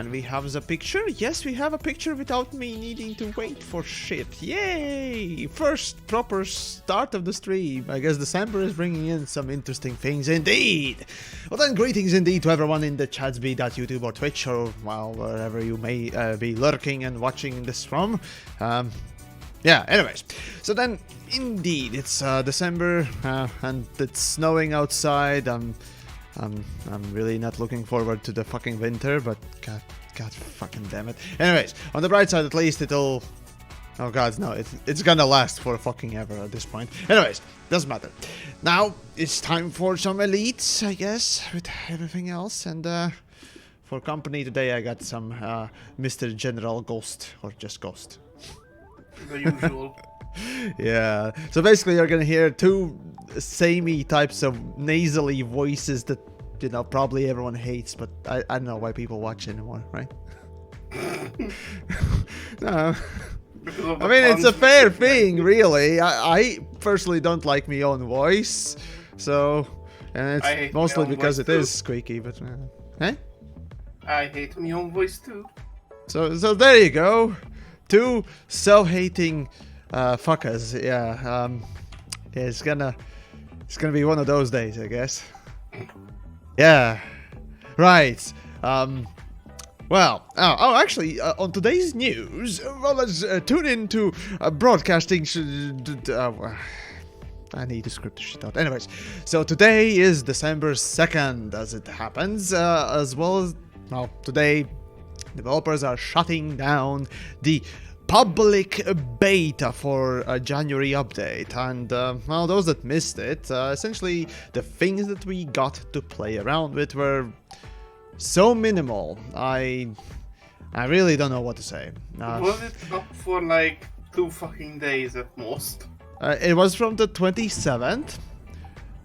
And we have the picture. Yes, we have a picture without me needing to wait for shit. Yay! First proper start of the stream. I guess December is bringing in some interesting things indeed. Well then, greetings indeed to everyone in the chats, be that YouTube or Twitch or, well, wherever you may be lurking and watching this from. Yeah, anyways. So then, indeed, it's December and it's snowing outside. I'm really not looking forward to the fucking winter, but god fucking damn it. Anyways, on the bright side, at least it'll... Oh god, no, it's gonna last for fucking ever at this point. Anyways, doesn't matter. Now, it's time for some elites, I guess, with everything else. And for company today, I got some Mr. General Ghost, or just Ghost. The usual. Yeah, so basically you're gonna hear two samey types of nasally voices that, you know, probably everyone hates, but I don't know why people watch anymore, right? No. I mean, it's a fair thing, really. I personally don't like my own voice, so... And it's mostly because it is squeaky, but... eh? I hate my own voice too. So there you go. Two self-hating fuckers, yeah. Yeah, it's gonna be one of those days, I guess. Yeah, right. Well, actually, on today's news, well, let's tune into broadcasting. I need to script this shit out. Anyways, so today is December 2nd, as it happens, as well as, well, today developers are shutting down the public beta for a January update, and well, those that missed it, essentially the things that we got to play around with were so minimal. I really don't know what to say. Was it up for like 2 fucking days at most? It was from the 27th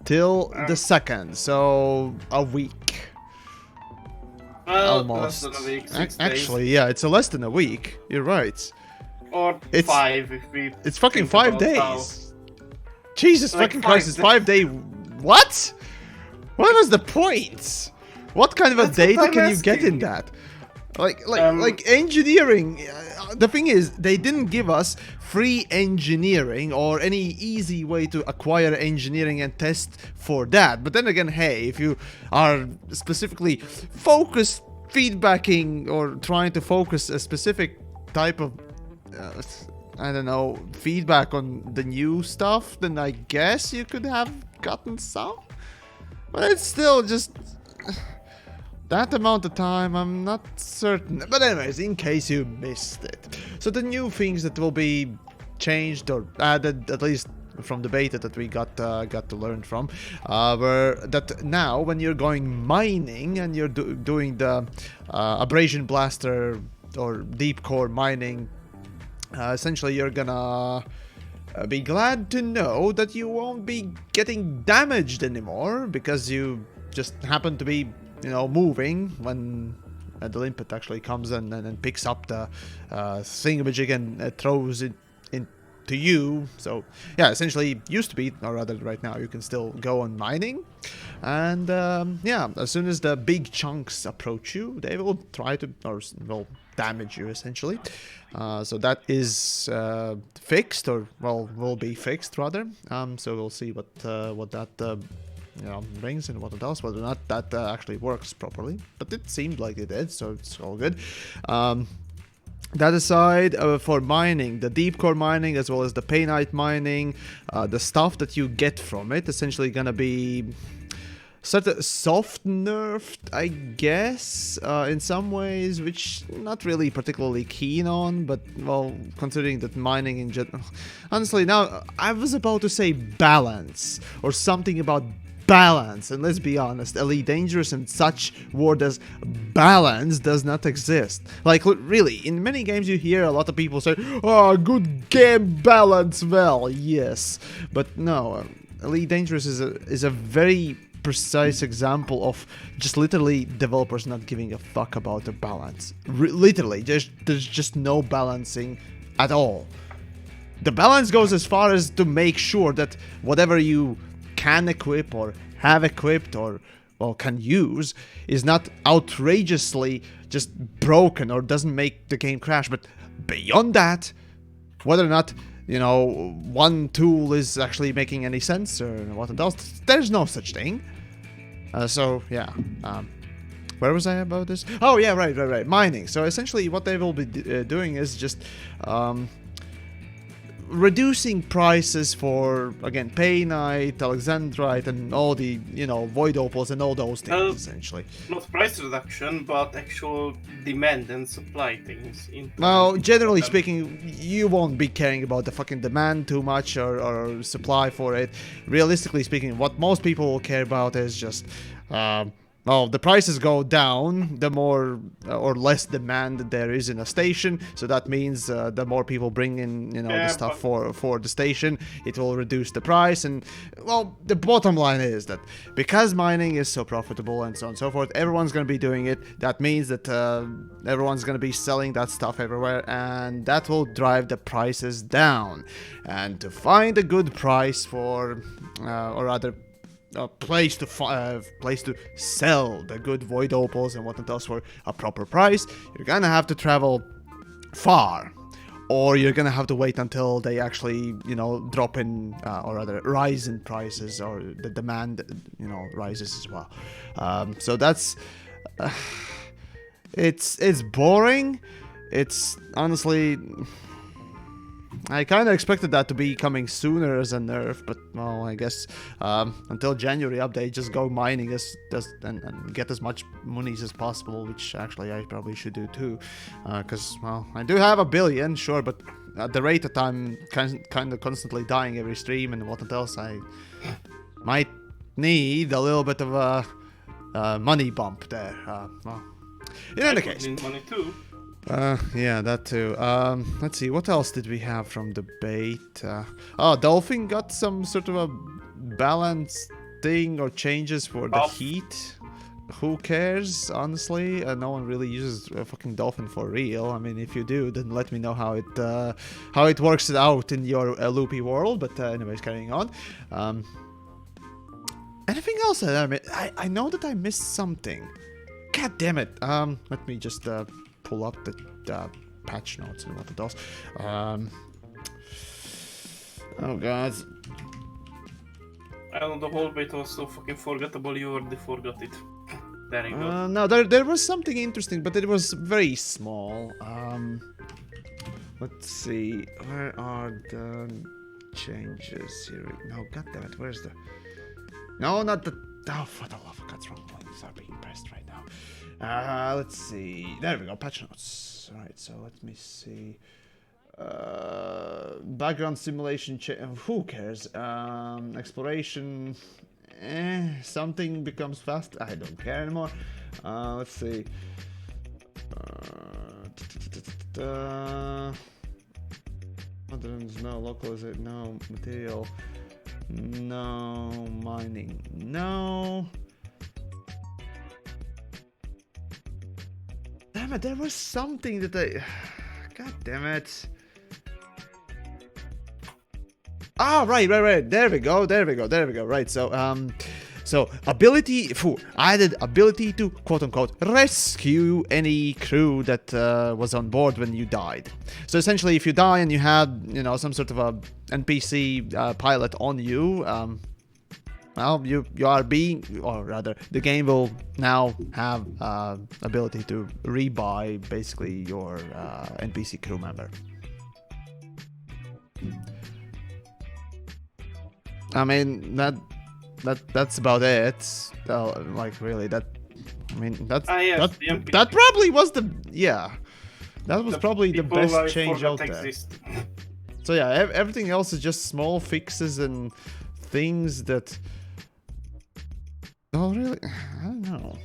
till the 2nd, so a week. Well, almost. less than a week, 6 days. Actually, yeah, it's less than a week. You're right. Or It's 5 if we... It's fucking think 5 about days. Jesus Like fucking 5 Christ, it's days. 5 day... What? What was the point? What kind of a That's what data I'm can you get in asking. that? Like engineering, the thing is, they didn't give us free engineering or any easy way to acquire engineering and test for that. But then again, hey, if you are specifically focused feedbacking or trying to focus a specific type of, I don't know, feedback on the new stuff, then I guess you could have gotten some. But it's still just... that amount of time, I'm not certain. But anyways, in case you missed it. So the new things that will be changed or added, at least from the beta that we got to learn from, were that now when you're going mining and you're doing the abrasion blaster or deep core mining, essentially you're gonna be glad to know that you won't be getting damaged anymore because you just happen to be, you know, moving when the limpet actually comes in and picks up the thingamajig and throws it into you. So yeah, essentially used to be, or rather right now, you can still go on mining, and yeah, as soon as the big chunks approach you, they will try to, or will damage you essentially. So that is fixed, or well, will be fixed rather. So we'll see what that you know, brings and what it does, whether or not that actually works properly. But it seemed like it did, so it's all good. That aside, for mining, the deep core mining as well as the painite mining, the stuff that you get from it, essentially gonna be sort of soft nerfed, I guess, in some ways, which not really particularly keen on, but well, considering that mining in general, honestly, now I was about to say balance or something about balance, and let's be honest, Elite Dangerous and such word as balance does not exist. Like, really, in many games you hear a lot of people say, oh, good game balance, well, yes, but no, Elite Dangerous is a very precise example of just literally developers not giving a fuck about the balance. Literally, there's just no balancing at all. The balance goes as far as to make sure that whatever you can equip or have equipped or, well, can use is not outrageously just broken or doesn't make the game crash. But beyond that, whether or not, you know, one tool is actually making any sense or what else, there's no such thing. So yeah, where was I about this? Oh yeah, right. Mining. So essentially, what they will be doing is just reducing prices for, again, Painite, Alexandrite, and all the, you know, Void Opals and all those things, essentially. Not price reduction, but actual demand and supply things. Well, generally speaking, you won't be caring about the fucking demand too much or supply for it. Realistically speaking, what most people will care about is just well, the prices go down the more or less demand there is in a station. So that means the more people bring in, you know, the stuff for the station, it will reduce the price. And, well, the bottom line is that because mining is so profitable and so on and so forth, everyone's going to be doing it. That means that everyone's going to be selling that stuff everywhere, and that will drive the prices down. And to find a good price for, or rather, a place to sell the good Void Opals and whatnot else for a proper price, you're gonna have to travel far, or you're gonna have to wait until they actually, you know, drop in, or rather rise in prices, or the demand, you know, rises as well. So that's it's boring. It's honestly, I kind of expected that to be coming sooner as a nerf, but, well, I guess until January update, just go mining and get as much monies as possible, which actually I probably should do too, because, well, I do have 1 billion, sure, but at the rate that I'm kind of constantly dying every stream and whatnot else, I might need a little bit of a money bump there. Well, in any case. Need money too. Yeah, that too. Let's see, what else did we have from debate? Dolphin got some sort of a balance thing or changes for the heat. Who cares, honestly? No one really uses a fucking Dolphin for real. I mean, if you do, then let me know how it works out in your loopy world. But anyways, carrying on. Anything else that I know that I missed something. God damn it. Let me just pull up the patch notes and what it does. Oh god. I don't know, the whole bit was so fucking forgettable, you already forgot it. There you go. No, there was something interesting, but it was very small. Let's see, where are the changes here? No, goddammit, where's the... No, not the... Oh, for the love of God's wrong buttons are being pressed right now. Let's see. There we go. Patch notes. All right. So let me see. Background simulation. Who cares? Exploration. Something becomes fast. I don't care anymore. Let's see. No localization. No material. No mining. No. Damn it, there was something that I... God damn it. Ah, right. There we go. Right, so, ability... added ability to, quote-unquote, rescue any crew that was on board when you died. So, essentially, if you die and you had, you know, some sort of a NPC pilot on you, well, you are being, or rather, the game will now have ability to rebuy basically your NPC crew member. I mean, that's about it. Like, really, that... I mean, that's... Yes, that probably was the... Yeah. That was probably the best I change out there. So yeah, everything else is just small fixes and things that... Oh, really? I don't know.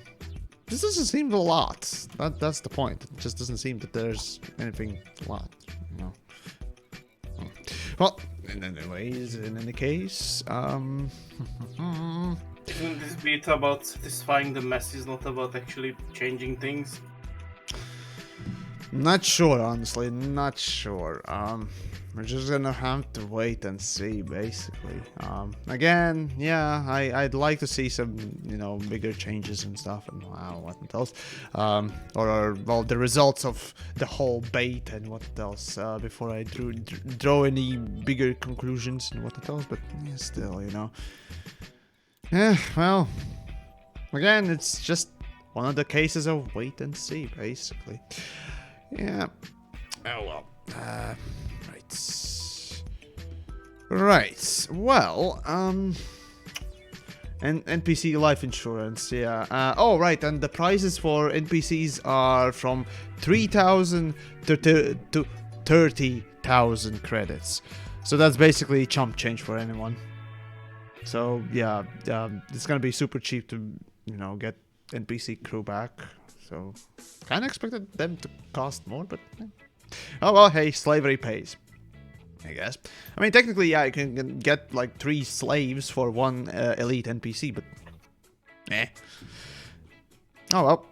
This doesn't seem a lot. That's the point. It just doesn't seem that there's anything a lot, you know. Well, in any case, Isn't this beta about satisfying the masses, not about actually changing things? Not sure, honestly. Not sure. we're just gonna have to wait and see, basically. Again, yeah, I'd like to see some, you know, bigger changes and stuff, and wow, what else? Or well, the results of the whole beta and what else before I draw any bigger conclusions and what else. But yeah, still, you know. Yeah, well, again, it's just one of the cases of wait and see, basically. Yeah. Oh well. Right. Well, and NPC life insurance, yeah. Oh, right, and the prices for NPCs are from 3,000 to 30,000 credits. So that's basically chump change for anyone. So yeah, it's gonna be super cheap to, you know, get NPC crew back. So kind of expected them to cost more, but oh well, hey, slavery pays, I guess. I mean, technically, yeah, you can get like 3 slaves for 1 elite NPC, but oh well.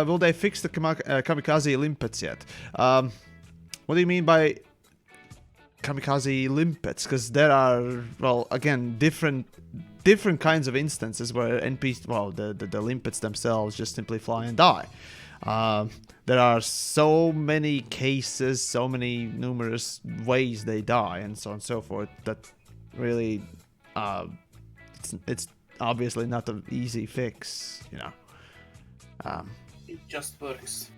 Will they fix the kamikaze limpets yet? What do you mean by kamikaze limpets? Because there are, well, again, different kinds of instances where NPC, well, the limpets themselves just simply fly and die. There are so many cases, so many numerous ways they die, and so on and so forth, that really, it's obviously not an easy fix, you know. It just works.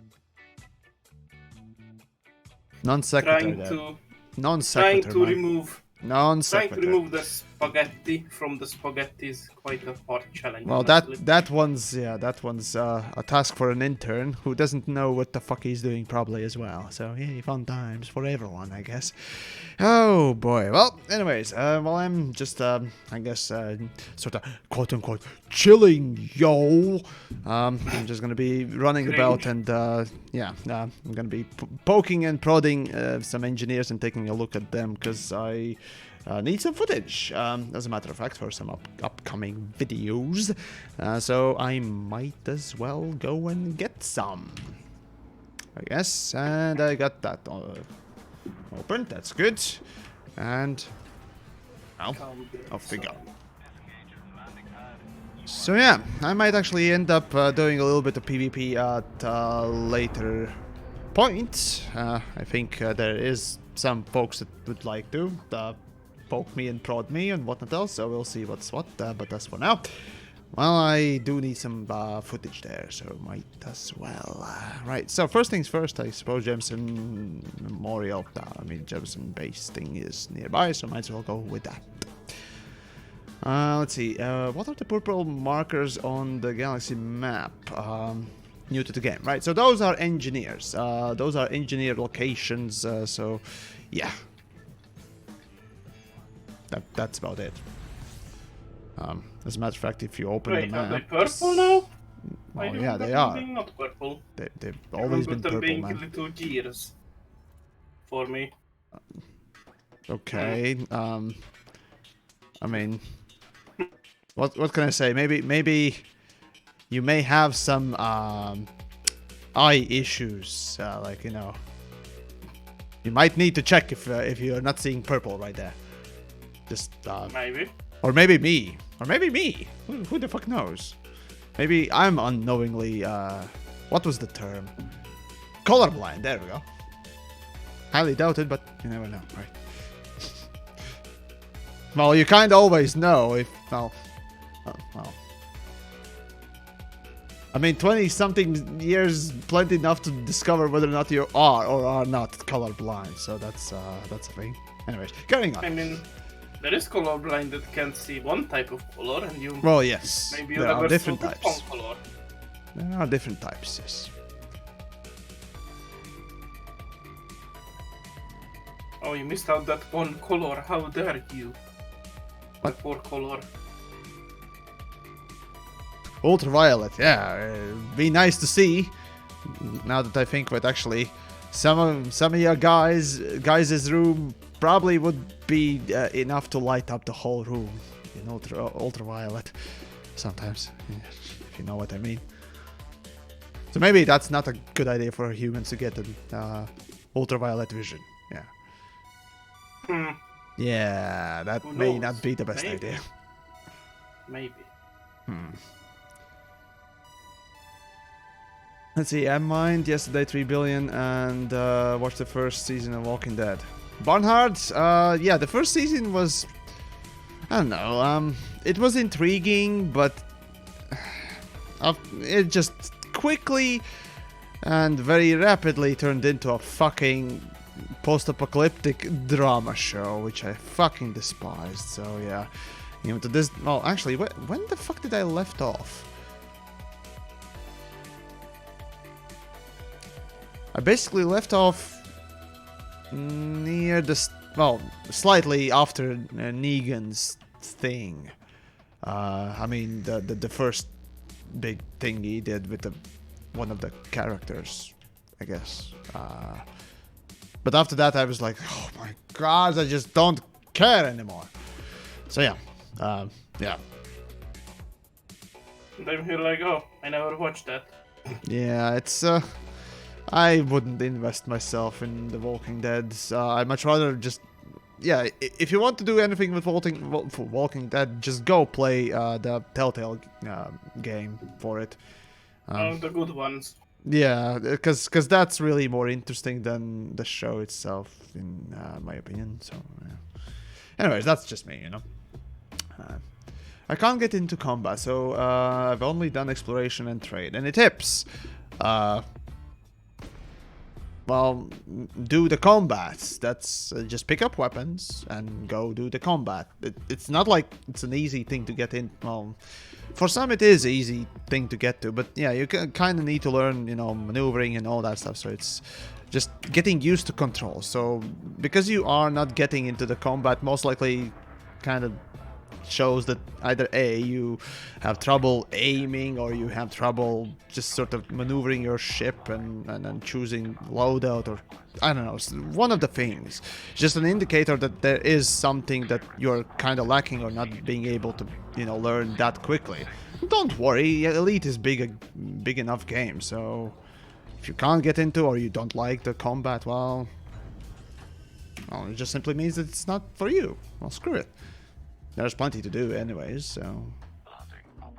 Non sequitur. Non sequitur. Trying to remove the spaghetti from the spaghetti is quite a hard challenge. Well, that one's a task for an intern who doesn't know what the fuck he's doing probably as well. So yeah, fun times for everyone, I guess. Oh boy. Well, anyways, well, I'm just I guess sort of quote unquote chilling, yo. I'm just gonna be running about and yeah, I'm gonna be poking and prodding some engineers and taking a look at them because I need some footage, as a matter of fact, for some upcoming videos. So I might as well go and get some, I guess. And I got that open. That's good. And well, off we go. So yeah, I might actually end up doing a little bit of PvP at a later point. I think there is some folks that would like to poke me and prod me and whatnot else, so we'll see what's what, but as for now, well, I do need some footage there, so might as well. Right, so first things first, I suppose Jameson Memorial, I mean Jameson base thing is nearby, so might as well go with that. Let's see, what are the purple markers on the galaxy map? New to the game, right? So those are engineers, those are engineer locations, so yeah. That's about it. As a matter of fact, if you open the map... Are they purple now? Oh yeah, they are. Not purple. They've always been purple, being man. little gears for me. Okay. I mean, what can I say? Maybe you may have some eye issues, like, you know. You might need to check if you're not seeing purple right there. Just maybe. Or maybe me. Or maybe me. Who the fuck knows? Maybe I'm unknowingly what was the term? Colorblind, there we go. Highly doubted, but you never know, right? Well, you kinda always know if well. I mean, 20-something years, plenty enough to discover whether or not you are or are not colorblind. So that's a thing. Anyways, carrying on. I mean, there is colorblind that can't see one type of color, and you. Well, yes. Maybe you there never are different saw types. One color. There are different types. Yes. Oh, you missed out that one color. How dare you? What? The poor color. Ultraviolet, yeah, be nice to see. Now that I think of it, actually, some of your guys' room probably would be enough to light up the whole room in ultraviolet. Sometimes, if you know what I mean. So maybe that's not a good idea for humans to get an ultraviolet vision. Yeah, that Who may knows? not be the best Maybe. idea. Maybe. Let's see, I mined yesterday 3 billion and watched the first season of Walking Dead. Barnhard, yeah, the first season was, I don't know, it was intriguing, but it just quickly and very rapidly turned into a fucking post-apocalyptic drama show, which I fucking despised, so yeah. You know, to this, well, actually, when the fuck did I left off? I basically left off near the, well, slightly after Negan's thing. I mean, the first big thing he did with one of the characters, I guess. But after that, I was like, oh my god, I just don't care anymore. So yeah, yeah. Then you're like, oh, I never watched that. Yeah, it's I wouldn't invest myself in The Walking Dead. I'd much rather just, yeah. If you want to do anything with Walking Dead, just go play the Telltale game for it. The good ones. Yeah, because that's really more interesting than the show itself, in my opinion. So, yeah. Anyways, that's just me, you know. I can't get into combat, so I've only done exploration and trade. Any tips? Well, do the combat. That's just pick up weapons and go do the combat. It's not like it's an easy thing to get in. Well, for some it is an easy thing to get to, but yeah, you kind of need to learn, you know, maneuvering and all that stuff. So it's just getting used to control. So because you are not getting into the combat, most likely kind of shows that either A, you have trouble aiming, or you have trouble just sort of maneuvering your ship and choosing loadout, or I don't know, one of the things. Just an indicator that there is something that you're kind of lacking or not being able to, you know, learn that quickly. Don't worry, Elite is big enough game, so if you can't get into or you don't like the combat, well, it just simply means that it's not for you. Well, screw it. There's plenty to do anyways, so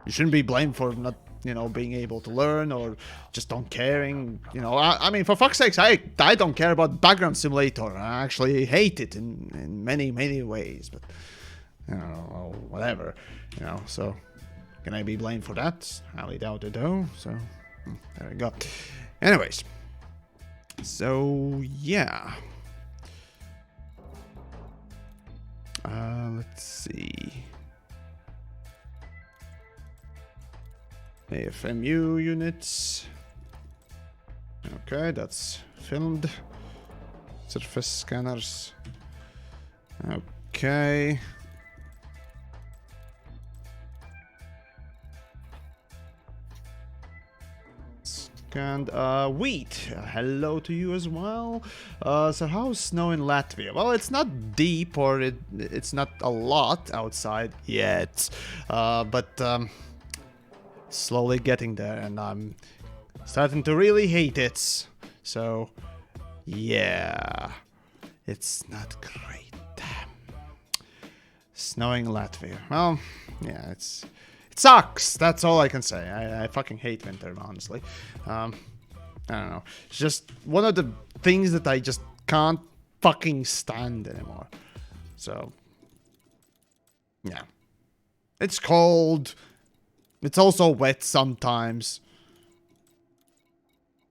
you shouldn't be blamed for not, you know, being able to learn or just don't caring. You know, I mean, for fuck's sakes, I don't care about background simulator. I actually hate it in many ways, but you know, whatever, you know. So can I be blamed for that? Highly doubt it, though. So there we go. Anyways, so yeah. Let's see. AFMU units. Okay, that's filmed. Surface scanners. Okay. And wheat, hello to you as well. So how's snow in Latvia? Well, it's not deep, or it's not a lot outside yet, but slowly getting there, and I'm starting to really hate it. So yeah, it's not great. Snowing Latvia. Well, yeah, it sucks. That's all I can say. I fucking hate winter, honestly. I don't know. It's just one of the things that I just can't fucking stand anymore. So, yeah. It's cold. It's also wet sometimes.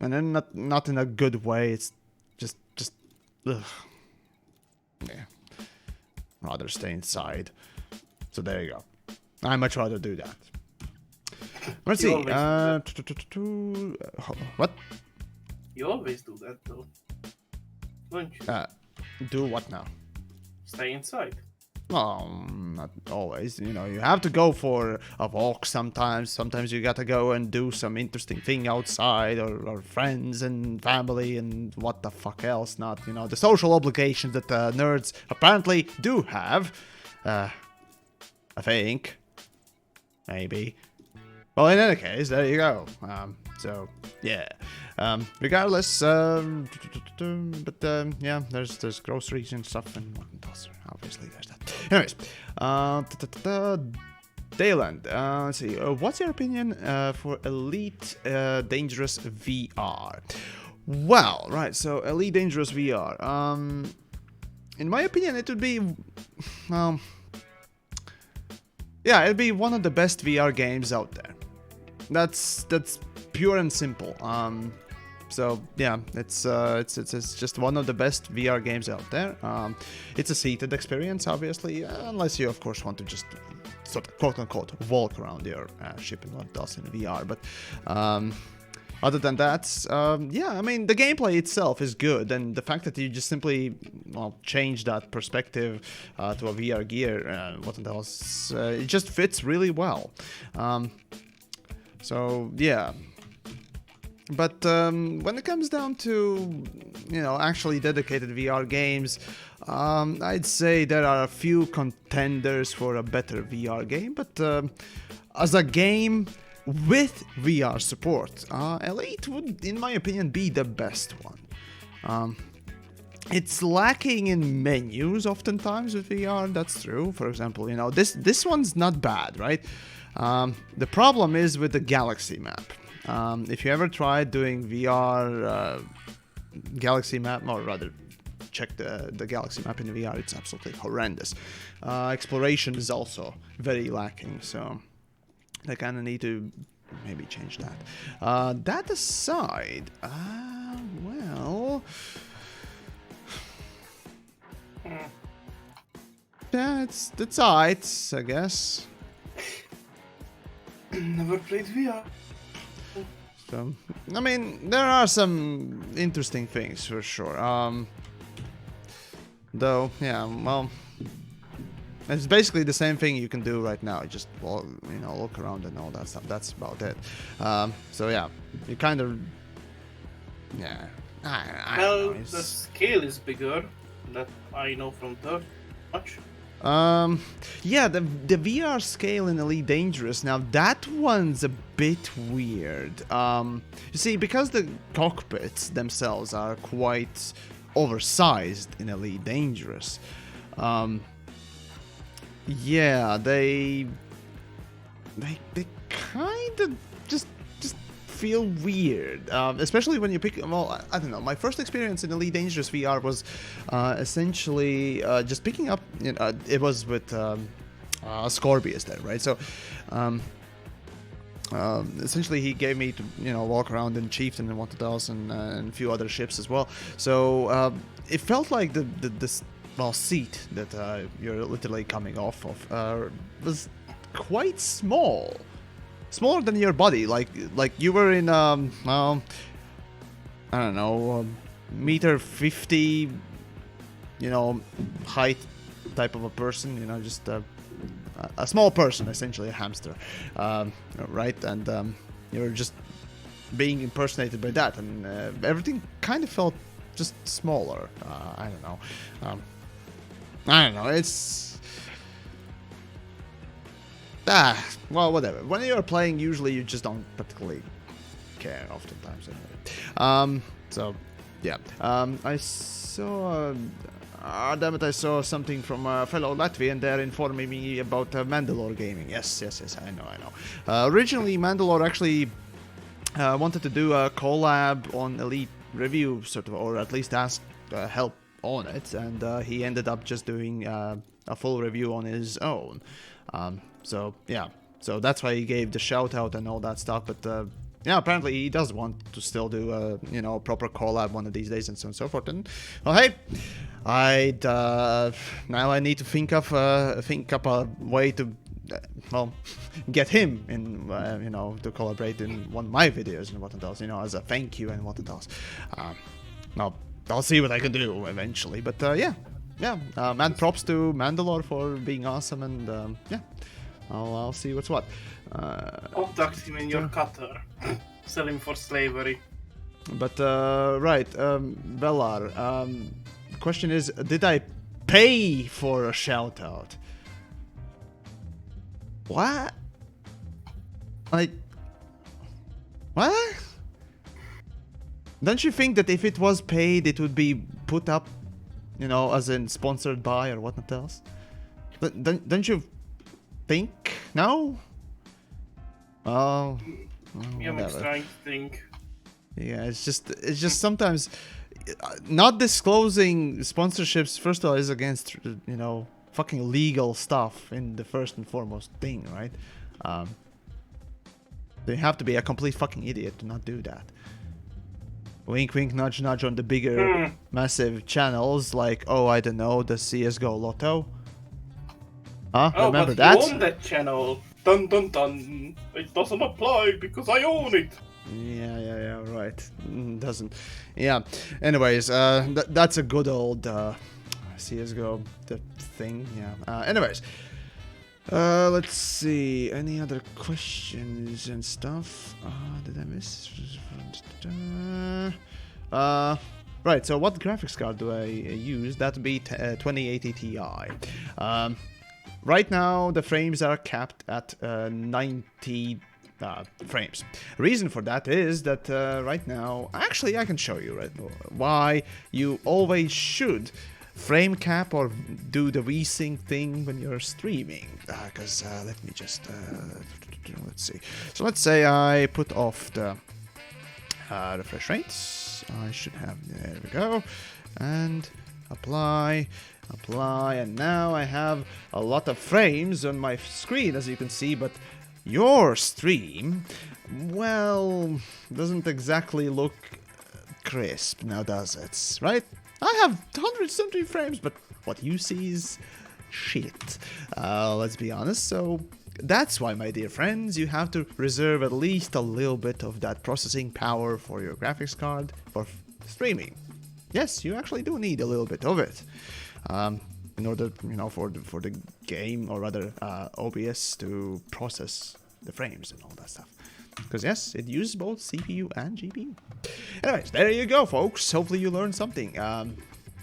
And then not in a good way. It's just ugh. Yeah. Rather stay inside. So there you go. I much rather do that. Let's see. What? You always do that, though. Don't you? Do what now? Stay inside. Well, not always. You know, you have to go for a walk sometimes. Sometimes you gotta go and do some interesting thing outside, or friends and family and what the fuck else not. You know, the social obligations that nerds apparently do have. I think. Maybe. Well, in any case, there you go. So, yeah. Regardless, but yeah, there's groceries and stuff and whatnot. browser. Obviously, there's that. Anyways, Dayland, let's see. What's your opinion for Elite Dangerous VR? Well, right. So Elite Dangerous VR. In my opinion, it would be, yeah, it'd be one of the best VR games out there. That's pure and simple. So yeah, it's just one of the best VR games out there. It's a seated experience, obviously, unless you of course want to just sort of quote unquote walk around your ship and what does in VR. But other than that, yeah, I mean the gameplay itself is good, and the fact that you just simply change that perspective to a VR gear, what else, it just fits really well. So yeah. But when it comes down to, actually dedicated VR games, I'd say there are a few contenders for a better VR game. But as a game with VR support, Elite would, in my opinion, be the best one. It's lacking in menus oftentimes with VR, that's true. For example, this one's not bad, right? The problem is with the Galaxy map. If you ever tried doing VR Galaxy map, or rather check the Galaxy map in VR, it's absolutely horrendous. Exploration is also very lacking, so they kind of need to maybe change that. That aside, well, yeah, it's alright, I guess. Never played VR. So, I mean, there are some interesting things for sure. Though, yeah, well, it's basically the same thing you can do right now. Just, look around and all that stuff. That's about it. So yeah, you kind of, yeah. I don't know, the scale is bigger. That I know from third much. Yeah, the VR scale in Elite Dangerous, now that one's a bit weird. You see, because the cockpits themselves are quite oversized in Elite Dangerous, yeah, they kind of just feel weird, especially when you pick. Well, I don't know. My first experience in Elite Dangerous VR was essentially just picking up. It was with Scorpius there, right? So, essentially, he gave me to walk around in Chieftain and what else, and a few other ships as well. So it felt like the seat that you're literally coming off of was quite small. Smaller than your body, like you were in I don't know, meter 50, height type of a person, just a small person, essentially a hamster, right? And you're just being impersonated by that, and everything kind of felt just smaller. I don't know. It's. Well, whatever. When you're playing, usually you just don't particularly care oftentimes anyway. So, yeah. I saw... damn it, I saw something from a fellow Latvian there informing me about Mandalore gaming. Yes, I know. Originally, Mandalore actually wanted to do a collab on Elite Review, sort of, or at least ask help on it, and he ended up just doing a full review on his own. So yeah, so that's why he gave the shout out and all that stuff. But yeah, apparently he does want to still do a proper collab one of these days and so on and so forth. And well, hey, now I need to think up a way to get him in to collaborate in one of my videos and what else, as a thank you and what else. Now I'll see what I can do eventually. But yeah, and props to Mandalore for being awesome, and yeah. I'll see what's what. Contact him in your cutter. Sell him for slavery. But, right, Velar, the question is, did I pay for a shoutout? What? What? Don't you think that if it was paid, it would be put up You know, as in sponsored by or whatnot else. Don't you think? No? Oh, TheYamiks trying to think. Yeah, it's just sometimes not disclosing sponsorships. First of all, is against fucking legal stuff in the first and foremost thing, right? You have to be a complete fucking idiot to not do that. Wink, wink, nudge, nudge on the bigger, massive channels like, oh, I don't know, the CS:GO Lotto. Huh? Oh, Remember but that? you own that channel. Dun dun dun. It doesn't apply because I own it. Yeah, right. Doesn't. Yeah. Anyways, that's a good old CS:GO thing. Yeah. Anyways, let's see. Any other questions and stuff? Did I miss? Right. So, what graphics card do I use? That'd be 2080 Ti. Right now, the frames are capped at 90 frames. Reason for that is that right now, actually I can show you why you always should frame cap or do the VSync thing when you're streaming. Because let me just let's see. So let's say I put off the refresh rates. I should have, there we go, and apply, and now I have a lot of frames on my screen, as you can see, but your stream, well, doesn't exactly look crisp now, does it? Right? I have 170 frames, but what you see is shit. Let's be honest. So that's why, my dear friends, you have to reserve at least a little bit of that processing power for your graphics card for streaming. Yes, you actually do need a little bit of it. In order, for the game, or rather OBS, to process the frames and all that stuff. Because yes, it uses both CPU and GPU. Anyways, there you go, folks. Hopefully you learned something.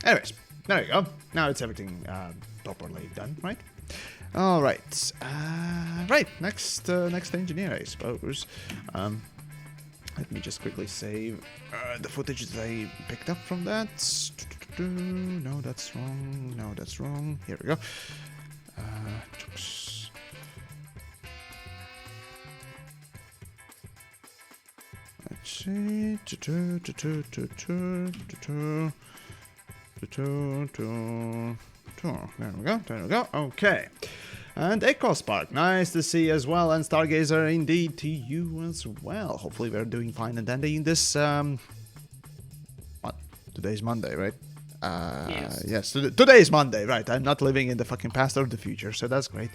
Anyways, there you go. Now it's everything properly done, right? All right. Right. Next engineer, I suppose. Let me just quickly save the footage that I picked up from that. No, that's wrong. No, that's wrong. Here we go. Let's see. There we go. Okay. And Echo Spark, nice to see as well, and Stargazer, indeed to you as well. Hopefully we're doing fine and dandy in this, what? Today's Monday, right? Yes, today is Monday, right? I'm not living in the fucking past or the future, so that's great.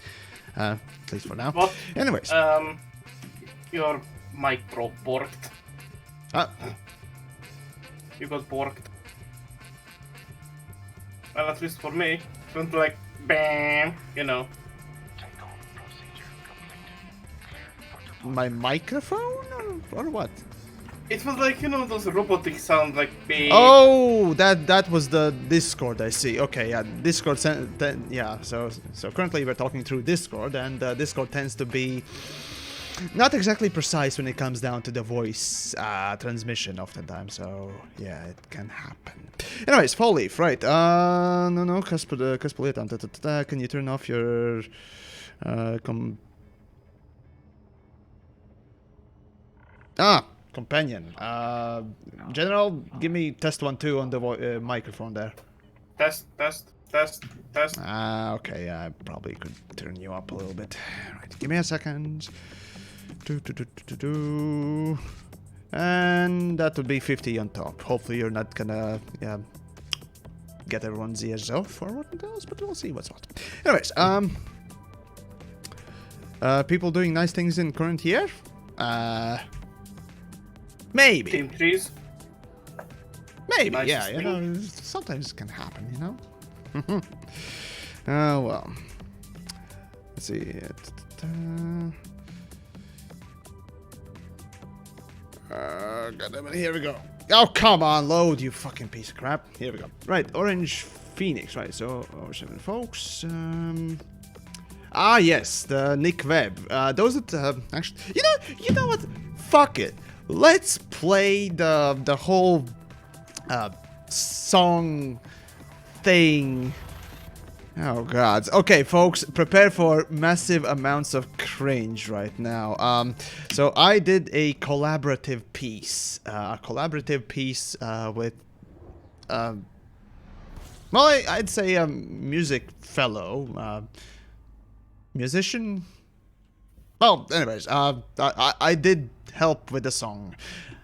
At least for now. What? Anyways. Your mic borked. You got borked. Well, at least for me. It went like, bam, My microphone or what? It was like, those robotic sounds like big. Oh, that was the Discord, I see. Okay, yeah, Discord yeah, so currently we're talking through Discord, and Discord tends to be not exactly precise when it comes down to the voice transmission oftentimes, so yeah, it can happen. Anyways, Fall Leaf, right, no, Kaspuletan, can you turn off your companion. General, give me test 1 2 on the microphone there. Test. Okay, yeah, I probably could turn you up a little bit. Right, give me a second. And that would be 50 on top. Hopefully you're not gonna get everyone's ears off or what else, but we'll see what's what. Anyways, people doing nice things in current year? Maybe. Team trees. Maybe, nice, yeah, sometimes it can happen, Oh, well. Let's see. Goddammit, here we go. Oh, come on, load, you fucking piece of crap. Here we go. Right, Orange Phoenix, right, so, 07 folks. Yes, the Nick Webb. Those that, actually, you know what? Fuck it. Let's play the whole song thing. Oh god. Okay, folks, prepare for massive amounts of cringe right now. So I did a collaborative piece. With well, I'd say a music fellow, musician. Well, anyways, I did help with the song,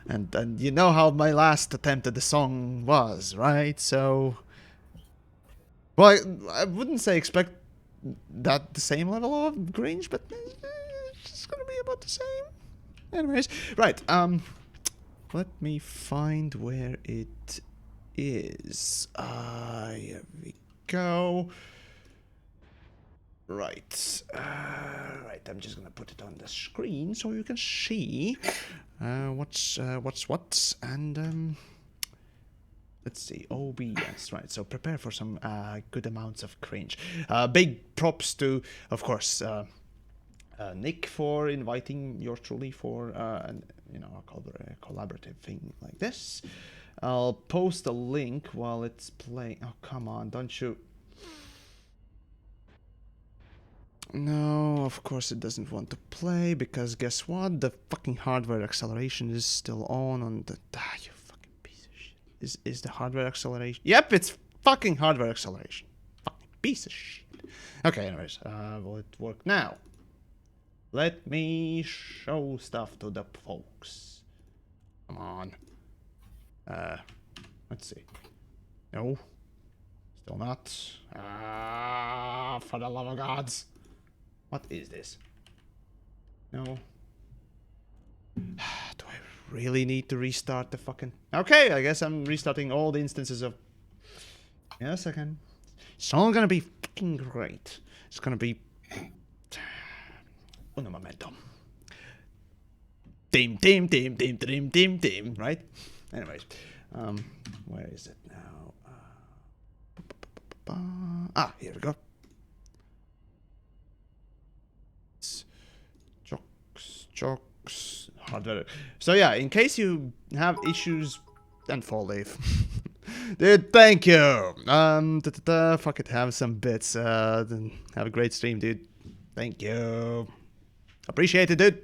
and you know how my last attempt at the song was, right? So, well, I wouldn't say expect that the same level of cringe, but it's gonna be about the same. Anyways, right. Let me find where it is. Here we go. Right. Right. I'm just gonna put it on the screen so you can see what's what. And let's see. OBS. Right. So prepare for some good amounts of cringe. Big props to, of course, Nick for inviting yours truly for a collaborative thing like this. I'll post a link while it's playing. Oh, come on, don't you? No, of course it doesn't want to play, because guess what? The fucking hardware acceleration is still on the... Ah, you fucking piece of shit. Is the hardware acceleration... Yep, it's fucking hardware acceleration. Fucking piece of shit. Okay, anyways, will it work now? Let me show stuff to the folks. Come on. Let's see. No. Still not. For the love of gods. What is this? No. Do I really need to restart the fucking... Okay, I guess I'm restarting all the instances of... In a second. It's all gonna be fucking great. It's gonna be... Uno momento. Dim, dim, dim, dim, dim, dim, dim, right? Anyways, where is it now? Here we go. Jocks, hardware. So yeah, in case you have issues, and fall leave. Dude, thank you. Fuck it, have some bits. Have a great stream, dude. Thank you. Appreciate it, dude.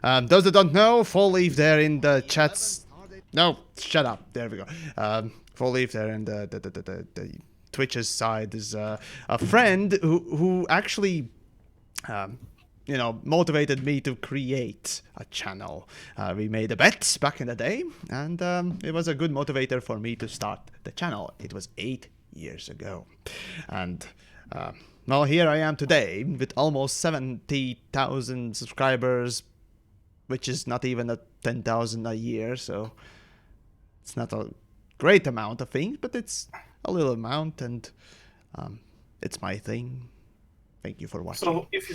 Those that don't know, fall leave there in the chats. No, shut up. There we go. Fall leave there in the Twitch's side is a friend who actually motivated me to create a channel. We made a bet back in the day, and it was a good motivator for me to start the channel. It was 8 years ago, and well, here I am today with almost 70,000 subscribers, which is not even a 10,000 a year, so it's not a great amount of things, but it's a little amount, and it's my thing. Thank you for watching. So if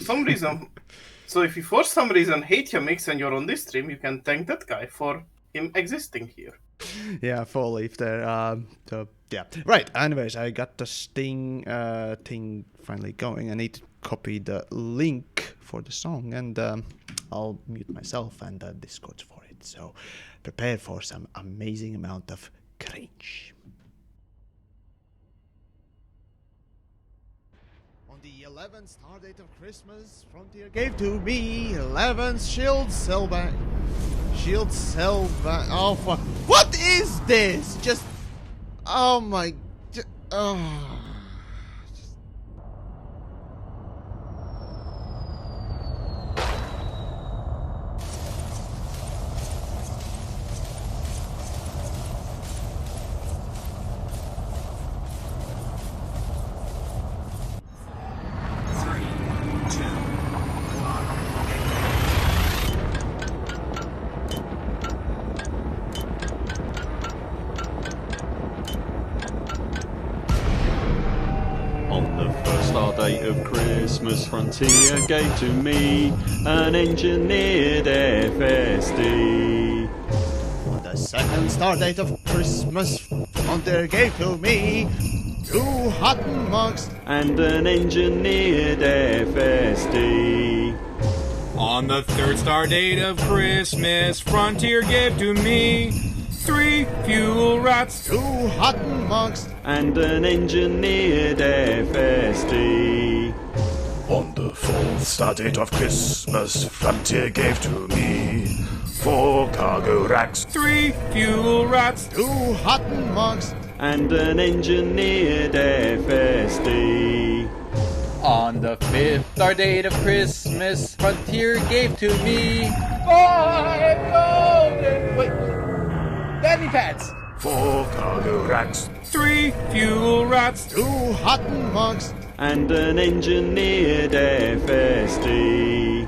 you for some reason hate TheYamiks and you're on this stream, you can thank that guy for him existing here. Yeah, full leaf there. So yeah, right. Anyways, I got the thing finally going. I need to copy the link for the song, and I'll mute myself and Discord for it. So prepare for some amazing amount of cringe. On the 11th star date of Christmas, Frontier gave to me 11 shield cellback. Oh fuck! What is this? Just, oh my, oh. Of Christmas, Frontier gave to me an engineered FSD. On the second star date of Christmas, Frontier gave to me 2 hot mugs and an engineered FSD. On the third star date of Christmas, Frontier gave to me 3 fuel rods, 2 hutton mugs, and an engineered FSD. On the 4th star date of Christmas, Frontier gave to me 4 cargo racks, 3 fuel rods, 2 hutton mugs, and an engineered FSD. On the 5th star date of Christmas, Frontier gave to me 5 golden... Wait. Landing pads! 4 cargo racks, 3 fuel rods, 2 hutton mugs, and an engineered FSD.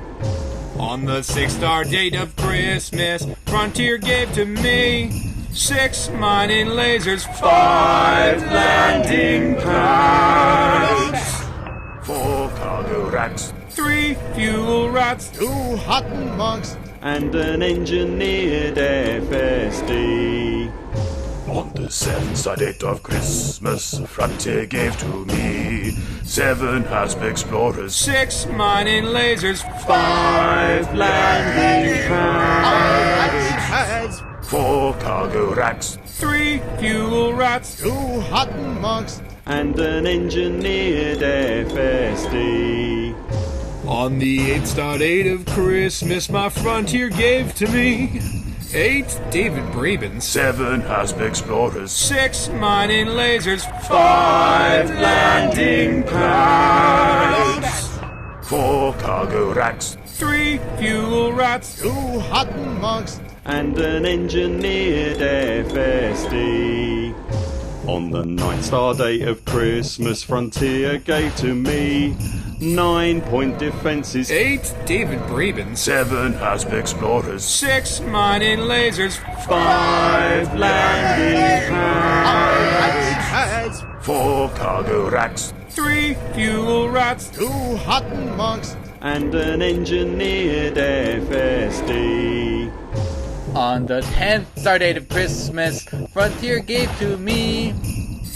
On the 6th star date of Christmas, Frontier gave to me 6 mining lasers, 5 landing pads, 4 cargo racks, 3 fuel rods, 2 hutton mugs, and an engineered FSD. On the 7th star date of Christmas, Frontier gave to me 7 Hasp Explorers, 6 mining lasers, 5 landing pads, 4 cargo racks, 3 fuel rods, 2 hutton mugs, and an engineered FSD. On the 8th star date of Christmas, my Frontier gave to me 8 David Brabens, 7 Hasp Explorers, 6 mining lasers, 5 landing pads, 4 cargo racks, 3 fuel rods, 2 hutton mugs, and an engineered FSD. On the 9th star date of Christmas, Frontier gave to me 9-point defences, 8 David Brabens, 7 Hasp Explorers, 6 mining lasers, 5 landing pads, 4 cargo racks, 3 fuel rods, 2 hutton mugs, and an engineered FSD. On the 10th star date of Christmas, Frontier gave to me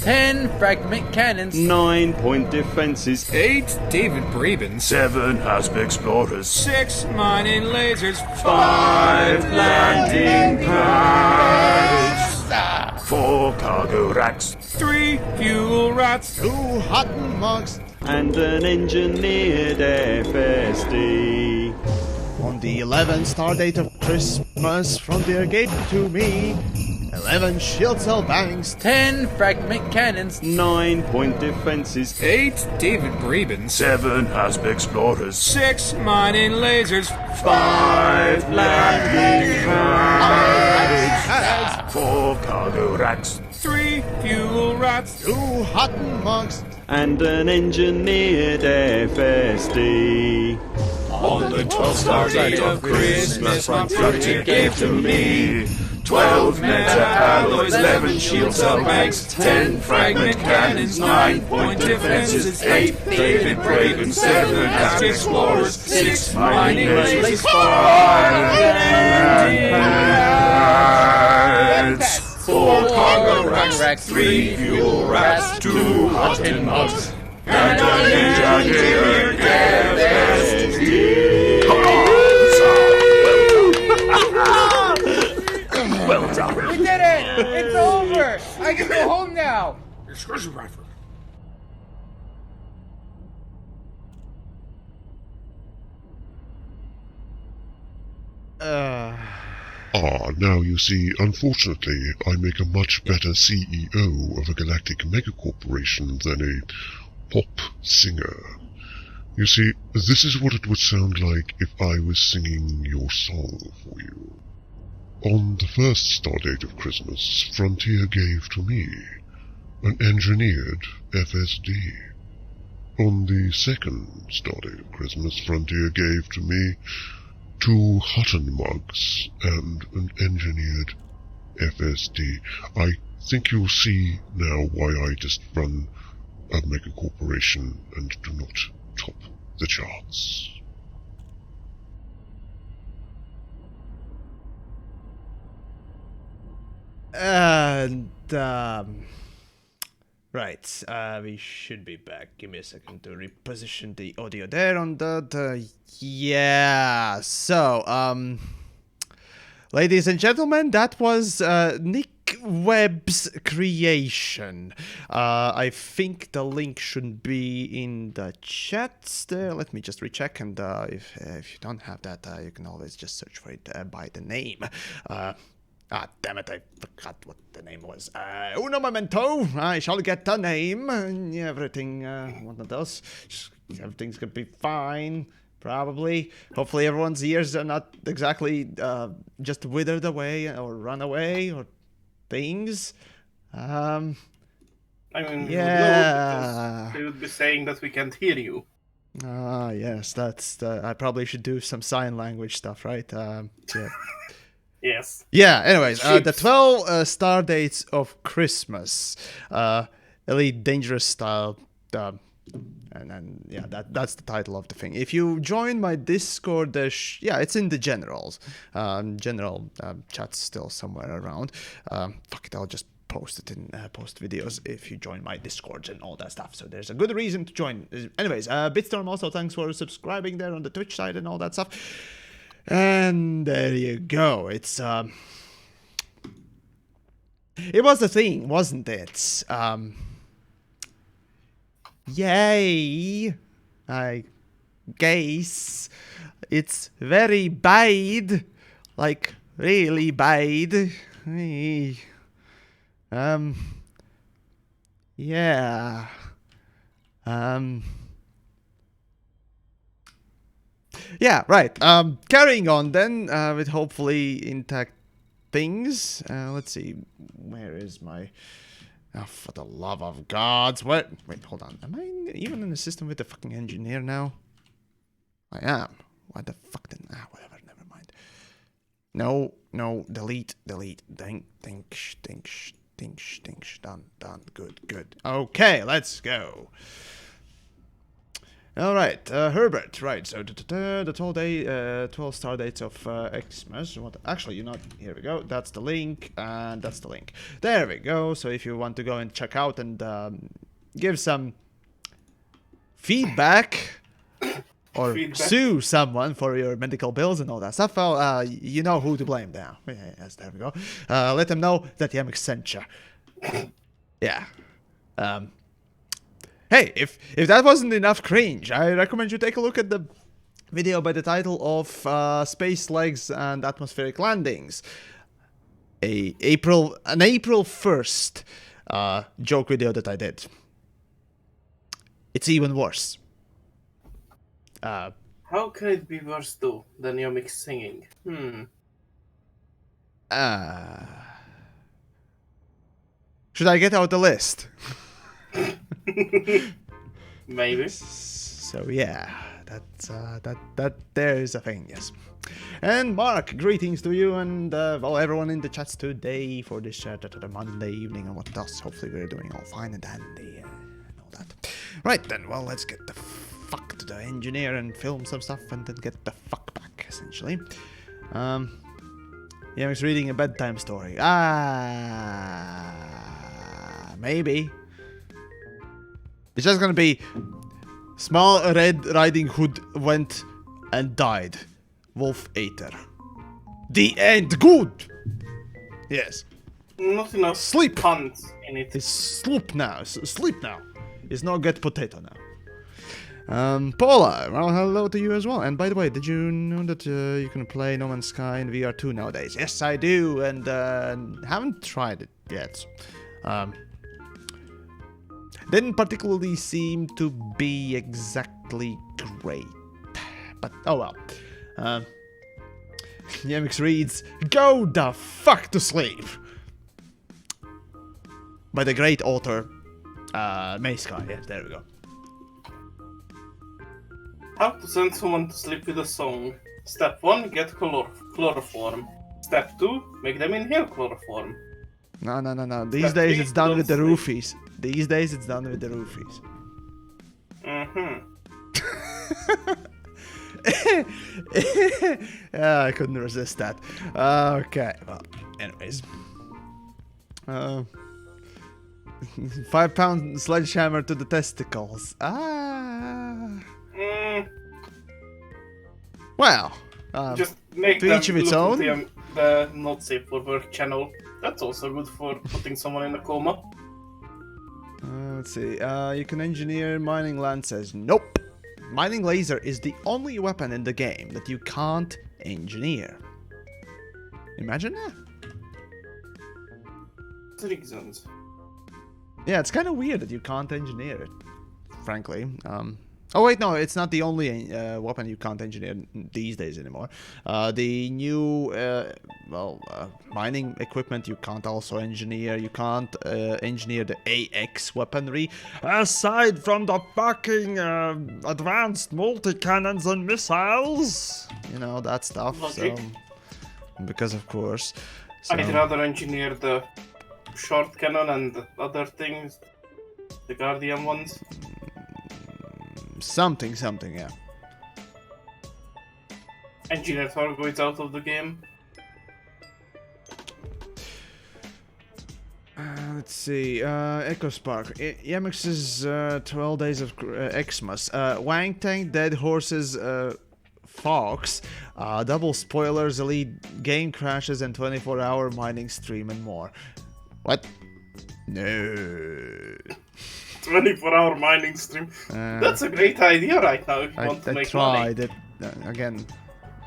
10 fragment cannons, 9-point defences, 8 David Brabens, 7 Hasp Explorers, 6 mining lasers, 5 landing pads, 4 cargo racks, 3 fuel rods, 2 hutton mugs. and an engineered FSD. On the 11th star date of Christmas, Frontier gave to me 11 shield cell banks, 10 fragment cannons, 9-point defences, 8 David Brabens, 7 Hasp Explorers, 6 mining lasers, 5 landing pads, 4 cargo racks, 3 fuel rods, 2 hutton mugs, and an engineered FSD. On the 12th star date of Christmas, my Frontier gave to me 12 meta alloys, 11 shield cell banks, 10 fragment cannons, 9-point defenses, 8 David Brabens, 7 Hasp Explorers, 6 mining lasers, 5 landing pads, 4 cargo racks, 3 fuel racks, 2 hutton mugs, and an engineered FSD. Well done. We did it! It's over! I can go home now! Excursion rifle. Now you see, unfortunately, I make a much better CEO of a galactic megacorporation than a pop singer. You see, this is what it would sound like if I was singing your song for you. On the first stardate of Christmas, Frontier gave to me an engineered FSD. On the second stardate of Christmas, Frontier gave to me 2 Hutton mugs and an engineered FSD. I think you'll see now why I just run a mega corporation and do not top the charts. And, right, we should be back. Give me a second to reposition the audio there on the yeah, so, Ladies and gentlemen, that was Nick Webb's creation. I think the link should be in the chat there. Let me just recheck, and if you don't have that, you can always just search for it by the name. Damn it, I forgot what the name was. Uno momento, I shall get the name. Everything, what else? Everything's gonna be fine. Probably. Hopefully everyone's ears are not exactly just withered away or run away or things. I mean, yeah. They would be saying that we can't hear you. Yes, that's I probably should do some sign language stuff, right? Yeah. Yes. Yeah, anyways, the 12 star dates of Christmas. Elite Dangerous Style. And yeah, that's the title of the thing. If you join my Discord, yeah, it's in the generals. General chat's still somewhere around. Fuck it, I'll just post it in post videos if you join my Discords and all that stuff. So there's a good reason to join. Anyways, Bitstorm also, thanks for subscribing there on the Twitch side and all that stuff. And there you go. It was a thing, wasn't it? Yay! I guess it's very bad, like really bad. Hey. Yeah. Yeah, right. Carrying on then with hopefully intact things. Let's see. Where is my... Oh, for the love of gods. What? Wait, hold on. Am I even in the system with the fucking engineer now? I am. Why the fuck then? Whatever. Never mind. No. Delete. Done. Good. Okay, let's go. Alright, Herbert, right, so the 12 star dates of Xmas. Actually, here we go, that's the link, and that's the link. There we go, so if you want to go and check out and give some feedback, or sue someone for your medical bills and all that stuff, well, you know who to blame now. Yes, there we go. Let them know that TheYamiks sent you. Yeah. Hey, if that wasn't enough cringe, I recommend you take a look at the video by the title of Space Legs and Atmospheric Landings. An April 1st joke video that I did. It's even worse. How can it be worse though than TheYamiks singing? Should I get out the list? Maybe. So yeah, that there is a thing, yes. And Mark, greetings to you and well, everyone in the chats today for this Monday evening and what else. Hopefully we're doing all fine and dandy and all that. Right then, well, let's get the fuck to the engineer and film some stuff and then get the fuck back, essentially. TheYamiks reading a bedtime story. Maybe. It's just gonna be Small Red Riding Hood went and died. Wolf ate her. The end. Good. Yes. Not enough Sleep. puns in it. It's sleep now. Sleep now. It's not get potato now. Paula, well, hello to you as well. And by the way, did you know that you can play No Man's Sky in VR 2 nowadays? Yes, I do, and haven't tried it yet. Didn't particularly seem to be exactly great, but oh well. TheYamiks reads, "Go the fuck to sleep," by the great author May Sky. Yes, there we go. How to send someone to sleep with a song. Step 1, get chloroform. Step 2, make them inhale chloroform. No. These days it's done with the roofies. Yeah, I couldn't resist that. Okay, well, anyways. 5-pound sledgehammer to the testicles. Well, just make to them each of its look own. into the not safe for work channel. That's also good for putting someone in a coma. Let's see. You can engineer mining land says nope. Mining laser is the only weapon in the game that you can't engineer. Imagine that. Reasons. Yeah, it's kind of weird that you can't engineer it, frankly. Oh wait, no, it's not the only weapon you can't engineer these days anymore. The new, mining equipment you can't also engineer. You can't engineer the AX weaponry. Aside from the fucking advanced multi-cannons and missiles. You know, that stuff. Logic. So, because of course. So, I'd rather engineer the short cannon and the other things. The Guardian ones. something, yeah. Engineer Targoids out of the game. Let's see. Echo Spark. Yamiks's 12 Days of Xmas. Wang Tank, Dead Horses, Fox. Double spoilers, elite game crashes, and 24-hour mining stream and more. What? No. 24-hour mining stream. That's a great idea right now if you want to make money. tried it again.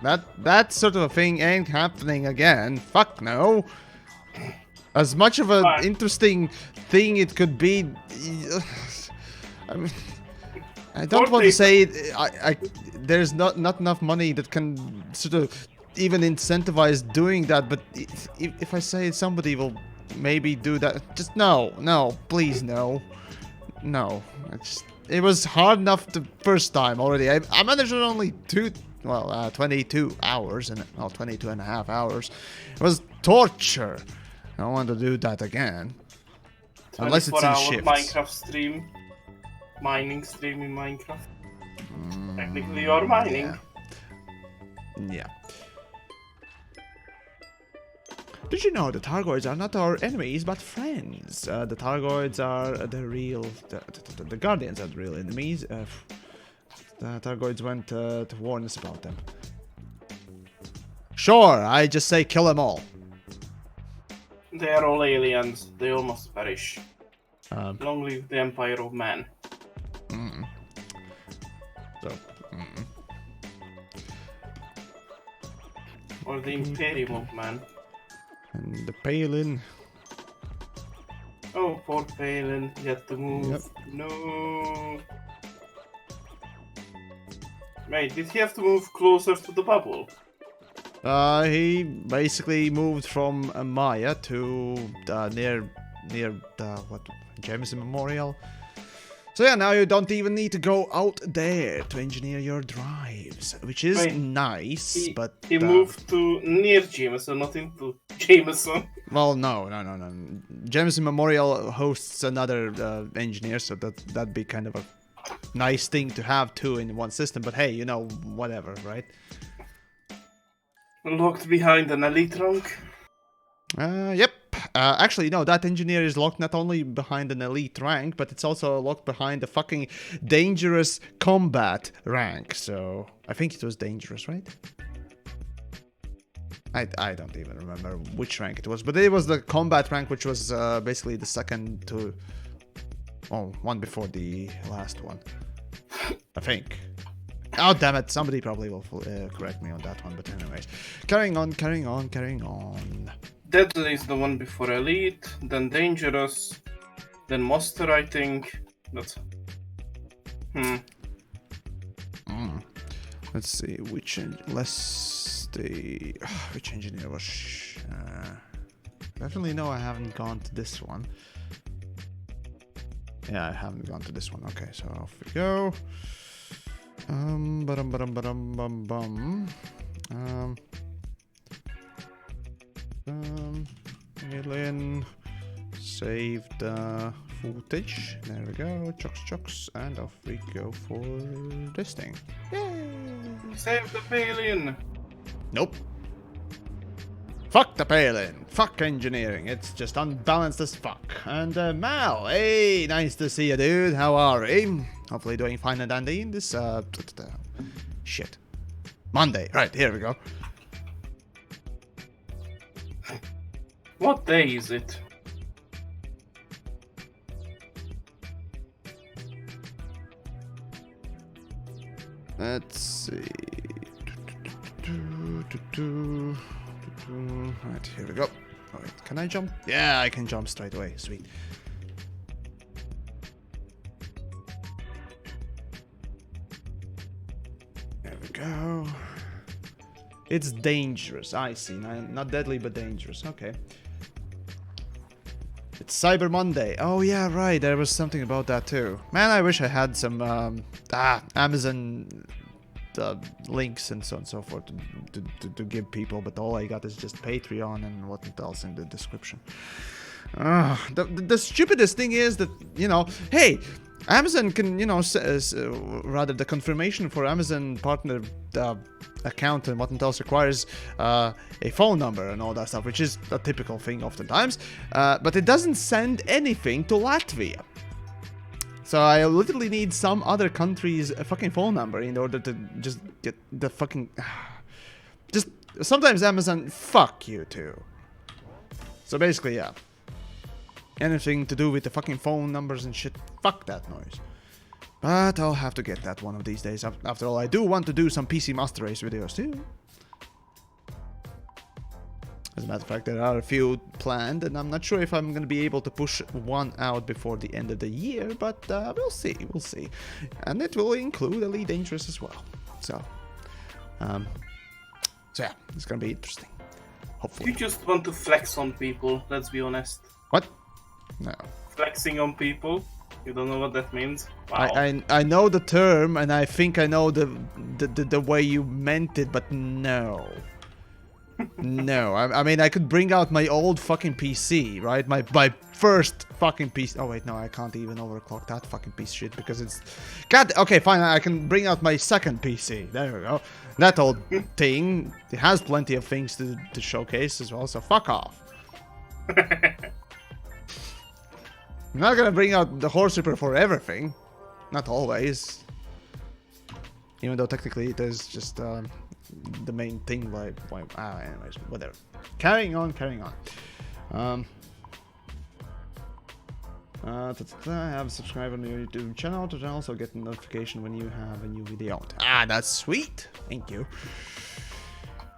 That sort of a thing ain't happening again. Fuck no. As much of an interesting thing it could be, I mean, I don't want to say there's not enough money that can sort of even incentivize doing that. But if I say somebody will maybe do that, just no, please no. It was hard enough the first time already. I managed it only 22 hours, 22 and a half hours. It was torture. I don't want to do that again. Unless it's in shifts. Minecraft stream. Mining stream in Minecraft. Technically you're mining. Yeah. Did you know the Targoids are not our enemies, but friends? The Targoids are the real... The Guardians are the real enemies. The Targoids went to warn us about them. Sure, I just say kill them all. They are all aliens. They all must perish. Long live the Empire of Man. Or the Imperium of Man. And the Palin. Oh, poor Palin. He had to move. Yep. No. Wait, did he have to move closer to the bubble? He basically moved from Maya to near the Jameson Memorial. So yeah, now you don't even need to go out there to engineer your drives, which is nice. But he moved to near Jameson, not into Jameson. Well, no. Jameson Memorial hosts another engineer, so that'd be kind of a nice thing to have two in one system. But hey, you know, whatever, right? Locked behind an elite rank. Yep. Actually, no, that engineer is locked not only behind an elite rank, but it's also locked behind a fucking dangerous combat rank. So, I think it was dangerous, right? I don't even remember which rank it was, but it was the combat rank, which was basically the second to... Oh, one before the last one. I think. Oh, damn it. Somebody probably will correct me on that one, but anyways. Carrying on. Deadly is the one before Elite, then Dangerous, then Monster, I think. That's... Let's see, which engineer was... definitely know I haven't gone to this one. Yeah, I haven't gone to this one. Okay, so off we go. Alien, save the footage. There we go. Chocks, and off we go for this thing. Yay! Save the Palin! Nope. Fuck the Palin. Fuck engineering. It's just unbalanced as fuck. And Mal, hey, nice to see you, dude. How are you? Hopefully doing fine and dandy in this shit. Monday. Right, here we go. What day is it? Let's see. Right, here we go. Oh, wait, can I jump? Yeah, I can jump straight away. Sweet. There we go. It's dangerous. I see. Not deadly, but dangerous. Okay. It's Cyber Monday. Oh yeah, right. There was something about that too. Man, I wish I had some Amazon links and so on and so forth to give people, but all I got is just Patreon and what else in the description. The stupidest thing is that, you know, hey, Amazon can, you know, rather the confirmation for Amazon partner account and what else requires a phone number and all that stuff, which is a typical thing oftentimes, but it doesn't send anything to Latvia. So I literally need some other country's fucking phone number in order to just get the fucking... Just, sometimes Amazon, fuck you too. So basically, yeah. Anything to do with the fucking phone numbers and shit, fuck that noise. But I'll have to get that one of these days. After all, I do want to do some PC Master Race videos too. As a matter of fact, there are a few planned, and I'm not sure if I'm going to be able to push one out before the end of the year, but we'll see, we'll see. And it will include Elite Dangerous as well. So yeah, it's going to be interesting. Hopefully. You just want to flex on people, let's be honest. What? No. Flexing on people? You don't know what that means? Wow. I know the term, and I think I know the way you meant it, but no. No, I mean, I could bring out my old fucking PC, right? My first fucking PC. Oh, wait, no, I can't even overclock that fucking piece of shit because it's... God, okay, fine, I can bring out my second PC. There we go. That old thing, it has plenty of things to showcase as well, so fuck off. I'm not gonna bring out the Horse Ripper for everything. Not always. Even though technically it is just... the main thing, anyways, whatever. Carrying on. I have a subscriber on your YouTube channel to also get a notification when you have a new video out. That's sweet. Thank you.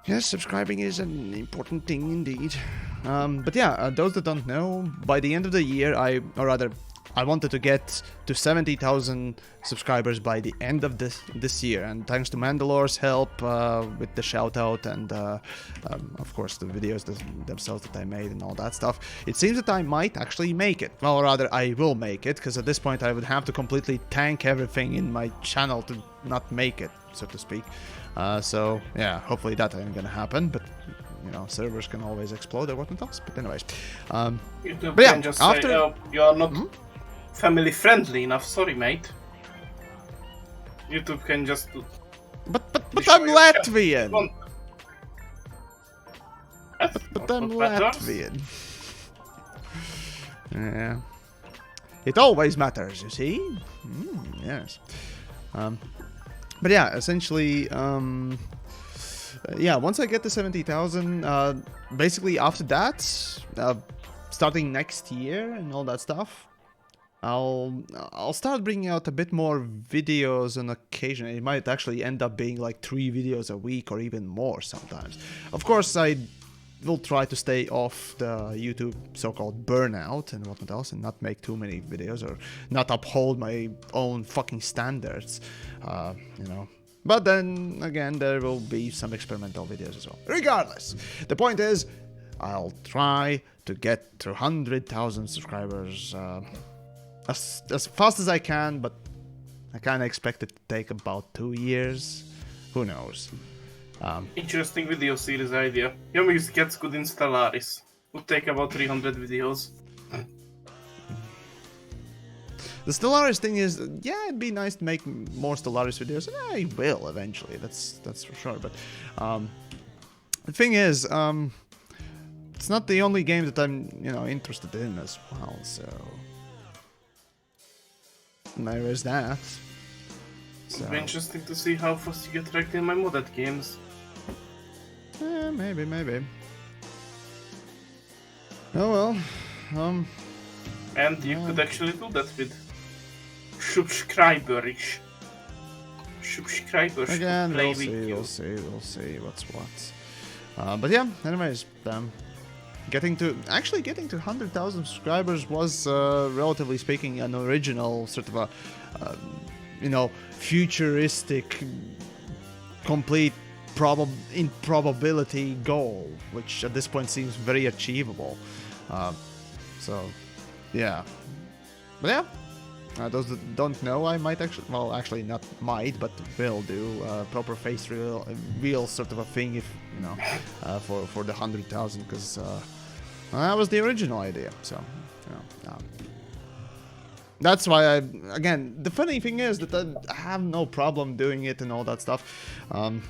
Yes, subscribing is an important thing indeed. But yeah, those that don't know, by the end of the year, I wanted to get to 70,000 subscribers by the end of this year, and thanks to Mandalore's help with the shout out and of course the videos themselves that I made and all that stuff, it seems that I might actually make it. Well, rather I will make it, because at this point I would have to completely tank everything in my channel to not make it, so to speak. So yeah, hopefully that ain't gonna happen, but you know, servers can always explode or whatnot else. But anyways, YouTube but yeah, can just after... say, oh, you are not family friendly enough, sorry mate. YouTube can just... But I'm Latvian! But I'm Latvian. Yeah. It always matters, you see? Yes. But yeah, essentially, yeah, once I get to 70,000, basically after that, starting next year and all that stuff, I'll start bringing out a bit more videos on occasion. It might actually end up being like 3 videos a week or even more sometimes. Of course, I will try to stay off the YouTube so-called burnout and whatnot else, and not make too many videos or not uphold my own fucking standards, you know. But then again, there will be some experimental videos as well. Regardless, the point is, I'll try to get to 100,000 subscribers as fast as I can, but I kind of expect it to take about 2 years. Who knows? Interesting video series idea. TheYamiks gets good in Stellaris. Would take about 300 videos. The Stellaris thing is, yeah, it'd be nice to make more Stellaris videos, and I will eventually. That's for sure. But the thing is, it's not the only game that I'm, you know, interested in as well. So there is that. So. It'll be interesting to see how fast you get wrecked in my modded games. Maybe. Oh well. And you could actually do that with subscribers. Subscribers Again, to play we'll with see, you. we'll see what's what. But yeah, anyways, getting to 100,000 subscribers was, relatively speaking, an original sort of a, futuristic, complete improbability goal, which at this point seems very achievable. So, yeah. But yeah. Those that don't know, I might actually not might, but will do proper face real sort of a thing if for the 100,000, because that was the original idea. So that's why the funny thing is that I have no problem doing it and all that stuff. Well,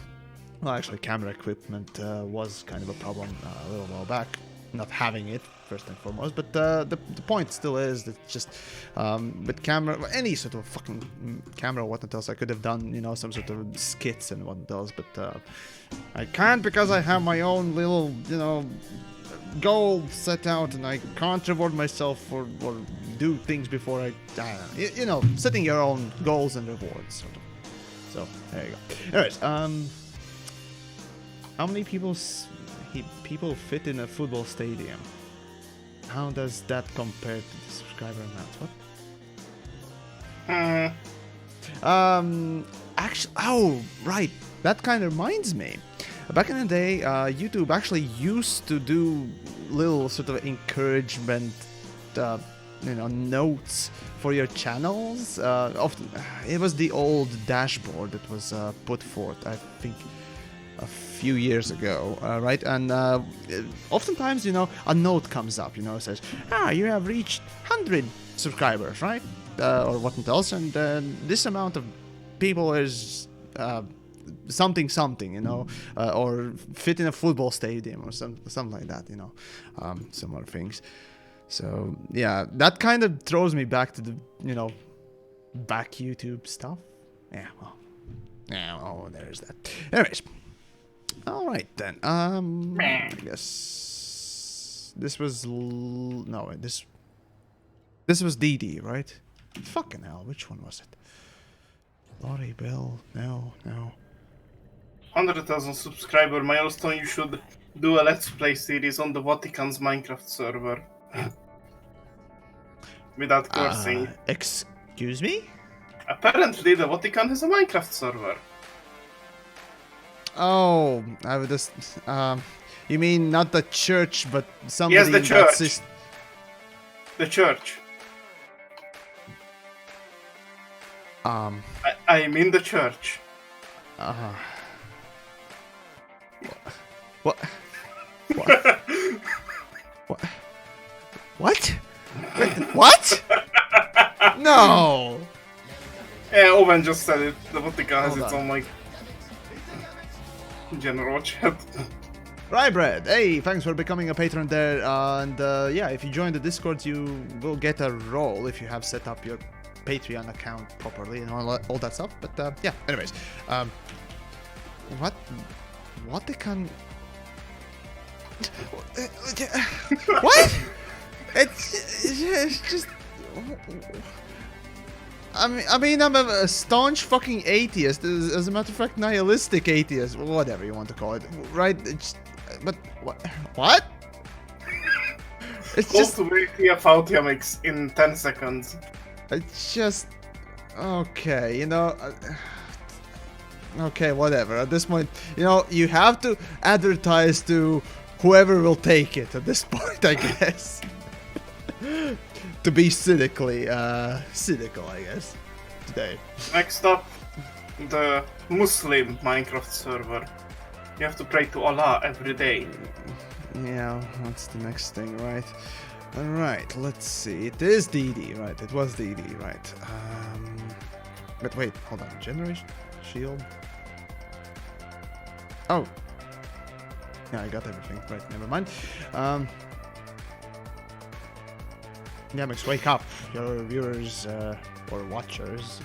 actually, camera equipment was kind of a problem a little while back, not having it first and foremost, but the point still is that just with camera, any sort of fucking camera or whatnot else, I could have done some sort of skits and whatnot else, but I can't because I have my own little goal set out, and I can't reward myself or do things before I setting your own goals and rewards sort of. So there you go. Anyways, how many people fit in a football stadium? How does that compare to the subscriber amount? What? Actually, oh, right. That kind of reminds me. Back in the day, YouTube actually used to do little sort of encouragement, notes for your channels. Often, it was the old dashboard that was put forth, I think, a few years ago, right? And oftentimes, a note comes up, it says, you have reached 100 subscribers, right? Or whatnot else, and this amount of people is something, or fit in a football stadium or something like that, some other things. So yeah, that kind of throws me back to the, back YouTube stuff. Yeah, well, there's that. Anyways. All right then. I guess this was this was DD, right? Fucking hell, which one was it? Lottie Bill? No. 100,000 subscriber milestone. You should do a let's play series on the Vatican's Minecraft server. Without cursing. Excuse me? Apparently, the Vatican has a Minecraft server. Oh, I would just. You mean not the church, but somebody Yes, the in church. that The church. I mean the church. What? What? What? No. Yeah, Owen just said it. The Vatican has Hold its on. own general chat. Rybread, hey, thanks for becoming a patron there. And yeah, if you join the Discord, you will get a role if you have set up your Patreon account properly and all that stuff. But yeah, anyways, what they can. What? It's just. I mean, I'm a staunch fucking atheist. As a matter of fact, nihilistic atheist, whatever you want to call it, right? But what? It's just. Also, make me a TheYamiks in 10 seconds. It's just. Okay, okay, whatever. At this point, you have to advertise to whoever will take it at this point, I guess. To be cynical, I guess, today. Next up, the Muslim Minecraft server. You have to pray to Allah every day. Yeah, that's the next thing, right? Alright, let's see. It is DD, right? It was DD, right? But wait, hold on. Generation? Shield? Oh. Yeah, I got everything. Right, never mind. TheYamiks, wake up. Your viewers or watchers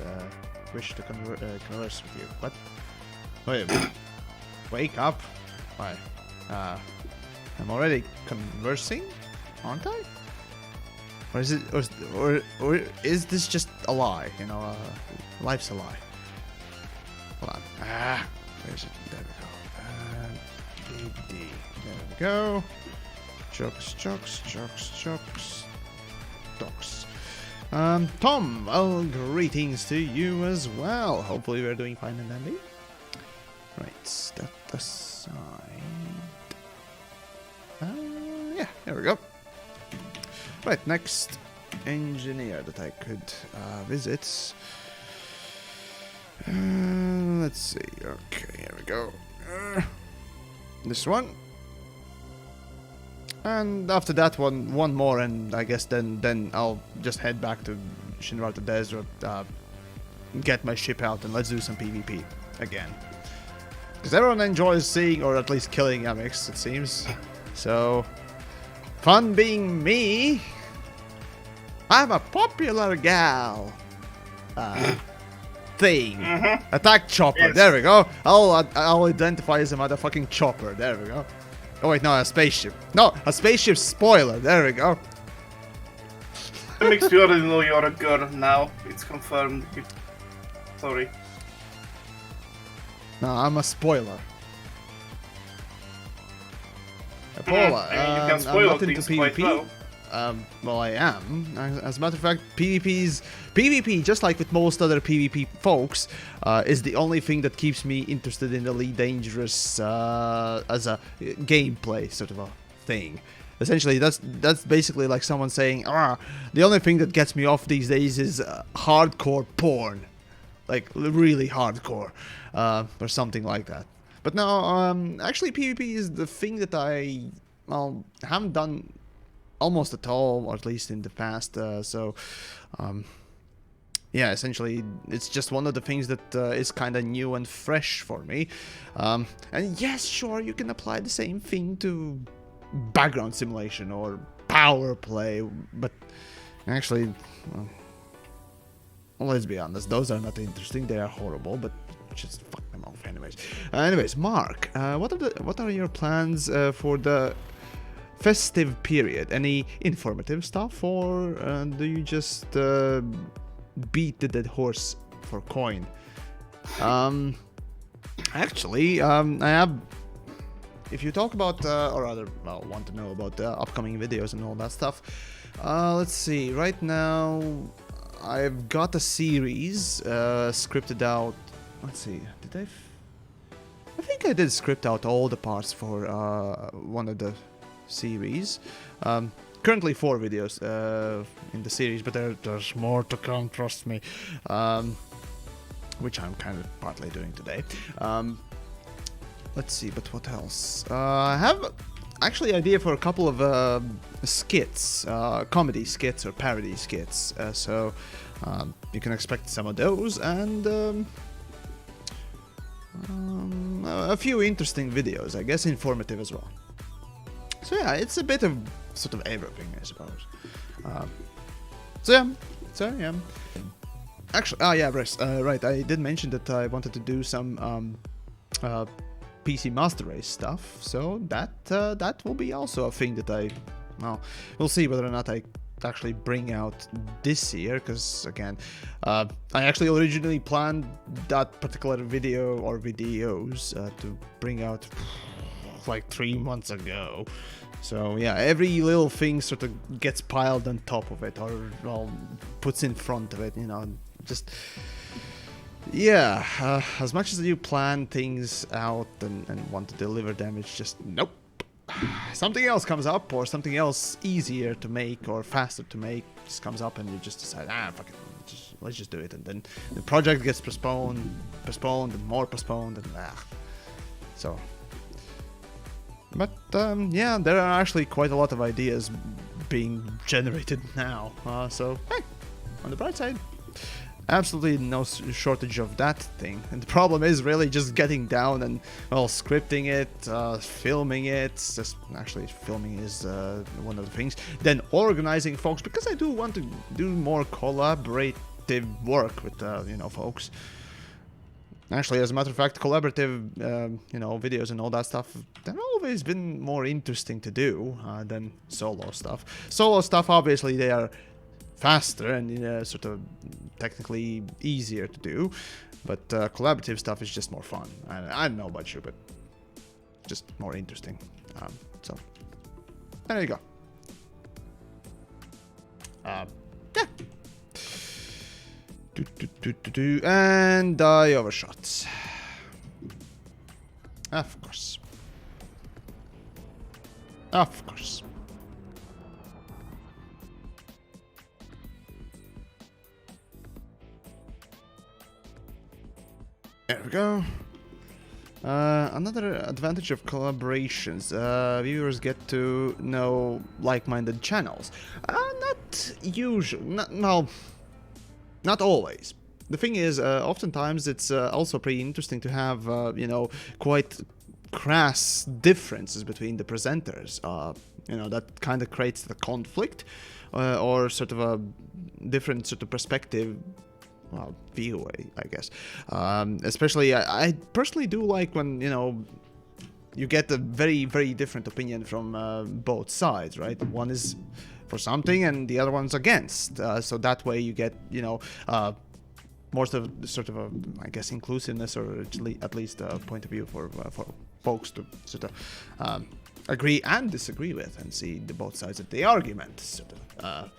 wish to converse with you. What? Wait. Wake up? Why? I'm already conversing? Aren't I? Or is it, or is this just a lie? You know, life's a lie. Hold on. Where is it? There we go. BD. There we go. Jokes. Docs. Tom, well, greetings to you as well. Hopefully we're doing fine and dandy. Right, step aside. Yeah, there we go. Right, next engineer that I could visit. Let's see. Okay, here we go. This one. And after that one more, and I guess then I'll just head back to Shinrarta Desert, get my ship out, and let's do some PvP again. Because everyone enjoys seeing, or at least killing Yamiks, it seems. So, fun being me. I'm a popular gal. Thing. Attack chopper. Yes. There we go. I'll identify as a motherfucking chopper. There we go. Oh wait, no, a spaceship. No, a spaceship spoiler. There we go. TheYamiks, we already know you're a girl now. It's confirmed. Sorry. No, I'm a spoiler. Paula, you can spoil I'm not into things quite PvP. well. Well, I am. As a matter of fact, PvP, just like with most other PvP folks, is the only thing that keeps me interested in Elite Dangerous as a gameplay sort of a thing. Essentially, that's basically like someone saying, the only thing that gets me off these days is hardcore porn. Like, really hardcore. Or something like that. But no, actually PvP is the thing that I, haven't done almost at all, or at least in the past, yeah, essentially it's just one of the things that is kind of new and fresh for me. And yes, sure, you can apply the same thing to background simulation or power play, but actually, well, let's be honest, those are not interesting, they are horrible, but just fuck them off anyways. Mark, what are your plans for the festive period? Any informative stuff, or do you just beat the dead horse for coin? Actually, I have, if you talk about or rather want to know about upcoming videos and all that stuff, let's see, right now I've got a series scripted out. Let's see, I think I did script out all the parts for one of the series. Currently 4 videos in the series, but there's more to come, trust me. Which I'm kind of partly doing today. Let's see, but what else? I have actually idea for a couple of skits, comedy skits or parody skits. So you can expect some of those, and a few interesting videos, I guess, informative as well. So yeah, it's a bit of sort of everything, I suppose. So yeah. Actually, yeah, right. I did mention that I wanted to do some PC Master Race stuff. So that will be also a thing that we'll see whether or not I actually bring out this year, because again, I actually originally planned that particular video or videos to bring out like 3 months ago. So yeah, every little thing sort of gets piled on top of it, or puts in front of it, you know, just yeah, as much as you plan things out and want to deliver them, it's just nope. Something else comes up, or something else easier to make or faster to make just comes up, and you just decide, fuck it, let's just do it, and then the project gets postponed, and more postponed, and so. But yeah, there are actually quite a lot of ideas being generated now. So hey, on the bright side, absolutely no shortage of that thing. And the problem is really just getting down and scripting it, filming it. Just actually filming is one of the things. Then organizing folks, because I do want to do more collaborative work with folks. Actually, as a matter of fact, collaborative, you know, videos and all that stuff, they've always been more interesting to do than solo stuff. Solo stuff, obviously, they are faster and sort of technically easier to do, but collaborative stuff is just more fun. I don't know about you, but just more interesting. So there you go. Yeah. And die overshot. Of course. Of course. There we go. Another advantage of collaborations, viewers get to know like-minded channels. Not usually, not always. The thing is, oftentimes it's also pretty interesting to have, you know, quite crass differences between the presenters. You know, that kind of creates the conflict, or sort of a different sort of perspective. Well, view, I guess. Especially, I personally do like when, you know, you get a very, very different opinion from both sides, right? One is for something and the other one's against. So that way you get, you know, more sort of a, I guess, inclusiveness, or at least a point of view for folks to sort of agree and disagree with and see the both sides of the argument, sort of,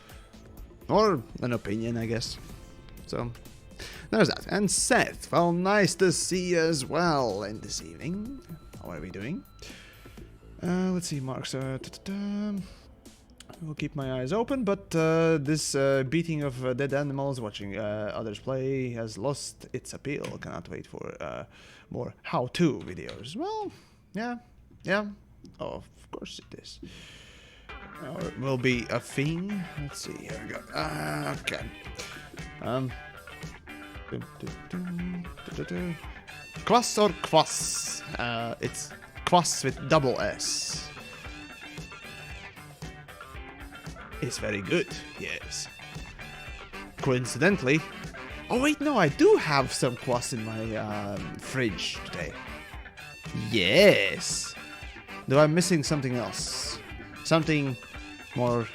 or an opinion, I guess. So, there's that. And Seth, well, nice to see you as well in this evening. How are we doing? Let's see, marks. We'll keep my eyes open, but this beating of dead animals, watching others play, has lost its appeal. Cannot wait for more how-to videos. Well, yeah. Oh, of course it is. Or it will be a thing. Let's see, here we go. Okay. Kvass or kvass? It's kvass with double S. It's very good, yes. Coincidentally... Oh wait, no, I do have some kvass in my fridge today. Yes! Though I'm missing something else. Something more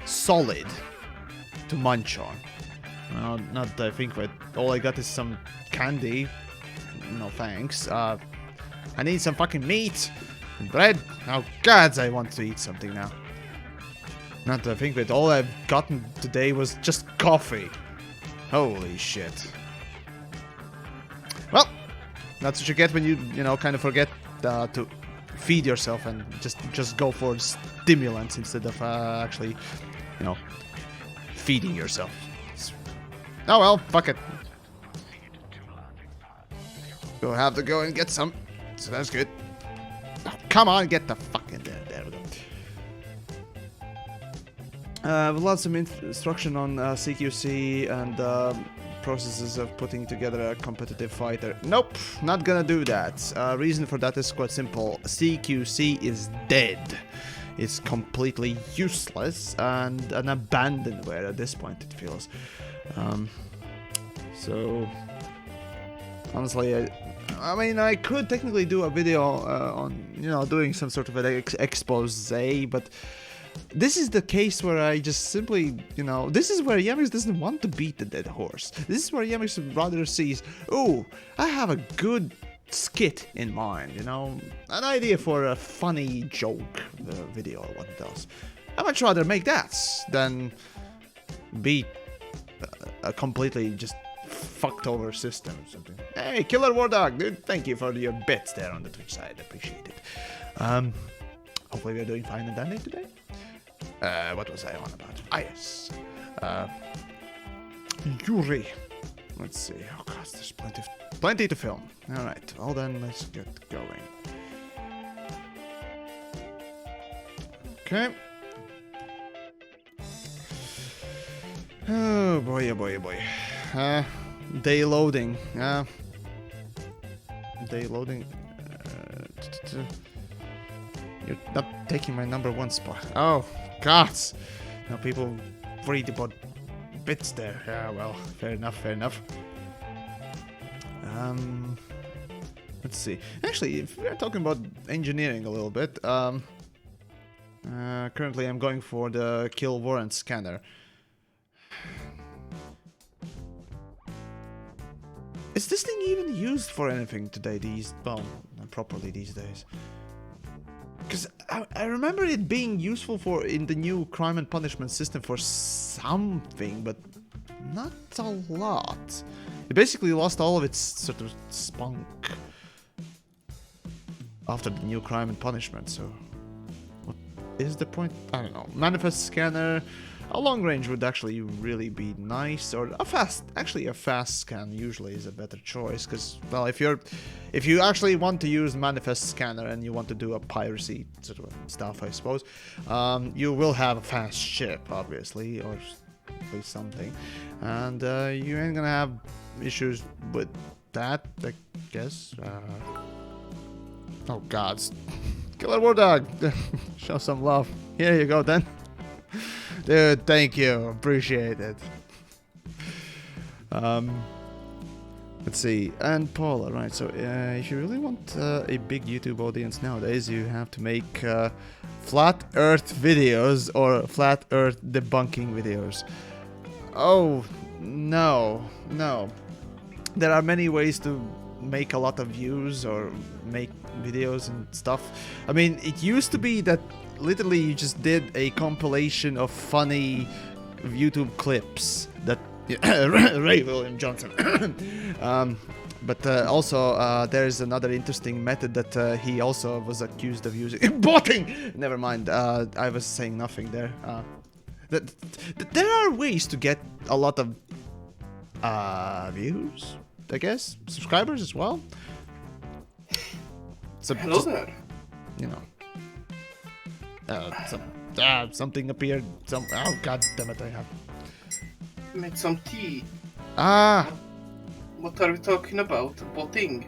solid to munch on. Well, not that I think, but all I got is some candy. No thanks. I need some fucking meat. Bread. Oh gods, I want to eat something now. Not that I think, but all I've gotten today was just coffee. Holy shit. Well, that's what you get when you know, kind of forget to feed yourself and just go for stimulants instead of actually, you know, feeding yourself. Oh well, fuck it. We'll have to go and get some. So that's good. Oh, come on, get the fuck in there. There we go. Lots of instruction on CQC and processes of putting together a competitive fighter. Nope, not gonna do that. Reason for that is quite simple. CQC is dead. It's completely useless and an abandonware at this point, it feels. So honestly, I mean, I could technically do a video on, you know, doing some sort of an expose, but this is the case where I just simply, you know, this is where TheYamiks doesn't want to beat the dead horse. This is where TheYamiks rather sees, oh, I have a good skit in mind, you know, an idea for a funny joke video or what else. I'd much rather make that than beat a completely just fucked over system or something. Hey, Killer War Dog, dude, thank you for your bits there on the Twitch side, appreciate it. Hopefully we're doing fine and dandy today. What was I on about? Ah, yes. Yuri. Let's see. Oh god, there's plenty to film. Alright, well then, let's get going. Okay. Oh boy, oh boy, oh boy. Day loading. Day loading. You're not taking my #1 spot. Oh, god. Now people worried about bits there. Yeah, well, fair enough, fair enough. Let's see. Actually, if we're talking about engineering a little bit, currently I'm going for the kill warrant scanner. Is this thing even used for anything today? Well, not properly these days. Because I remember it being useful in the new crime and punishment system for something, but not a lot. It basically lost all of its sort of spunk after the new crime and punishment, so what is the point? I don't know. Manifest scanner, a long range would actually really be nice, or a fast scan usually is a better choice, because, well, if you actually want to use manifest scanner and you want to do a piracy sort of stuff, I suppose, you will have a fast ship, obviously, or at least something, and you ain't gonna have issues with that, I guess. Oh god, Killer War Dog, show some love. Here you go then. Dude, thank you, appreciate it. Let's see, and Paula, right, so if you really want a big YouTube audience nowadays, you have to make flat earth videos or flat earth debunking videos. Oh, no. There are many ways to make a lot of views or make videos and stuff. I mean, it used to be that literally you just did a compilation of funny YouTube clips that Ray William Johnson. But also there's another interesting method that he also was accused of using. Botting! Never mind, I was saying nothing there. There are ways to get a lot of views, I guess, subscribers as well. So Hello there. You know, something appeared. Oh god damn it! I have Make some tea. Ah. What are we talking about? Botting?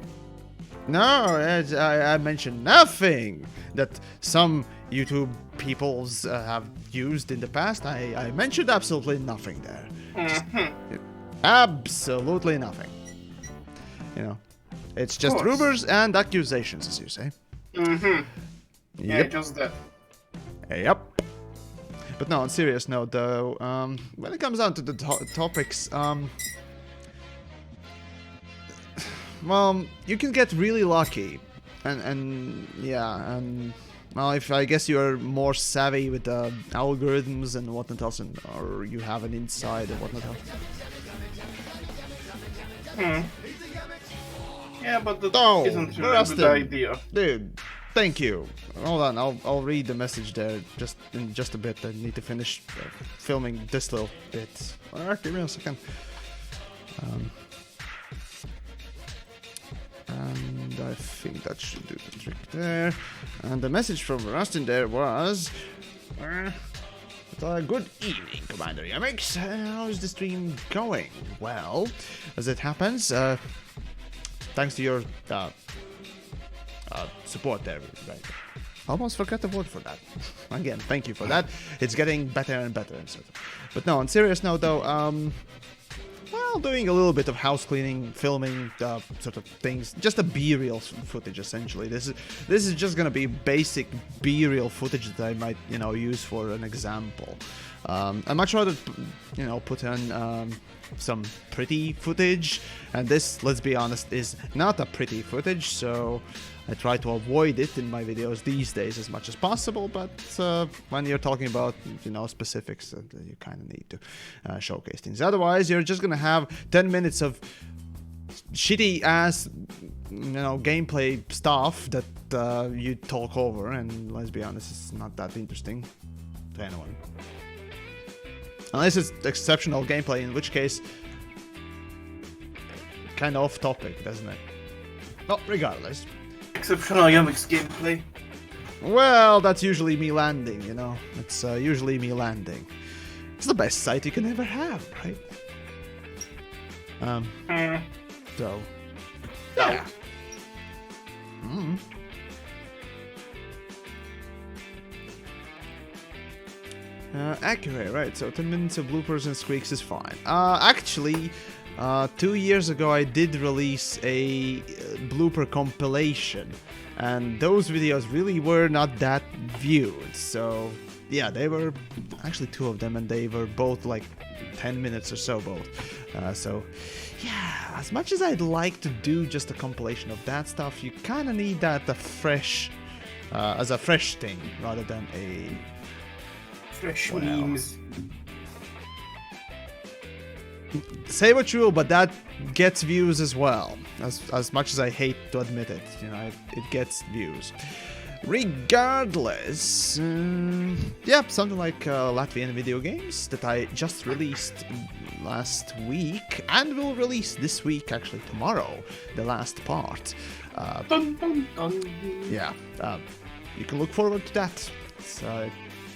No, I mentioned nothing that some YouTube peoples have used in the past. I mentioned absolutely nothing there. Absolutely nothing. You know, it's just rumors and accusations, as you say. Yeah, just that. Yep. But no, on serious note, though, when it comes down to the topics, well, you can get really lucky, and well, if I guess you're more savvy with the algorithms and whatnot else, or you have an insight and whatnot else. Yeah, but that isn't really a Rustin, good idea. Dude, thank you. Hold on, I'll read the message there in just a bit. I need to finish filming this little bit. Alright, give me a second. And I think that should do the trick there. And the message from Rustin there was... good evening, Commander Yamiks. How's the stream going? Well, as it happens, thanks to your support there, right? Almost forgot the word for that. Again, thank you for that. It's getting better and better and sort of. But no, on serious note though, well, doing a little bit of house cleaning, filming, sort of things, just a B-reel footage essentially. This is just gonna be basic B-reel footage that I might, use for an example. I much rather, put in some pretty footage, and this, let's be honest, is not a pretty footage, so I try to avoid it in my videos these days as much as possible, but when you're talking about, specifics, you kind of need to showcase things. Otherwise, you're just gonna have 10 minutes of shitty-ass, gameplay stuff that you talk over, and let's be honest, it's not that interesting to anyone. Unless it's exceptional gameplay, in which case, kind of off topic, doesn't it? Well, regardless. Exceptional Yamiks gameplay. Well, that's usually me landing, It's usually me landing. It's the best sight you can ever have, right? So. Yeah. Accurate, right, so 10 minutes of bloopers and squeaks is fine. Actually, 2 years ago I did release a blooper compilation, and those videos really were not that viewed. So yeah, they were actually 2 of them, and they were both like 10 minutes or so both. So yeah, as much as I'd like to do just a compilation of that stuff, you kind of need that as a fresh thing rather than a Fresh memes. Say what you will, but that gets views as well. As much as I hate to admit it, you know, it gets views. Regardless, yeah, something like Latvian video games that I just released last week and will release this week, actually tomorrow, the last part. Dun, dun, dun. Yeah, you can look forward to that. It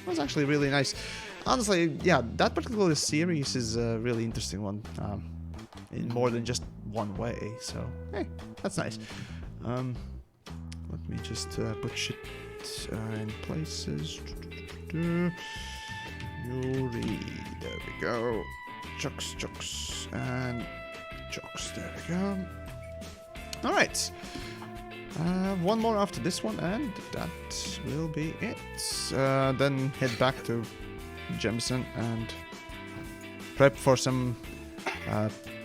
was actually really nice. Honestly, yeah, that particular series is a really interesting one, in more than just one way, so, hey, that's nice. Let me just put shit in places. Yuri, there we go. Chucks, and Chucks, there we go. Alright. One more after this one, and that will be it. Then head back to Jemison and prep for some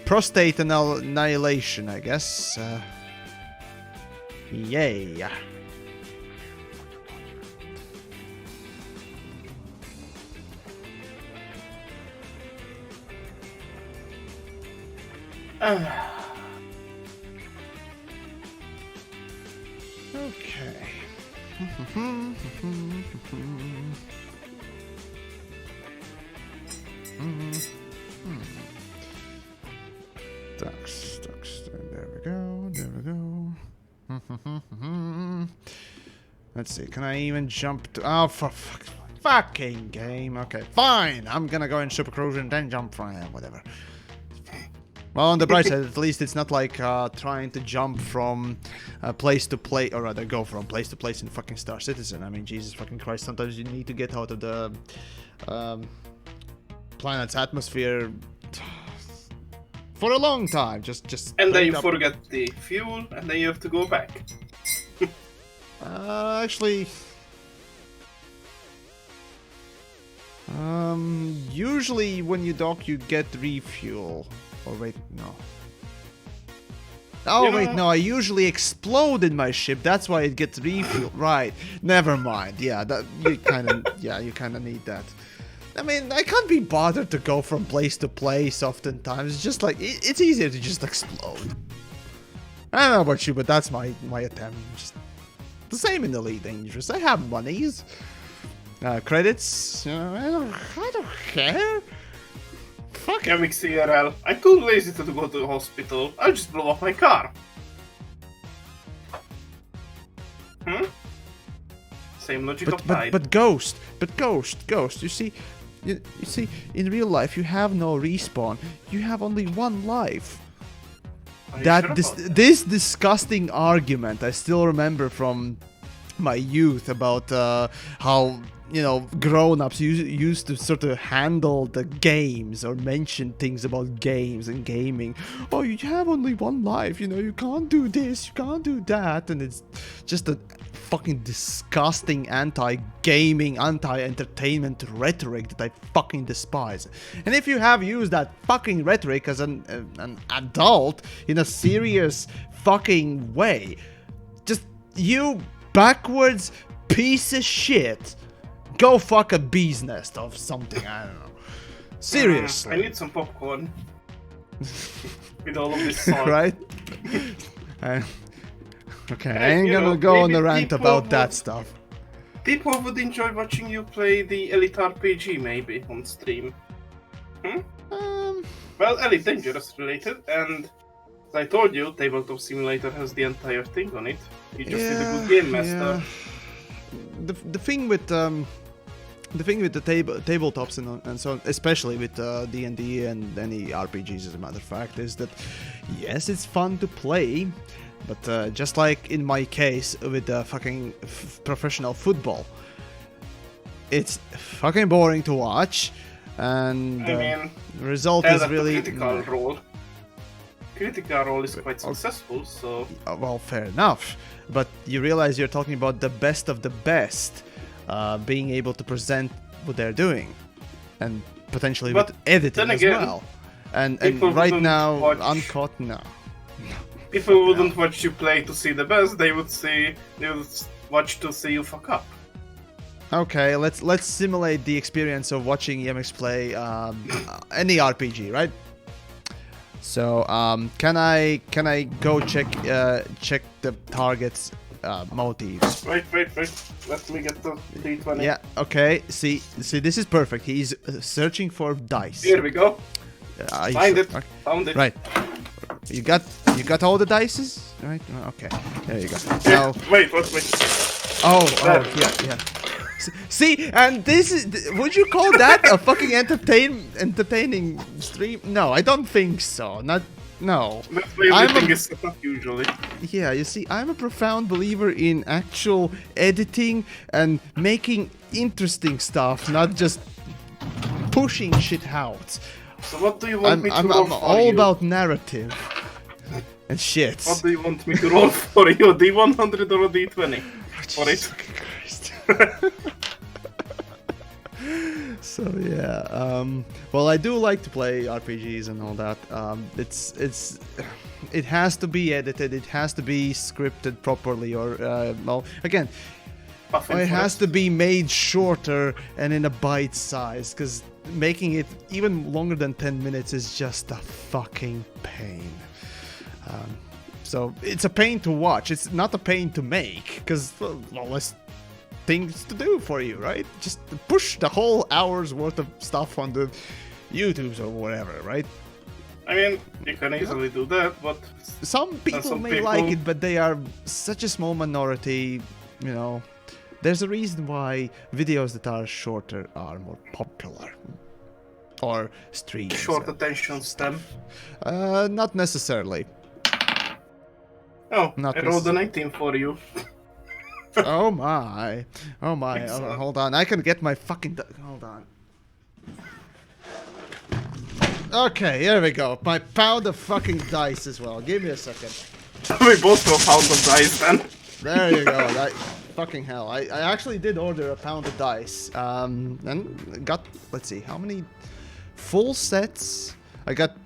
prostate annihilation, I guess. Yay! Okay. Ducks, there we go. Let's see, can I even jump to... Oh, for fucking game. Okay, fine. I'm gonna go in Super Cruiser and then jump from whatever. Well, on the bright side, at least it's not like trying to jump from place to place, or rather go from place to place in fucking Star Citizen. I mean, Jesus fucking Christ, sometimes you need to get out of the planet's atmosphere for a long time. Just and then you forget the fuel, and then you have to go back. Actually, usually when you dock, you get refuel. Oh wait, no. Oh wait, no. I usually explode in my ship. That's why it gets refuel. Right. Never mind. Yeah, that you kind of need that. I mean, I can't be bothered to go from place to place oftentimes. It's just like it's easier to just explode. I don't know about you, but that's my attempt. Just the same in Elite Dangerous. I have monies, credits. You know, I don't care. Fuck. TheYamiks IRL. I'm too lazy to go to the hospital. I'll just blow up my car. Same logic applied. But Ghost. You see, in real life you have no respawn. You have only one life. This disgusting argument I still remember from my youth about how, you know, grown-ups used to sort of handle the games or mention things about games and gaming. Oh, you have only one life, you know, you can't do this, you can't do that, and it's just a fucking disgusting anti-gaming, anti-entertainment rhetoric that I fucking despise. And if you have used that fucking rhetoric as an adult in a serious fucking way, just you backwards piece of shit, go fuck a bee's nest of something, I don't know. Seriously. I need some popcorn. With all of this salt. Right? Okay, I ain't gonna go on a rant about that stuff. People would enjoy watching you play the Elite RPG, maybe, on stream. Well, Elite Dangerous related, and as I told you, Tabletop Simulator has the entire thing on it. You just need a good game master. Yeah. The thing with the tabletops and so on, especially with D&D and any RPGs, as a matter of fact, is that yes, it's fun to play, but just like in my case with fucking professional football, it's fucking boring to watch, and I mean, the result is really critical role. Critical Role is quite successful, so... Well, fair enough. But you realize you're talking about the best of the best being able to present what they're doing. And potentially But with editing then as again, well. And people right wouldn't now, watch- uncut, no. People wouldn't watch you play to see the best, they would watch to see you fuck up. Okay, let's simulate the experience of watching YamiKs play any RPG, right? So, can I go check the target's motives? Wait. Let me get the D20. Yeah. Okay. See, this is perfect. He's searching for dice. Here we go. You Find sure? it. Okay. Found it. Right. You got all the dices, right? Okay. There you go. Yeah, Now, wait. oh, yeah. See, and this is. Would you call that a fucking entertaining stream? No, I don't think so. No. That's why everything is set up usually. Yeah, you see, I'm a profound believer in actual editing and making interesting stuff, not just pushing shit out. So what do you want me to I'm roll for all you? about narrative and shit. What do you want me to roll for you? D100 or D20? For it? Christ. So yeah, well, I do like to play RPGs and all that. It has to be edited, it has to be scripted properly, or well, again, it has to be made shorter and in a bite size, because making it even longer than 10 minutes is just a fucking pain. So it's a pain to watch. It's not a pain to make, because well, less things to do for you, right? Just push the whole hour's worth of stuff on the YouTubes or whatever, right? I mean, you can easily do that, but... Some people may like it, but they are such a small minority, you know. There's a reason why videos that are shorter are more popular. Or streams. Short attention span. Not necessarily. Oh, Not I rolled a 19 for you. Oh my. Hold on. I can get my fucking... Hold on. Okay, here we go. My pound of fucking dice as well. Give me a second. We both have a pound of dice then. There you go. Fucking hell. I actually did order a pound of dice. And got... Let's see. How many full sets? I got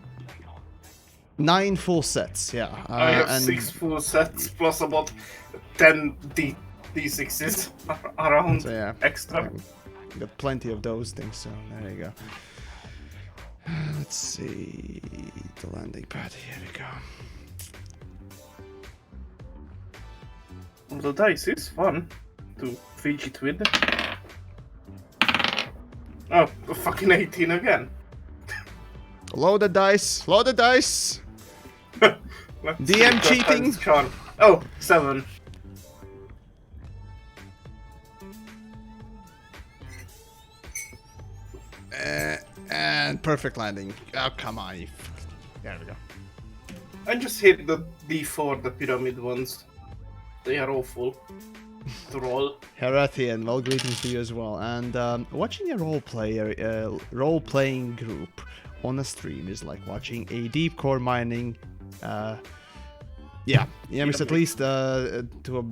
9 full sets, yeah. I have 6 full sets plus about 10 D6s around So yeah, extra. got plenty of those things, so there you go. Let's see the landing pad. Here we go. The dice is fun to fidget with. Oh, a fucking 18 again. Load the dice. Load the dice. Let's DM see if that cheating. times charm. Oh, 7. And perfect landing. Oh, come on. There we go. I just hit the D4, the pyramid ones. They are awful to roll. Herathian, well, greetings to you as well. And watching a role-playing group on a stream is like watching a deep core mining. Yeah, it's at least to a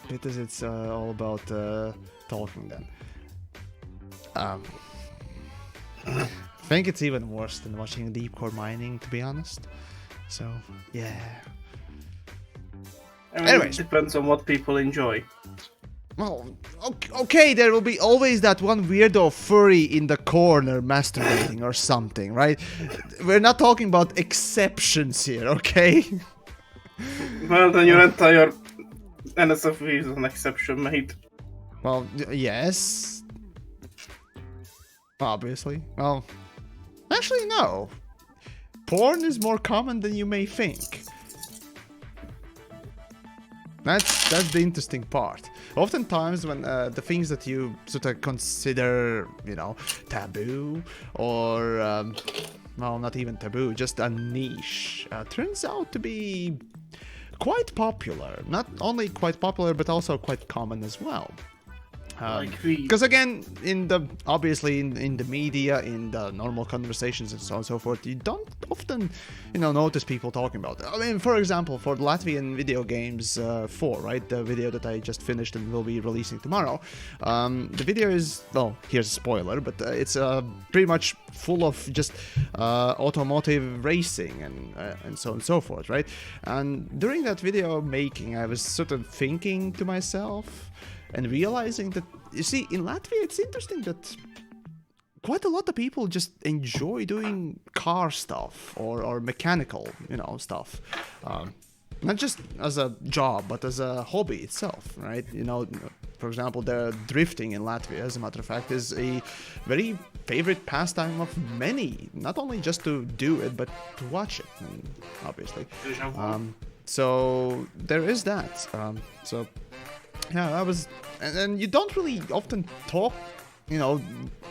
bit as it's all about talking then. I think it's even worse than watching deep core mining, to be honest. So, yeah. I mean, Anyways. it depends on what people enjoy. Well, okay, there will be always that one weirdo furry in the corner masturbating or something, right? We're not talking about exceptions here, okay? Well, then your entire NSFW is an exception, mate. Well, yes. Obviously. Well, actually, no. Porn is more common than you may think. That's the interesting part. Oftentimes when the things that you sort of consider, you know, taboo or, well, not even taboo, just a niche, turns out to be quite popular. Not only quite popular, but also quite common as well. Because again, obviously in the media, in the normal conversations and so on and so forth, you don't often, notice people talking about it. I mean, for example, for Latvian video games 4, right, the video that I just finished and will be releasing tomorrow, the video is, well, here's a spoiler, but it's pretty much full of just automotive racing and so on and so forth, right? And during that video making, I was sort of thinking to myself and realizing that, you see, in Latvia, it's interesting that quite a lot of people just enjoy doing car stuff or mechanical, stuff. Not just as a job, but as a hobby itself, right? For example, the drifting in Latvia, as a matter of fact, is a very favorite pastime of many. Not only just to do it, but to watch it, obviously. So there is that. Yeah, that was, and you don't really often talk,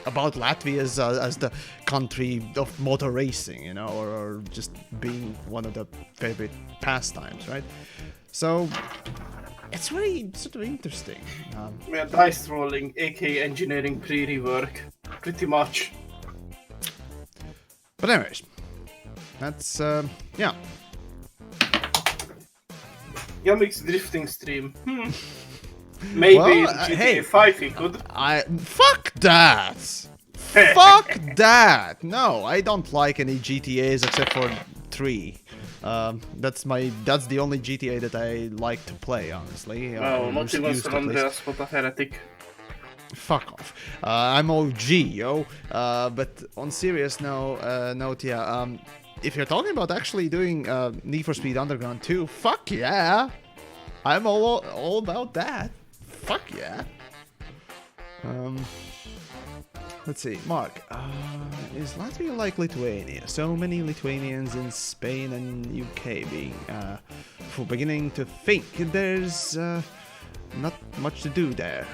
about Latvia as the country of motor racing, or just being one of the favorite pastimes, right? So it's really sort of interesting. Yeah, dice rolling, aka engineering pre-rework, pretty much. But anyways, that's yeah. TheYamiks drifting stream. Maybe in GTA 5 he could. Fuck that! Fuck that! No, I don't like any GTAs except for 3. That's the only GTA that I like to play, honestly. Well, not even San Andreas, what a heretic. Fuck off. I'm OG, yo. But on serious note, yeah. If you're talking about actually doing Need for Speed Underground 2, fuck yeah! I'm all about that. Fuck yeah. Let's see, Mark. Is Latvia like Lithuania? So many Lithuanians in Spain and UK being beginning to think there's not much to do there.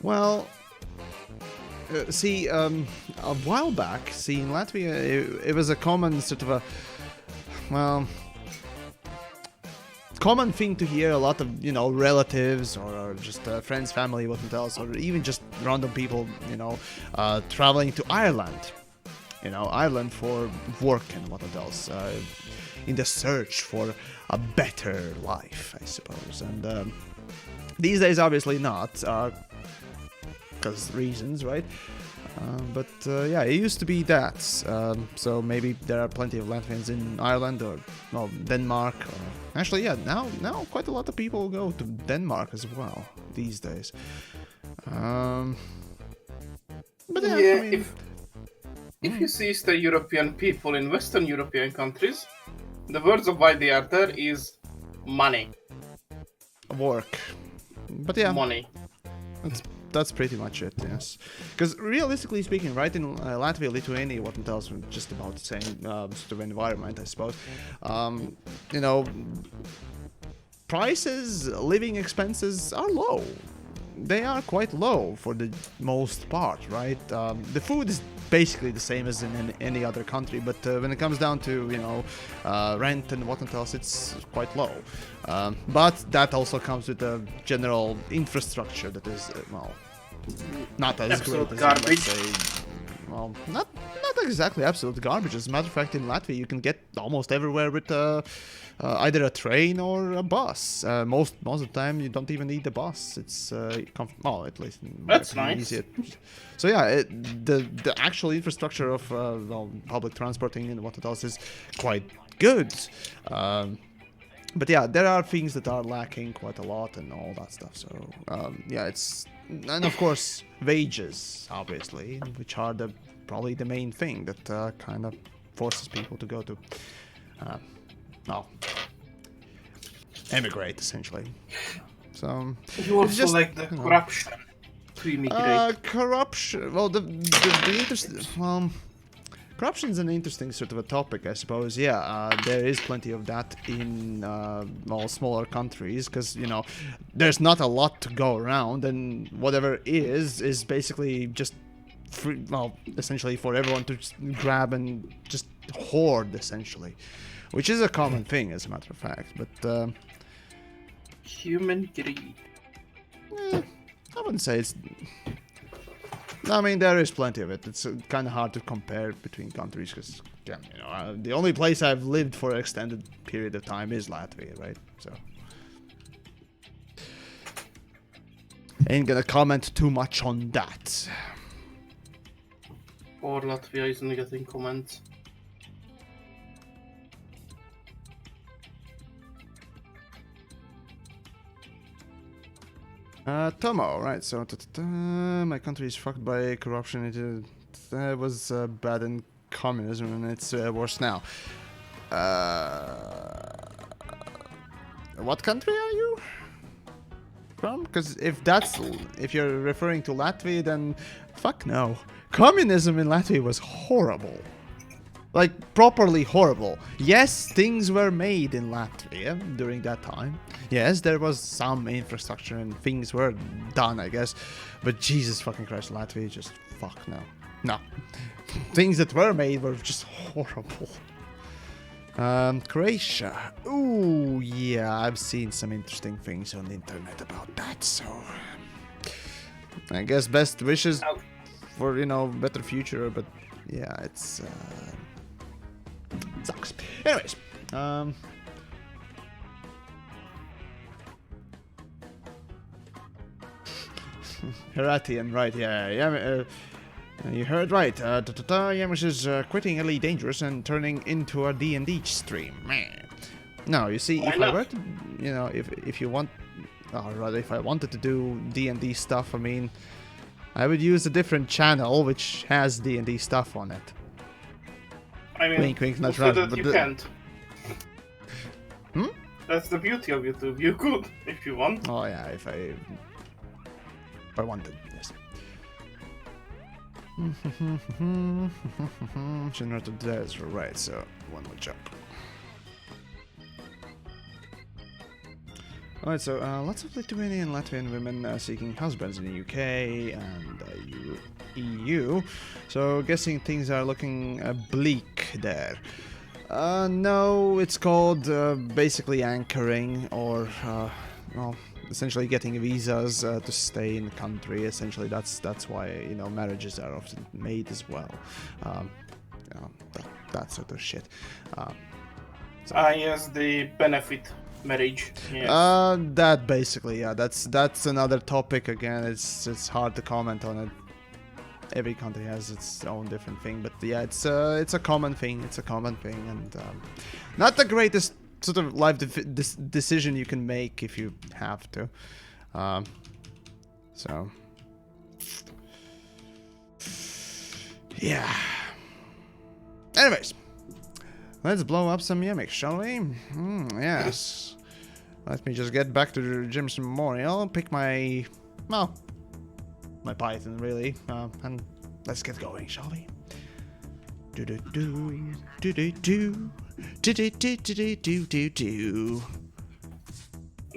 Well, see, a while back, in Latvia, it was a common sort of common thing to hear a lot of, relatives or just friends, family, whatever else, or even just random people, traveling to Ireland, Ireland for work and whatever else, in the search for a better life, I suppose. And these days, obviously not, because reasons, right? But yeah, it used to be that. So maybe there are plenty of Latvians in Ireland or Denmark. Or actually, yeah, now quite a lot of people go to Denmark as well these days. But yeah, I mean, if you see Eastern European people in Western European countries, the words of why they are there is money. Work. But yeah, money. That's pretty much it, yes. Because realistically speaking, right, in Latvia, Lithuania, what else, just about the same sort of environment, I suppose. Prices, living expenses are low. They are quite low for the most part, right? The food is basically the same as in any other country, but when it comes down to, rent and whatnot else, it's quite low. But that also comes with a general infrastructure that is, not as absolute great as, garbage. let's say, not exactly absolute garbage. As a matter of fact, in Latvia, you can get almost everywhere with either a train or a bus. Most of the time, you don't even need the bus. It's at least that's nice. Easier. So yeah, the actual infrastructure of public transporting and what else is quite good. But yeah, there are things that are lacking quite a lot and all that stuff. So yeah, and of course wages, obviously, which are probably the main thing that kind of forces people to go to emigrate, essentially. So you also just, like the corruption to immigrate. Corruption. Well, the interesting. Corruption is an interesting sort of a topic, I suppose. Yeah, there is plenty of that in smaller countries because, there's not a lot to go around, and whatever is basically just free, essentially for everyone to just grab and just hoard, essentially, which is a common thing, as a matter of fact. But human greed. I wouldn't say it's... I mean, there is plenty of it. It's kind of hard to compare between countries because, yeah, you know, the only place I've lived for an extended period of time is Latvia, right? So, ain't gonna comment too much on that. Or Latvia isn't getting comments. Tomo, right, so my country is fucked by corruption. It was bad in communism and it's worse now. What country are you from? Because if you're referring to Latvia, then fuck no. Communism in Latvia was horrible. Like, properly horrible. Yes, things were made in Latvia during that time. Yes, there was some infrastructure and things were done, I guess. But Jesus fucking Christ, Latvia just fuck no. No. Things that were made were just horrible. Croatia. Ooh, yeah, I've seen some interesting things on the internet about that, so... I guess best wishes for, you know, better future, but yeah, it's... sucks. Anyways, Heratian, right? Yeah. You heard right. TheYamiks is quitting Elite Dangerous and turning into a D&D stream. Man. No, you see, if I were to, you know, if you want, or rather, if I wanted to do D&D stuff, I mean, I would use a different channel which has D&D stuff on it. I mean, wink, wink, not so right, that but you can't. Hmm? That's the beauty of YouTube. You could, if you want. Oh yeah, if I wanted, yes. Generator that's right, so one more jump. Alright, so lots of Lithuanian and Latvian women seeking husbands in the UK and EU, so guessing things are looking bleak there. No, it's called basically anchoring, or well, essentially getting visas to stay in the country. Essentially, that's why, you know, marriages are often made as well. You know, that sort of shit. Yes, the benefit marriage. Yes. That basically, yeah. That's another topic again. It's hard to comment on it. Every country has its own different thing, but yeah, it's a common thing. It's a common thing, and not the greatest sort of life decision you can make if you have to. So yeah. Anyways, let's blow up some Yamiks, shall we? Yes. Let me just get back to the Jim's Memorial, pick my Python, really, and let's get going, shall we? And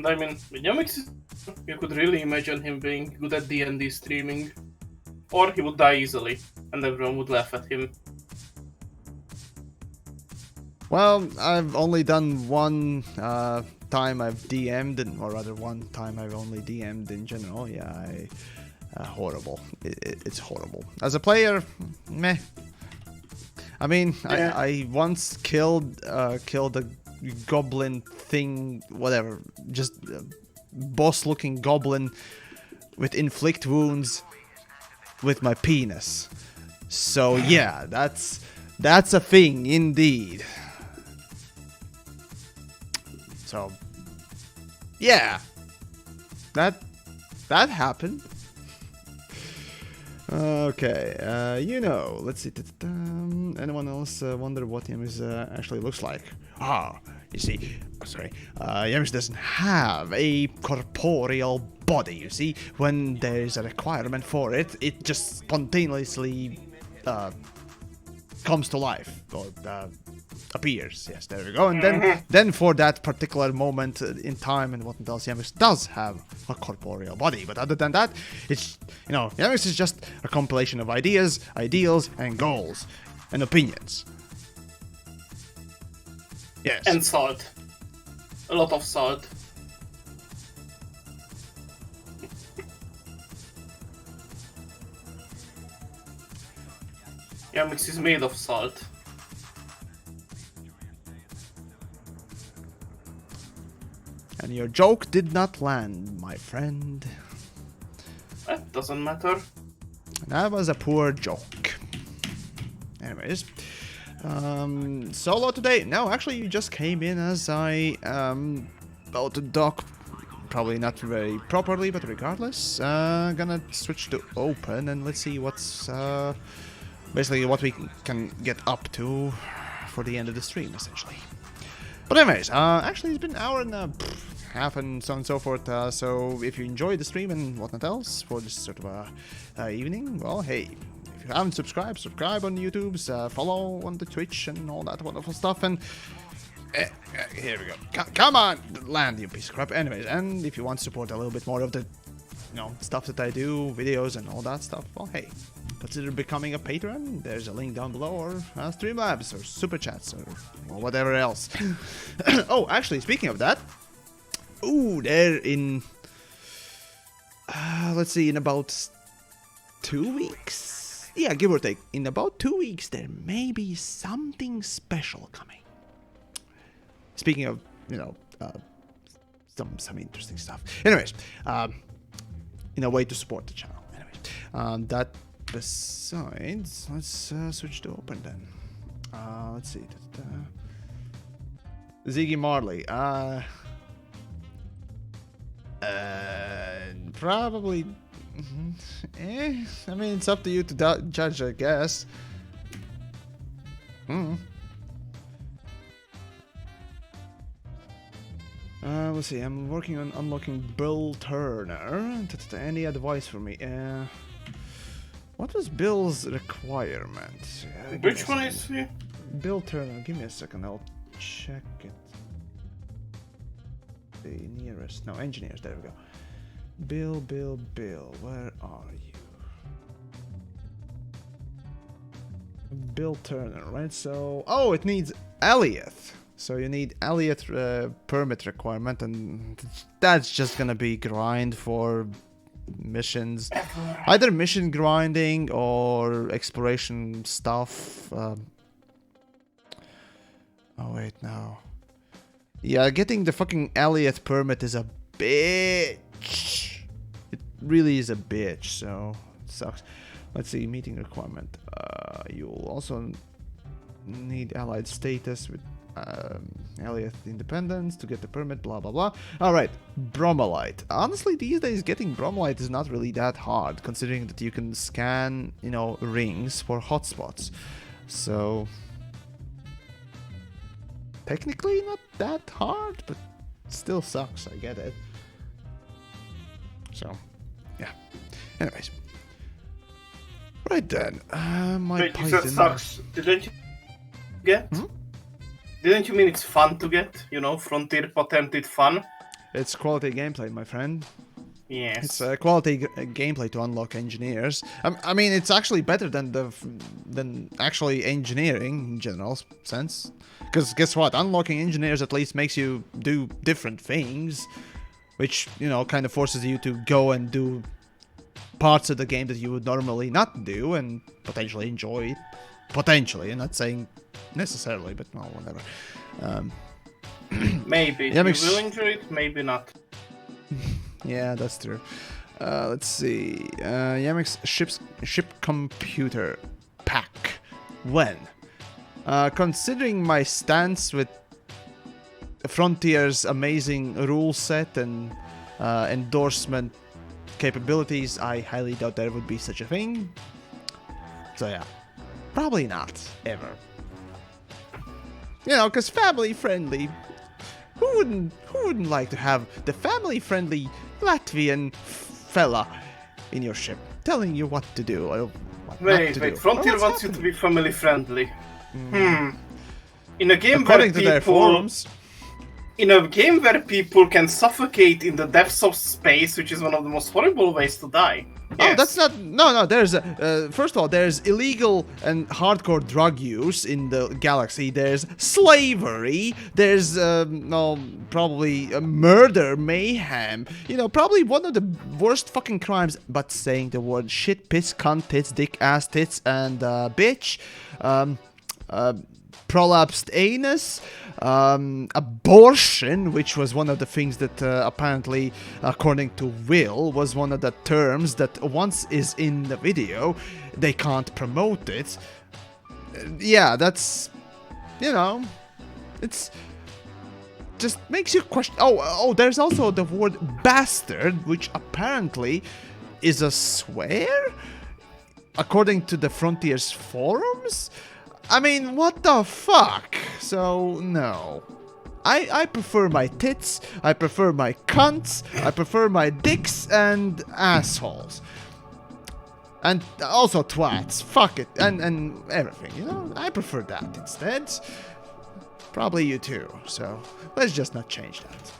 I mean, TheYamiks, you could really imagine him being good at D&D streaming. Or he would die easily, and everyone would laugh at him. Well, I've only done one time I've DM'd, or rather one time I've only DM'd in general. Yeah, horrible. It's horrible. As a player, meh. I mean, yeah. I once killed a goblin thing, whatever, just boss-looking goblin with inflict wounds with my penis. So yeah, that's a thing indeed. So yeah, that happened. Okay, you know, let's see. Anyone else wonder what TheYamiks actually looks like? You see, TheYamiks doesn't have a corporeal body, you see. When there's a requirement for it, it just spontaneously comes to life, or appears. Yes, there we go. And then for that particular moment in time and whatnot else, TheYamiks does have a corporeal body. But other than that, it's, you know, TheYamiks is just a compilation of ideas, ideals, and goals, and opinions. Yes. And salt. A lot of salt. TheYamiks is made of salt. And your joke did not land, my friend. That doesn't matter. That was a poor joke. Anyways, solo today. No, actually, you just came in as I about to dock. Probably not very properly, but regardless, gonna switch to open and let's see what's basically what we can get up to for the end of the stream, essentially. But anyways, actually, it's been an hour and a half and so on and so forth. So if you enjoyed the stream and whatnot else for this sort of evening, well, hey. If you haven't subscribed, subscribe on YouTube, follow on the Twitch and all that wonderful stuff, and here we go. Come on, land, you piece of crap. Anyways, and if you want to support a little bit more of the, stuff that I do, videos and all that stuff, well, hey, consider becoming a patron. There's a link down below, or Streamlabs, or superchats, or whatever else. Oh, actually, speaking of that, they're in, let's see, in about 2 weeks. Yeah, give or take. In about 2 weeks, there may be something special coming. Speaking of, some interesting stuff. Anyways, in a way to support the channel. Anyways, that besides, let's switch to open then. Let's see. Ziggy Marley. Probably. I mean, it's up to you to judge, I guess. Let's see, I'm working on unlocking Bill Turner. Any advice for me? What was Bill's requirement? Which one is he? Bill Turner, give me a second, I'll check it. The nearest, no, engineers, there we go. Bill, where are you? Bill Turner, right? So, it needs Elliot. So you need Elliot permit requirement, and that's just gonna be grind for missions. Either mission grinding or exploration stuff. Oh wait, no. Yeah, getting the fucking Elliot permit is a bitch. It really is a bitch, so it sucks. Let's see, meeting requirement. You'll also need allied status with Elliot independence to get the permit, blah blah blah. Alright, Bromolite. Honestly, these days getting Bromolite is not really that hard, considering that you can scan, rings for hotspots. So technically not that hard, but still sucks, I get it. So, yeah. Anyways. Right then, Wait, you said sucks. Didn't you get? Didn't you mean it's fun to get? Frontier patented fun? It's quality gameplay, my friend. Yes. It's quality gameplay to unlock engineers. I mean, it's actually better than actually engineering in general sense. Because guess what? Unlocking engineers at least makes you do different things, which kind of forces you to go and do parts of the game that you would normally not do and potentially enjoy. Potentially, I'm not saying necessarily, but well, whatever. Maybe. You will enjoy it, maybe not. Yeah, that's true. Let's see. TheYamiks ship computer pack. When? Considering my stance with Frontier's amazing rule set and endorsement capabilities, I highly doubt there would be such a thing. So yeah, probably not ever. Because family friendly. Who wouldn't like to have the family friendly Latvian fella in your ship telling you what to do or what not to do? Frontier wants you to be family friendly. In a game according where to their forums. In a game where people can suffocate in the depths of space, which is one of the most horrible ways to die. Oh, that's not. No. There's first of all, there's illegal and hardcore drug use in the galaxy. There's slavery. There's probably murder, mayhem. You know, probably one of the worst fucking crimes. But saying the word shit, piss, cunt, tits, dick, ass, tits, and bitch. Prolapsed anus, abortion, which was one of the things that apparently, according to Will, was one of the terms that once is in the video, they can't promote it. Yeah, that's, you know, it's just makes you question. Oh, there's also the word bastard, which apparently is a swear, according to the Frontiers forums. I mean, what the fuck? So, no. I prefer my tits, I prefer my cunts, I prefer my dicks and assholes. And also twats. Fuck it. And everything, you know? I prefer that instead. Probably you too. So, let's just not change that.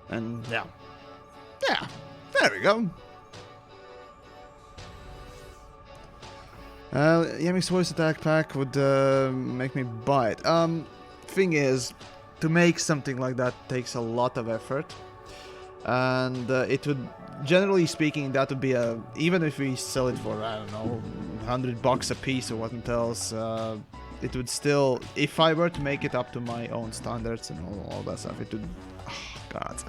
And, yeah. Yeah. There we go. Yamiks voice attack pack would make me buy it. Thing is, to make something like that takes a lot of effort, and it would, generally speaking, that would be a, even if we sell it for, I don't know, $100 a piece or what else, it would still, if I were to make it up to my own standards and all that stuff, it would, oh god,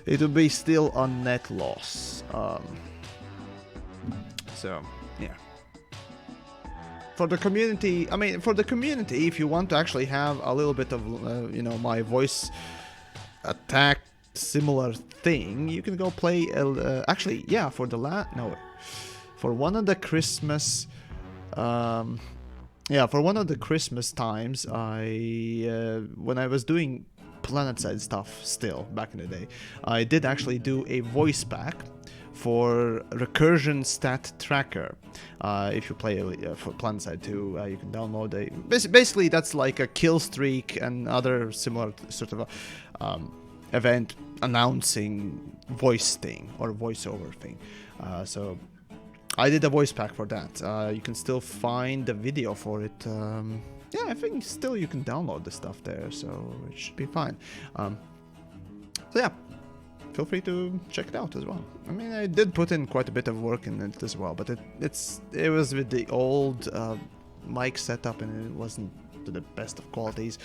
it would be still a net loss. So yeah. For the community, I mean, for the community, if you want to actually have a little bit of, you know, my voice attack similar thing, you can go play, actually, yeah, for for one of the Christmas, yeah, for one of the Christmas times, when I was doing PlanetSide stuff still, back in the day, I did actually do a voice pack for Recursion Stat Tracker. If you play for PlanetSide 2, you can download a... Basically, that's like a kill streak and other similar sort of event announcing voice thing, or voiceover thing. So I did a voice pack for that. You can still find the video for it. Yeah, I think still you can download the stuff there, so it should be fine. So yeah. Feel free to check it out as well. I mean, I did put in quite a bit of work in it as well, but it was with the old mic setup, and it wasn't to the best of qualities.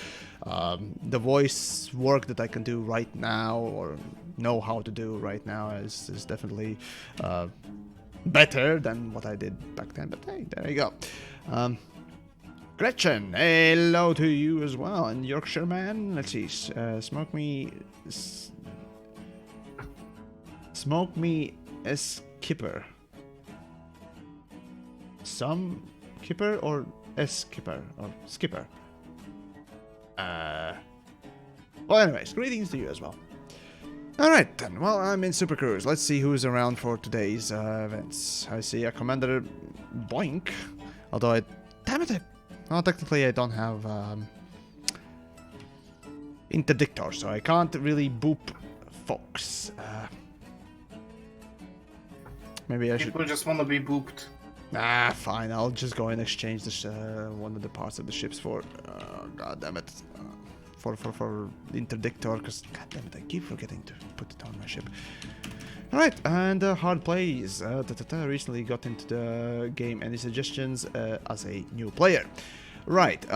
The voice work that I can do right now, or know how to do right now, is definitely better than what I did back then. But hey, there you go. Gretchen, hello to you as well. And Yorkshire man, let's see, Smoke me a skipper. Some kipper or a skipper or skipper. Well, anyways, greetings to you as well. Alright then, well, I'm in Super Cruise. Let's see who's around for today's events. I see a Commander Boink. Although damn it, well, technically I don't have Interdictor, so I can't really boop folks. Maybe I should... People just want to be booped. Ah, fine. I'll just go and exchange this, one of the parts of the ships for... god damn it. For Interdictor, because god damn it, I keep forgetting to put it on my ship. Alright, and hard plays. Recently got into the game. Any suggestions as a new player? Right,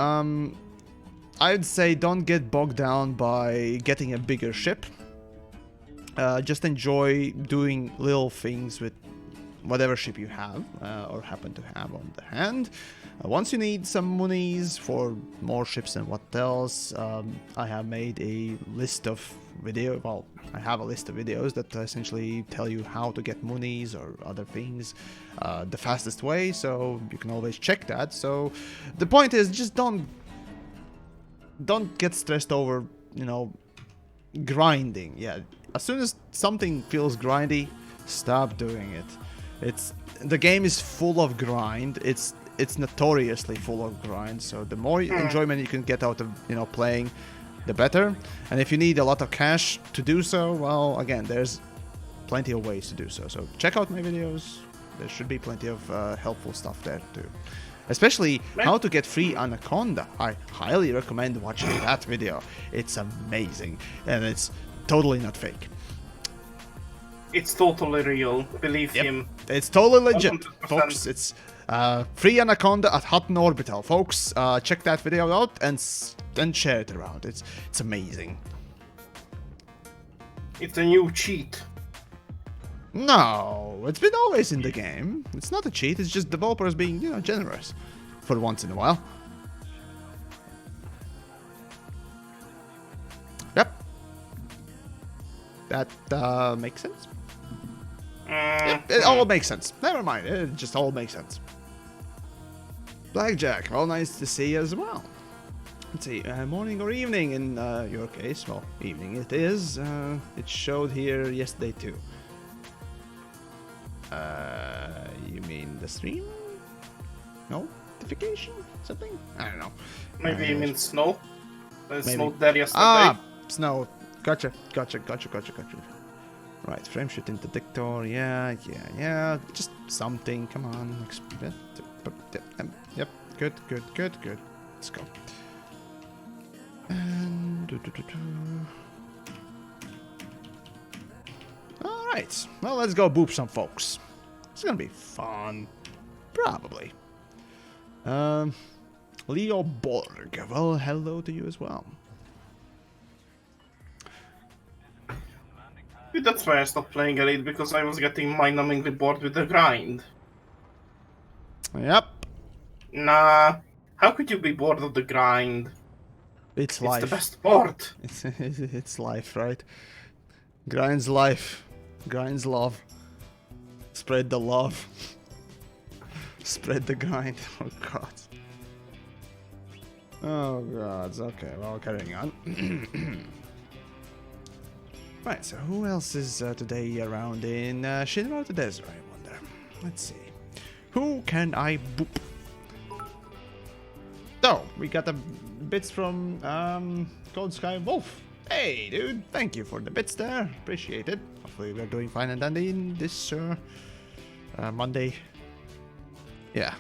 I'd say don't get bogged down by getting a bigger ship. Just enjoy doing little things with whatever ship you have, or happen to have on the hand. Once you need some monies for more ships and what else, I have made a list of I have a list of videos that essentially tell you how to get monies or other things the fastest way, so you can always check that. So the point is, just don't get stressed over, you know, grinding. Yeah, as soon as something feels grindy, stop doing it. The game is full of grind. it's notoriously full of grind. So the more enjoyment you can get out of, you know, playing, the better. And if you need a lot of cash to do so, well, again, there's plenty of ways to do so. So check out my videos. There should be plenty of helpful stuff there too. Especially how to get free Anaconda. I highly recommend watching that video. It's amazing. And it's totally not fake. It's totally real. Believe him. It's totally legit, 100%. folks. It's free Anaconda at Hutton Orbital. Folks, check that video out and share it around. It's amazing. It's a new cheat. No, it's been always in the game. It's not a cheat, it's just developers being, you know, generous for once in a while. Yep. That makes sense. Yep, it all makes sense. Never mind, it just all makes sense. Blackjack, all nice to see you as well. Let's see, morning or evening in your case. Well, evening it is. It showed here yesterday too. You mean the stream? Notification? Something? I don't know. Maybe you mean snow? It snowed there yesterday. Ah, snow. Gotcha. Right, frame shift interdictor. Yeah. Just something. Come on. Yep. Good. Let's go. And Alright, well, let's go boop some folks. It's gonna be fun. Probably. Leo Borg. Well, hello to you as well. That's why I stopped playing Elite, because I was getting mind-numbingly bored with the grind. Yep. Nah, how could you be bored of the grind? It's life. It's the best part. It's life, right? Grind's life. Grind's love. Spread the love. Spread the grind. Oh god. Oh god. Okay, well, carrying on. Right, so who else is today around in Shinra the Desert, I wonder? Let's see. Who can I boop? Oh, we got the bits from Cold Sky Wolf. Hey, dude, thank you for the bits there. Appreciate it. Hopefully we're doing fine and dandy in this Monday. Yeah.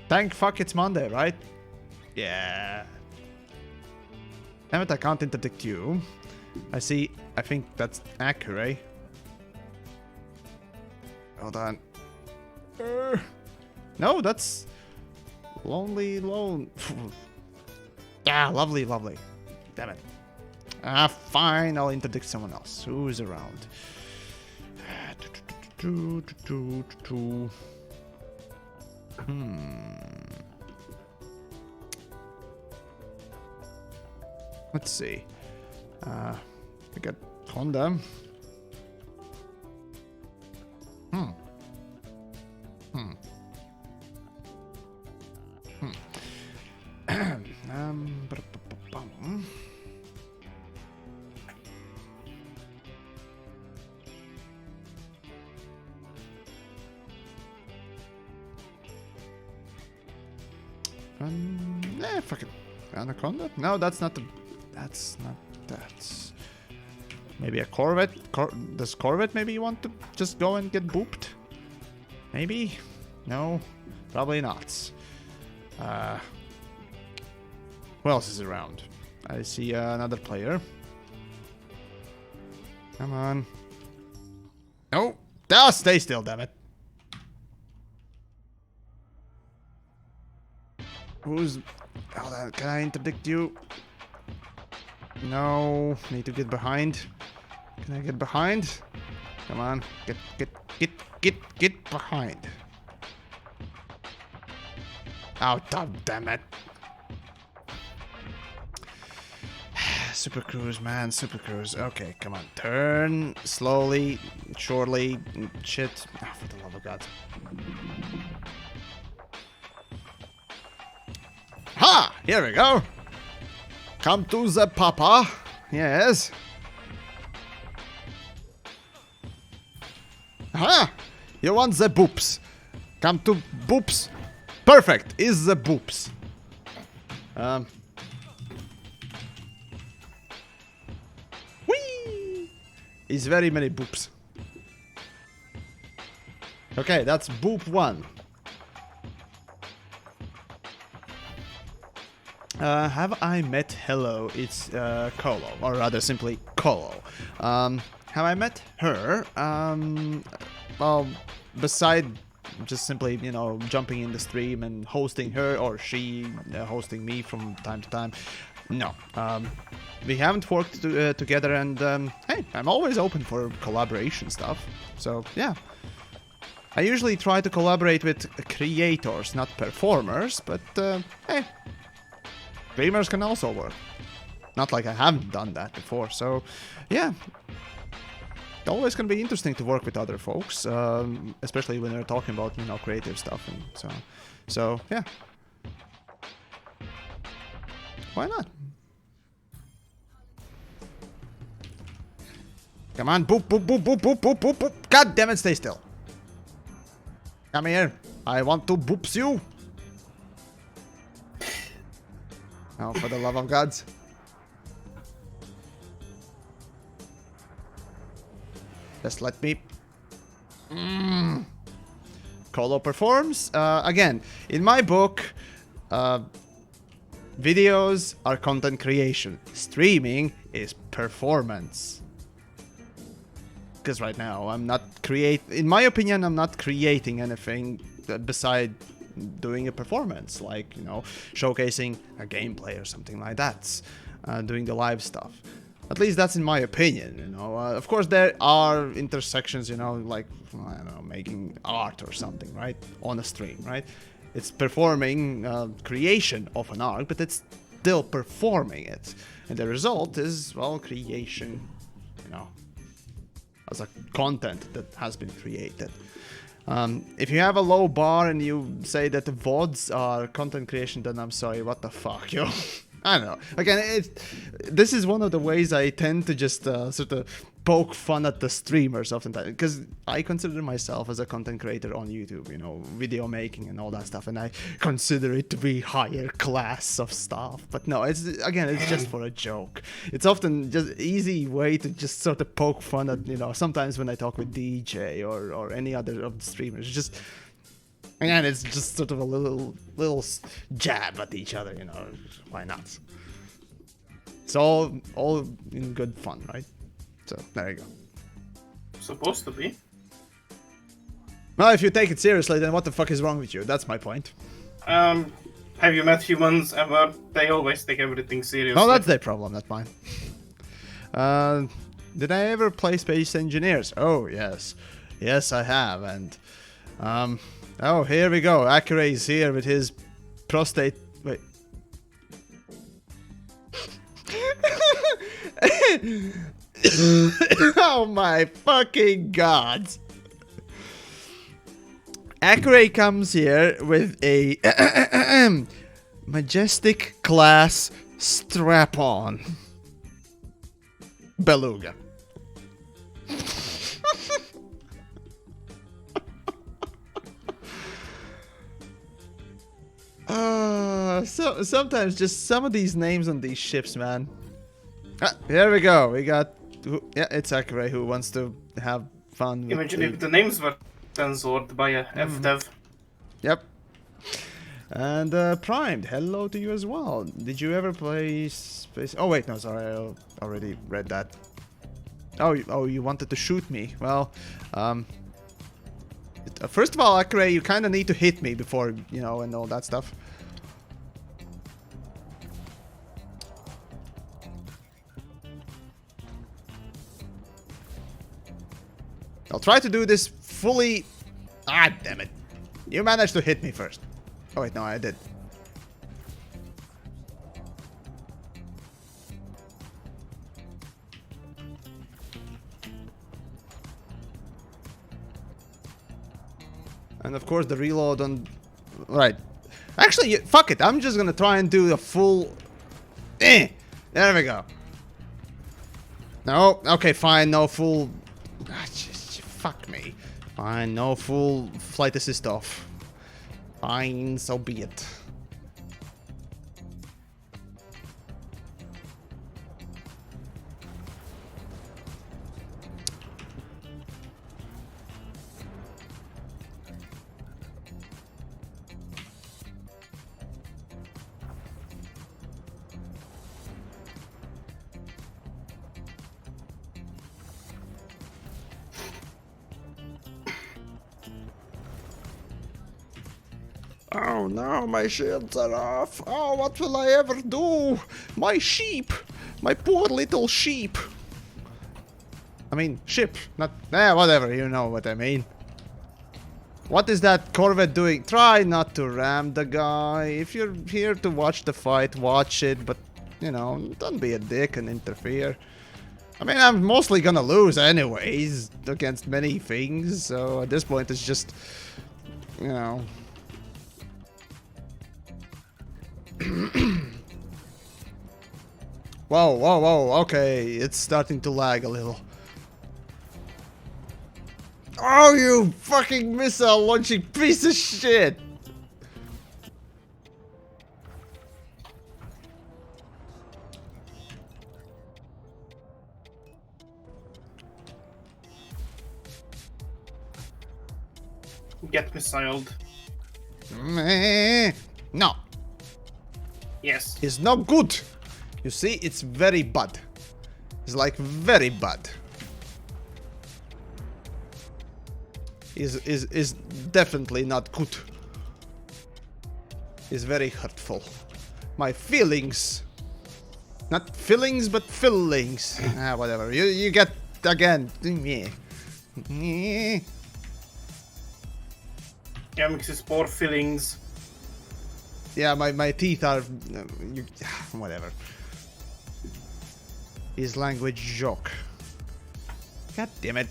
Thank fuck it's Monday, right? Yeah. Damn it, I can't interdict you. I think that's accurate. Hold on. No, that's Lonely Lone. Yeah, lovely. Damn it. Fine, I'll interdict someone else. Who's around? Let's see. We got Honda. Fuck it. Anaconda? No, that's not the... That's not... That's... Maybe a Corvette? Does Corvette maybe want to just go and get booped? Maybe? No? Probably not. Who else is around? I see another player. Come on. No! Stay still, damn it. Who's... Hold on, can I interdict you? No, need to get behind. Can I get behind? Come on, get behind. Oh, damn it. Super Cruise, man, Super Cruise. Okay, come on, turn slowly, surely, shit. Oh, for the love of God. Ha! Here we go. Come to the papa. Yes. Ha! You want the boops. Come to boops. Perfect. Is the boops. Whee! Is very many boops. Okay, that's boop 1. Have I met Hello? It's Colo, or rather simply Colo. Have I met her? Well, beside just simply, you know, jumping in the stream and hosting her, or she hosting me from time to time. No, we haven't worked together, and hey, I'm always open for collaboration stuff. So yeah, I usually try to collaborate with creators, not performers, but hey, streamers can also work. Not like I haven't done that before, so yeah. Always gonna be interesting to work with other folks, especially when they're talking about, you know, creative stuff and so on. So yeah, why not? Come on, boop, boop, boop, boop, boop, boop, boop, boop. God damn it, stay still. Come here. I want to boops you. Oh, for the love of gods. Just let me... Colo performs. Again, in my book, videos are content creation. Streaming is performance. Because right now, I'm not in my opinion, I'm not creating anything beside doing a performance. Like, you know, showcasing a gameplay or something like that. Doing the live stuff. At least that's in my opinion, you know. Of course, there are intersections, you know, like, I don't know, making art or something, right? On a stream, right? It's performing creation of an art, but it's still performing it. And the result is, well, creation, you know, as a content that has been created. If you have a low bar and you say that the VODs are content creation, then I'm sorry, what the fuck, yo? I don't know. Again, this is one of the ways I tend to just sort of poke fun at the streamers oftentimes, because I consider myself as a content creator on YouTube, you know, video making and all that stuff, and I consider it to be higher class of stuff. But no, it's just for a joke. It's often just easy way to just sort of poke fun at, you know, sometimes when I talk with DJ or any other of the streamers, just... Again, it's just sort of a little jab at each other, you know. Why not? It's all in good fun, right? So there you go. Supposed to be. Well, if you take it seriously, then what the fuck is wrong with you? That's my point. Have you met humans ever? They always take everything seriously. No, that's their problem, not mine. Did I ever play Space Engineers? Oh, yes. Yes, I have, and... Oh, here we go. Accurate is here with his prostate... Wait. Oh my fucking god. Accurate comes here with a majestic class strap-on beluga. So sometimes just some of these names on these ships, man. Here we go. We got, yeah, it's Accurate who wants to have fun. Imagine if the names were censored by a FDev. Yep. And Primed, hello to you as well. Did you ever play Space? Oh wait, no, sorry, I already read that. Oh, you wanted to shoot me? Well, first of all, Accurate, you kind of need to hit me before, you know, and all that stuff. I'll try to do this fully... Ah, damn it. You managed to hit me first. Oh, wait, no, I did. And of course, the reload on... Right. Actually, fuck it. I'm just gonna try and do a full... There we go. No, okay, fine. No full... Ah, fuck me. Fine, no full flight assist off. Fine, so be it. Oh no, my shields are off. Oh, what will I ever do? My sheep! My poor little sheep! I mean, ship, not... whatever, you know what I mean. What is that Corvette doing? Try not to ram the guy. If you're here to watch the fight, watch it, but, you know, don't be a dick and interfere. I mean, I'm mostly gonna lose anyways against many things, so at this point it's just, you know... Whoa, whoa, whoa, okay, it's starting to lag a little. Oh, you fucking missile launching piece of shit! Get missiled. No. Yes. It's not good. You see, it's very bad. It's like very bad. Is definitely not good. It's very hurtful. My feelings. Not feelings, but fillings. Whatever. You get again. TheYamiks' poor feelings. Yeah, my teeth are... whatever. His language joke. God damn it.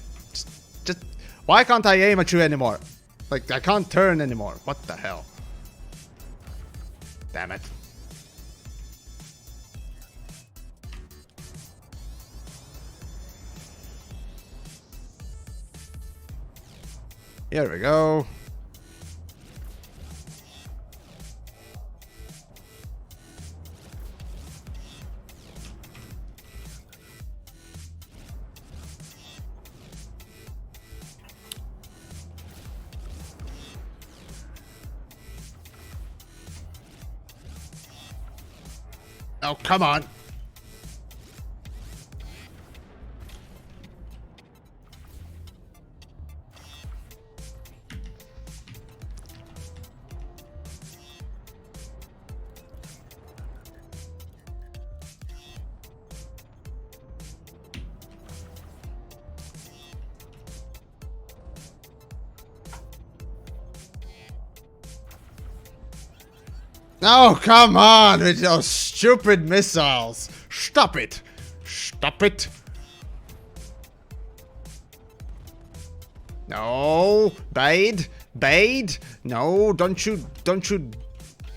Just... Why can't I aim at you anymore? Like, I can't turn anymore. What the hell? Damn it. Here we go. Oh, come on. Oh, come on with those stupid missiles. Stop it. Stop it. No. Bade. Bade. No, don't you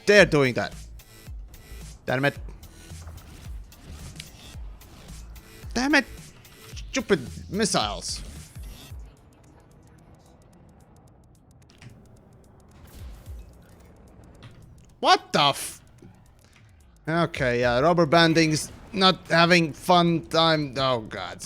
dare doing that. Damn it. Damn it. Stupid missiles. What the f... Okay, yeah, rubber banding's not having fun time. Oh, God.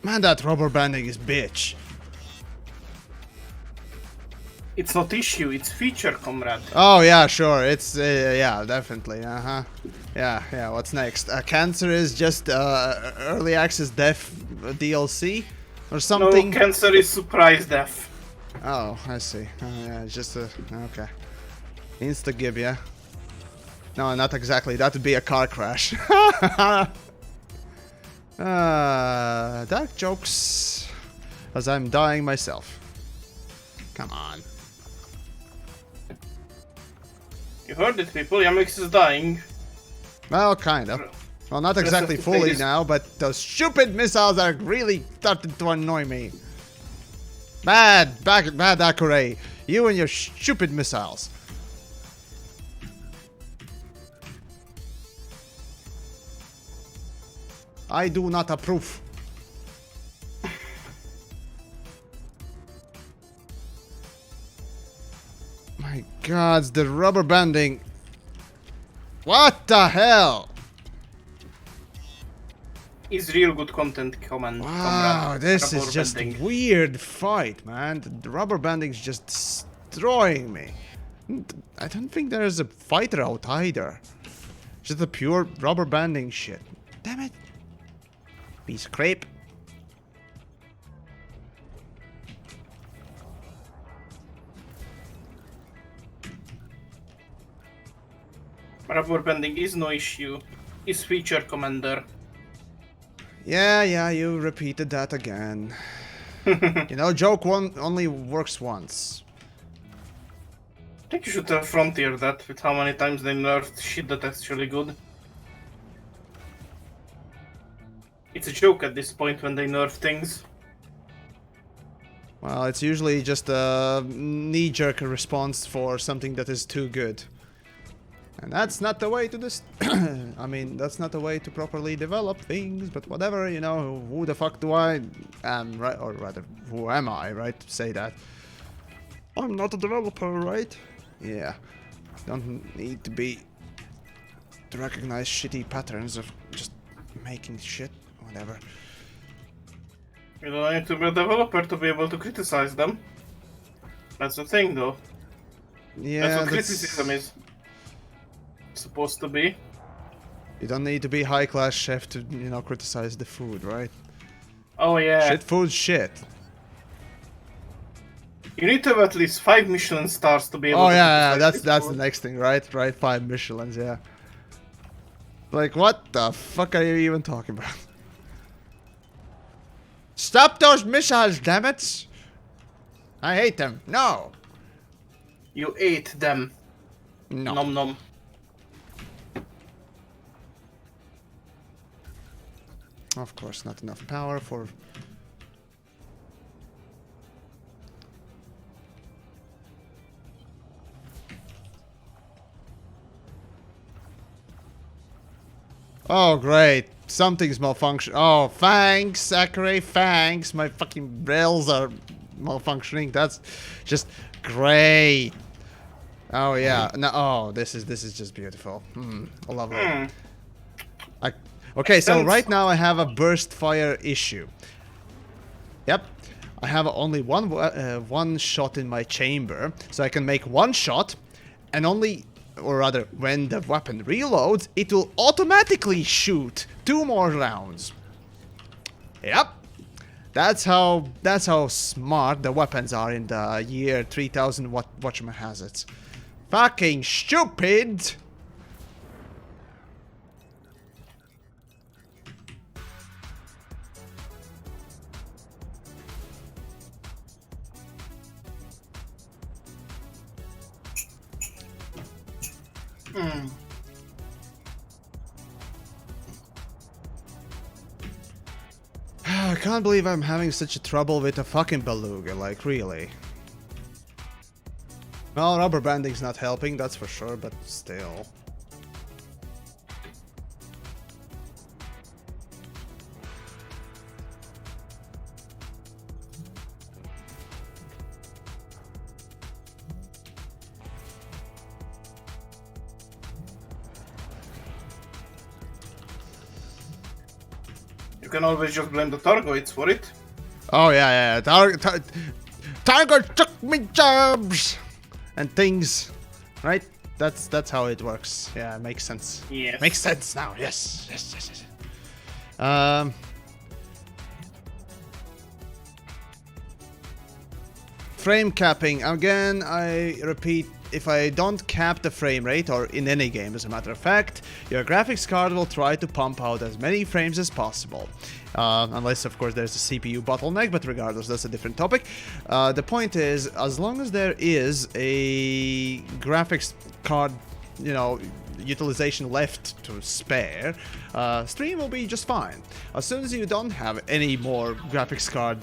Man, that rubber banding is bitch. It's not issue, it's feature, comrade. Oh, yeah, sure. It's, yeah, definitely. Uh-huh. Yeah, what's next? Cancer is just early access death DLC or something? No, cancer is surprise death. Oh, I see. Yeah, it's just a... Okay. Insta-gib, yeah? No, not exactly. That would be a car crash. Dark jokes. As I'm dying myself. Come on. You heard it, people. Yamiks is dying. Well, kind of. Well, not exactly fully now, but those stupid missiles are really starting to annoy me. Bad Akure. You and your stupid missiles. I do not approve. My God, the rubber banding. What the hell? Is real good content, command. Wow, this is Rubber just banding. weird fight, man. The rubber banding's just destroying me. I don't think there's a fighter out either. Just a pure rubber banding shit. Damn it. Piece of crepe. Rubber banding is no issue. Is feature, commander. Yeah, you repeated that again. You know, joke one only works once. I think you should frontier that with how many times they nerfed shit that's actually good. It's a joke at this point when they nerf things. Well, it's usually just a knee-jerk response for something that is too good. And that's not the way to I mean, that's not the way to properly develop things, but whatever, you know, who the fuck do I am, right? Or rather, who am I, right, to say that? I'm not a developer, right? Yeah. Don't need to be... to recognize shitty patterns of just making shit, whatever. You don't need to be a developer to be able to criticize them. That's the thing, though. Yeah, that's what criticism is supposed to be. You don't need to be high-class chef to, you know, criticize the food, right? Oh yeah. Shit food's shit. You need to have at least 5 Michelin stars to be able to Yeah, criticize that's food. the next thing, right? Right, 5 Michelins, yeah. Like, what the fuck are you even talking about? Stop those missiles, damn it! I hate them. No. You ate them. No. Nom nom. Of course, not enough power for... Oh, great. Something's malfunctioning. Oh, thanks, Sakurai, thanks. My fucking rails are malfunctioning. That's just great. Oh, yeah. No, oh, this is just beautiful. Lovely. Okay, so right now I have a burst fire issue. Yep. I have only one shot in my chamber, so I can make one shot, and only, or rather, when the weapon reloads, it will automatically shoot 2 more rounds. Yep. That's how smart the weapons are in the year 3000 whatchamahazards. Fucking stupid! I can't believe I'm having such a trouble with a fucking beluga, like, really. Well, rubber banding's not helping, that's for sure, but still. You can always just blame the Targoids for it. Oh yeah. Tiger took me jobs and things, right? That's how it works. Yeah, makes sense. Yes. Makes sense now. Yes. Frame capping again. I repeat if I don't cap the frame rate, or in any game as a matter of fact, your graphics card will try to pump out as many frames as possible. Unless, of course, there's a CPU bottleneck, but regardless, that's a different topic. The point is, as long as there is a graphics card, you know, utilization left to spare, stream will be just fine. As soon as you don't have any more graphics card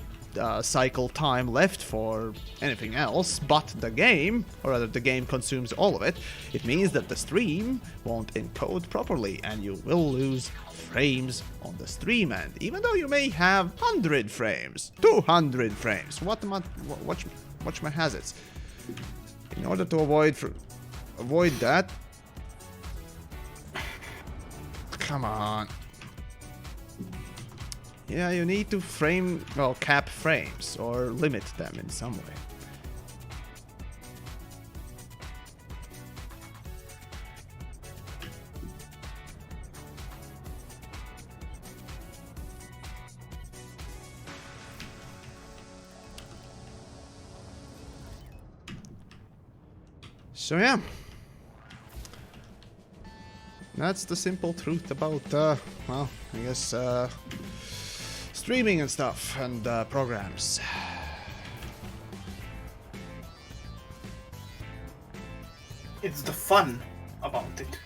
cycle time left for anything else but the game, or rather the game consumes all of it, it means that the stream won't encode properly and you will lose frames on the stream end, even though you may have 100 frames, 200 frames. Watch my hazards. In order to avoid that, come on. Yeah, you need to cap frames or limit them in some way. So yeah, that's the simple truth about, well, I guess, streaming and stuff, and programs. It's the fun about it.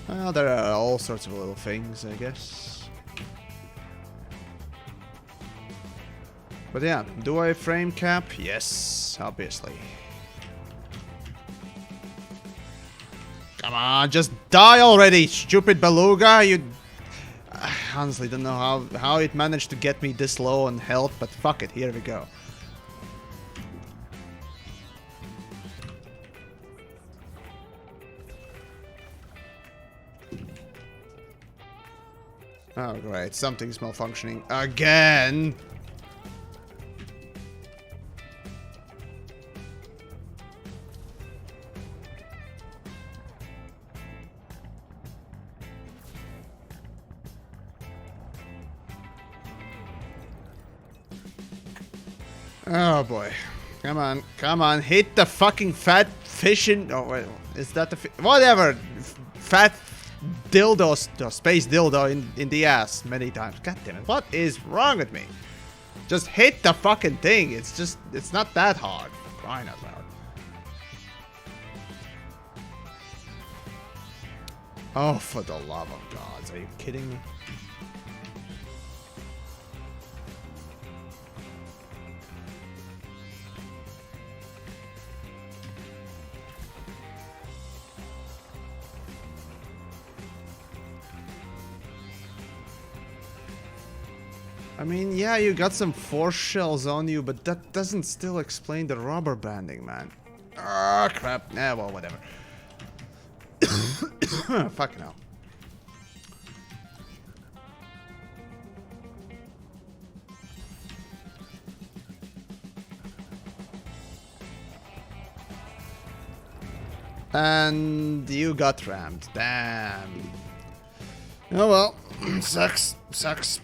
Well, there are all sorts of little things, I guess. But yeah, do I frame cap? Yes, obviously. Come on, just die already, stupid beluga! You... I honestly don't know how it managed to get me this low on health, but fuck it, here we go. Oh great, something's malfunctioning again! Oh boy. Come on, hit the fucking fat fish in... Oh wait, is that the... Whatever! Fat dildo, space dildo in the ass many times. God damn it, what is wrong with me? Just hit the fucking thing, it's not that hard. For crying out loud. Oh, for the love of God, are you kidding me? I mean, yeah, you got some force shells on you, but that doesn't still explain the rubber banding, man. Ah, crap. Nah, well, whatever. Fuck no. And you got rammed. Damn. Oh well. Sucks. Sucks.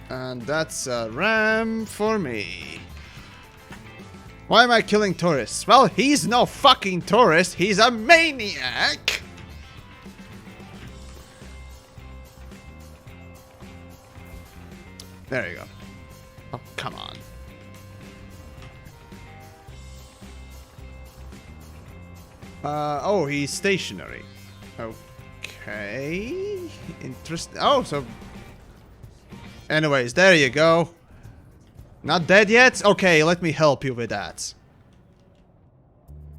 And that's a ram for me. Why am I killing tourists? Well, he's no fucking tourist. He's a maniac. There you go. Oh, come on. Oh, he's stationary. Okay. Interesting. Oh, so... Anyways, there you go. Not dead yet? Okay, let me help you with that.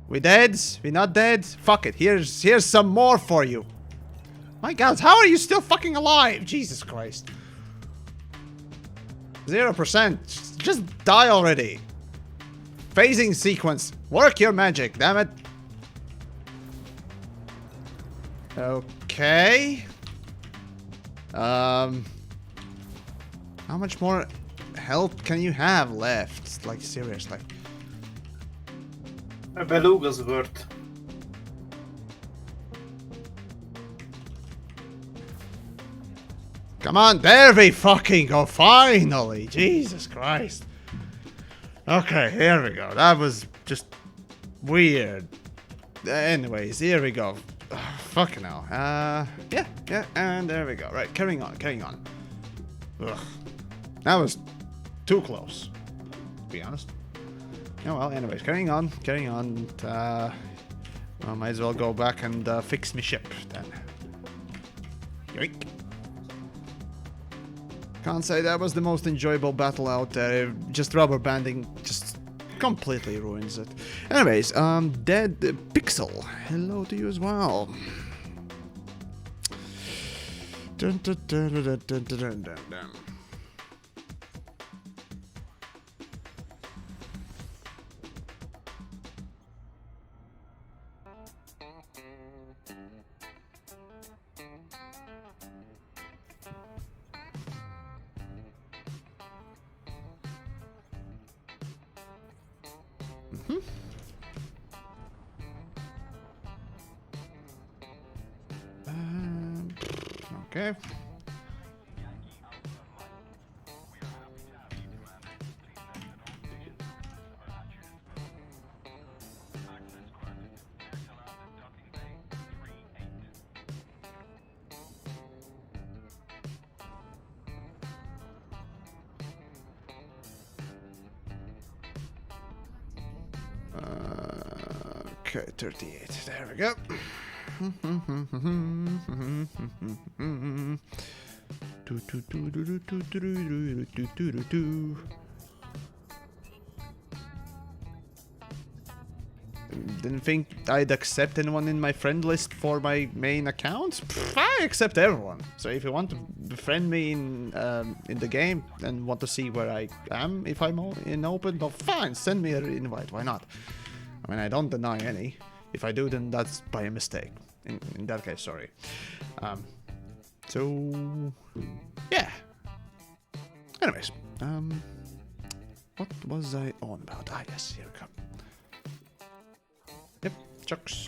We dead? We not dead? Fuck it, here's some more for you. My God, how are you still fucking alive? Jesus Christ. 0%. Just die already. Phasing sequence. Work your magic, damn it. Okay. How much more health can you have left? Like, seriously. A beluga's worth. Come on, there we fucking go, finally! Jesus Christ. Okay, here we go. That was just weird. Anyways, here we go. Fucking hell. Yeah, and there we go. Right, carrying on. Ugh. That was too close, to be honest. Oh well, anyways, carrying on. I might as well go back and fix my ship then. Yoink. Can't say that was the most enjoyable battle out there. Just rubber banding just completely ruins it. Anyways, Dead Pixel, hello to you as well. Dun, dun, dun, dun, dun, dun, dun, dun, dun. Okay. Okay, 38. There we go. Didn't think I'd accept anyone in my friend list for my main account. I accept everyone. So if you want to befriend me in the game and want to see where I am, if I'm in open, well, fine, send me an invite. Why not? I mean, I don't deny any. If I do, then that's by a mistake. In that case, sorry. So yeah. Anyways, what was I on about? Ah, yes, here we go. Yep,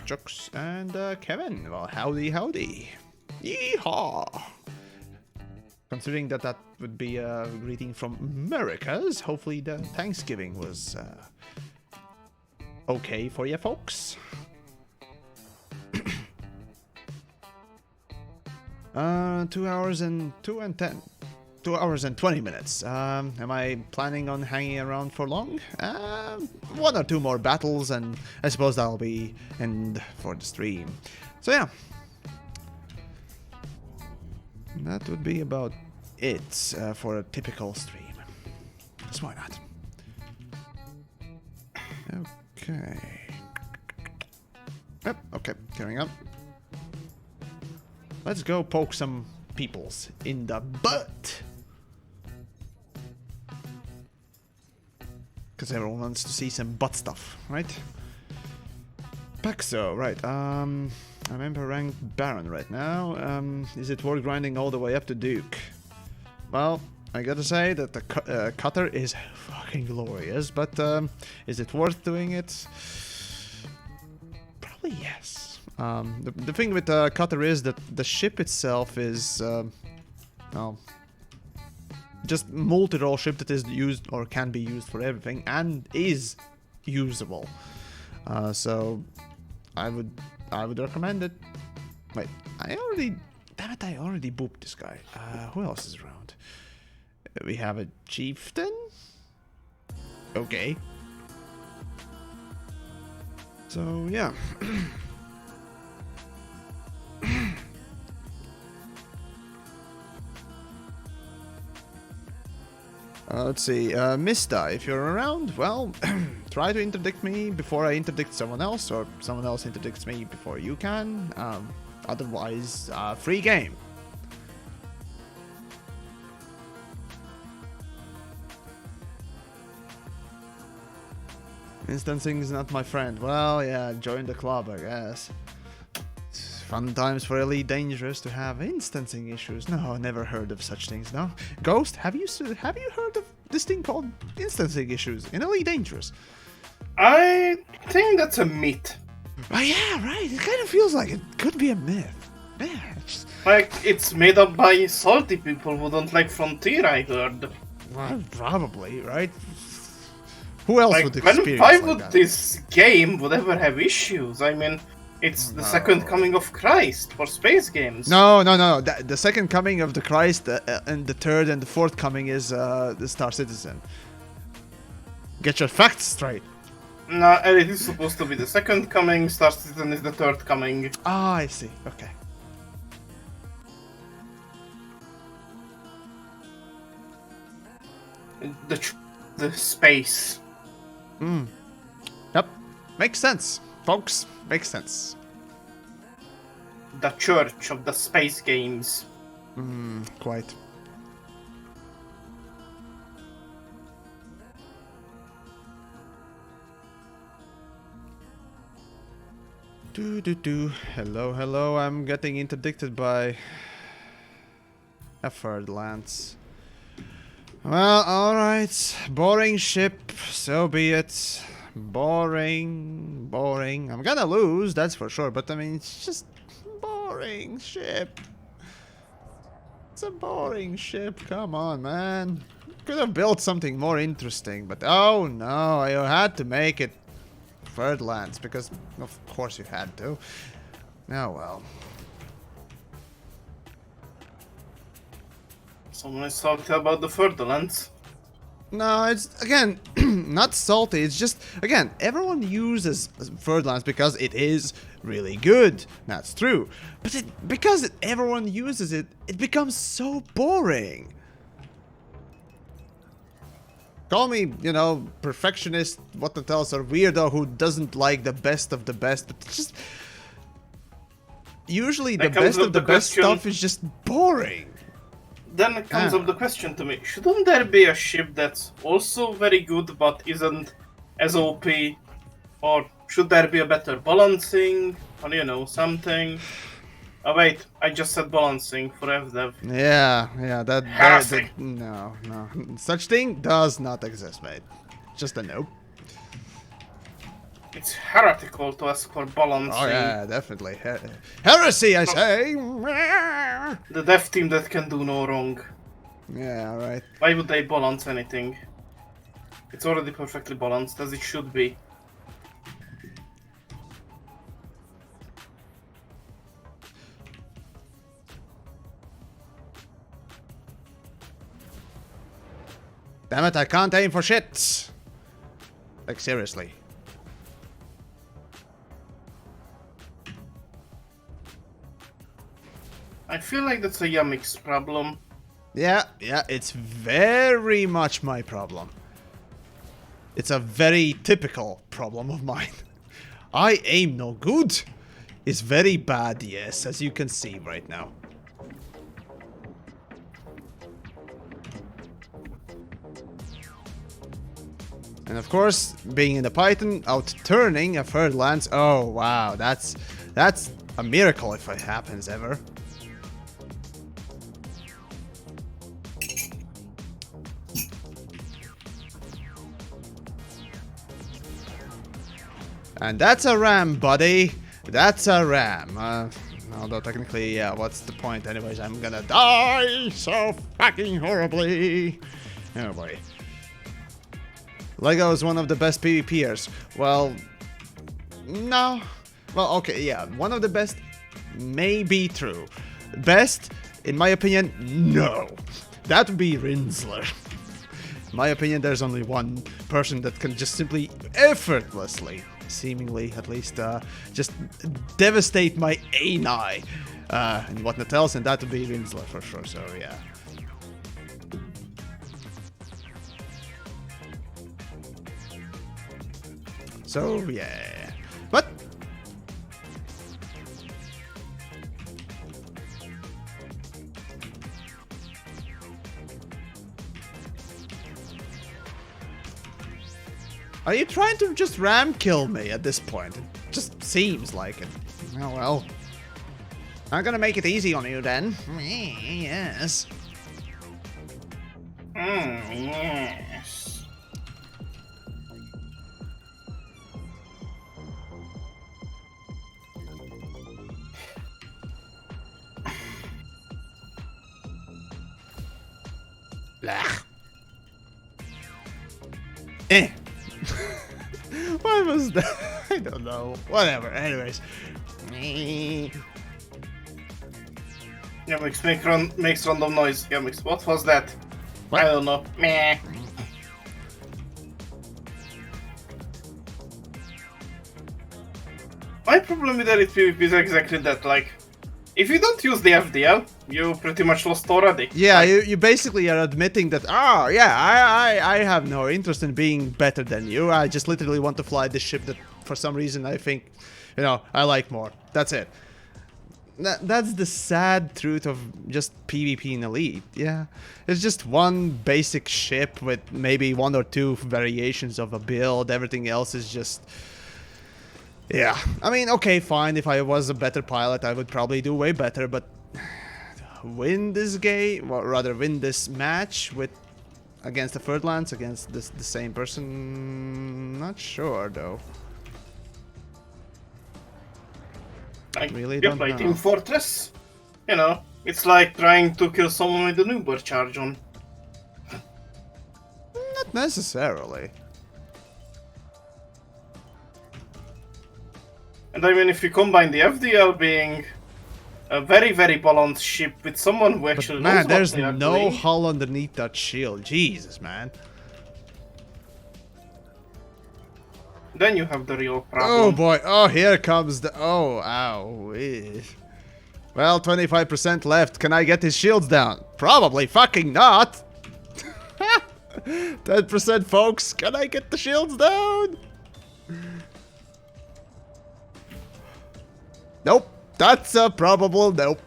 Chucks, and Kevin. Well, howdy. Yeehaw! Considering that would be a greeting from Americas, hopefully the Thanksgiving was okay for you folks. 2 hours and 2 hours and 20 minutes. Am I planning on hanging around for long? 1 or 2 more battles, and I suppose that'll be end for the stream. So yeah, that would be about it for a typical stream. So why not? Okay. Yep. Okay. Carrying on. Let's go poke some peoples in the butt. Because everyone wants to see some butt stuff, right? Paxo, right. I'm Emperor ranked Baron right now. Is it worth grinding all the way up to Duke? Well, I gotta say that the cutter is fucking glorious, but is it worth doing it? Probably yes. The thing with the cutter is that the ship itself is, well, just multi-role ship that is used or can be used for everything and is usable. So I would recommend it. Wait, I already booped this guy. Who else is around? We have a chieftain. Okay. So yeah. Let's see, Mista, if you're around, well, try to interdict me before I interdict someone else, or someone else interdicts me before you can. Otherwise, free game. Instancing is not my friend. Well, yeah, join the club, I guess. Fun times for Elite Dangerous to have instancing issues. No, never heard of such things, no. Ghost, have you heard of this thing called instancing issues in Elite Dangerous? I think that's a myth. Oh yeah, right. It kind of feels like it could be a myth. Yeah. Like, it's made up by salty people who don't like Frontier, I heard. Well, probably, right? Who else Like, would why experience would that? this game would ever have issues? I mean, it's the second coming of Christ for space games. No. The second coming of the Christ and the third and the fourth coming is the Star Citizen. Get your facts straight. No, it is supposed to be the second coming, Star Citizen is the third coming. Ah, I see. Okay. The space. Yep. Makes sense, folks. Makes sense. The church of the space games. Quite. Hello. I'm getting interdicted by effort, Lance. Well, alright. Boring ship. So be it. Boring. I'm gonna lose, that's for sure. But I mean, it's just boring ship. It's a boring ship. Come on, man. Could have built something more interesting. But oh no, I had to make it third lands because of course you had to. Oh well. Someone is salty about the Furtherlands. No, it's again not salty. It's just again everyone uses Furtherlands because it is really good. That's true, but because everyone uses it, it becomes so boring. Call me, you know, perfectionist, what the else, or weirdo who doesn't like the best of the best, but it's just usually the best of the best stuff is just boring. Then it comes up the question to me, shouldn't there be a ship that's also very good but isn't as OP? Or should there be a better balancing? Or, you know, something? Oh wait, I just said balancing for FDev. Yeah, Heresy. No. Such thing does not exist, mate. Just a nope. It's heretical to ask for balancing. Oh yeah, definitely. Heresy, I say! The dev team that can do no wrong. Yeah, alright. Why would they balance anything? It's already perfectly balanced, as it should be. Damn it, I can't aim for shit! Like, seriously. I feel like that's a TheYamiks problem. Yeah, it's very much my problem. It's a very typical problem of mine. I aim no good. It's very bad, yes, as you can see right now. And of course, being in the Python, out-turning a third lance, oh wow, that's a miracle if it happens ever. And that's a ram, buddy. That's a ram. Although technically, yeah, what's the point? Anyways, I'm gonna die so fucking horribly. Oh boy. Lego is one of the best PvPers. Well, no. Well, okay, yeah, one of the best may be true. Best, in my opinion, no. That would be Rinsler. In my opinion, there's only one person that can just simply effortlessly, seemingly at least, just devastate my ani and whatnot else, and that would be Rinsler for sure, so yeah. So yeah, but are you trying to just ram kill me at this point? It just seems like it. Oh well. I'm gonna make it easy on you then. Yes. Yes. Blah. Eh. What was that? I don't know. Whatever. Anyways. Yamiks makes random noise. Yamiks, what was that? What? I don't know. Meh. My problem with Elite PvP is exactly that, like, if you don't use the FDL, you pretty much lost already. Yeah, like, you basically are admitting that, oh, yeah, I have no interest in being better than you. I just literally want to fly this ship that for some reason I think, you know, I like more. That's it. That's the sad truth of just PvP in Elite, yeah. It's just one basic ship with maybe 1 or 2 variations of a build. Everything else is just... Yeah, I mean, okay, fine, if I was a better pilot, I would probably do way better, but win this game, or rather win this match with against the third lance, against the same person, not sure, though. like, Really you don't play know. Team Fortress. You know, it's like trying to kill someone with an Uber charge on. Not necessarily. And I mean, if you combine the FDL being a very, very balanced ship with someone who actually knows Man, what there's they are no doing, hull underneath that shield. Jesus, man. then you have the real Oh problem. boy, oh, here comes the... Oh, ow. Eh. Well, 25% left. Can I get his shields down? Probably fucking not. 10%, folks. Can I get the shields down? Nope. That's a probable nope.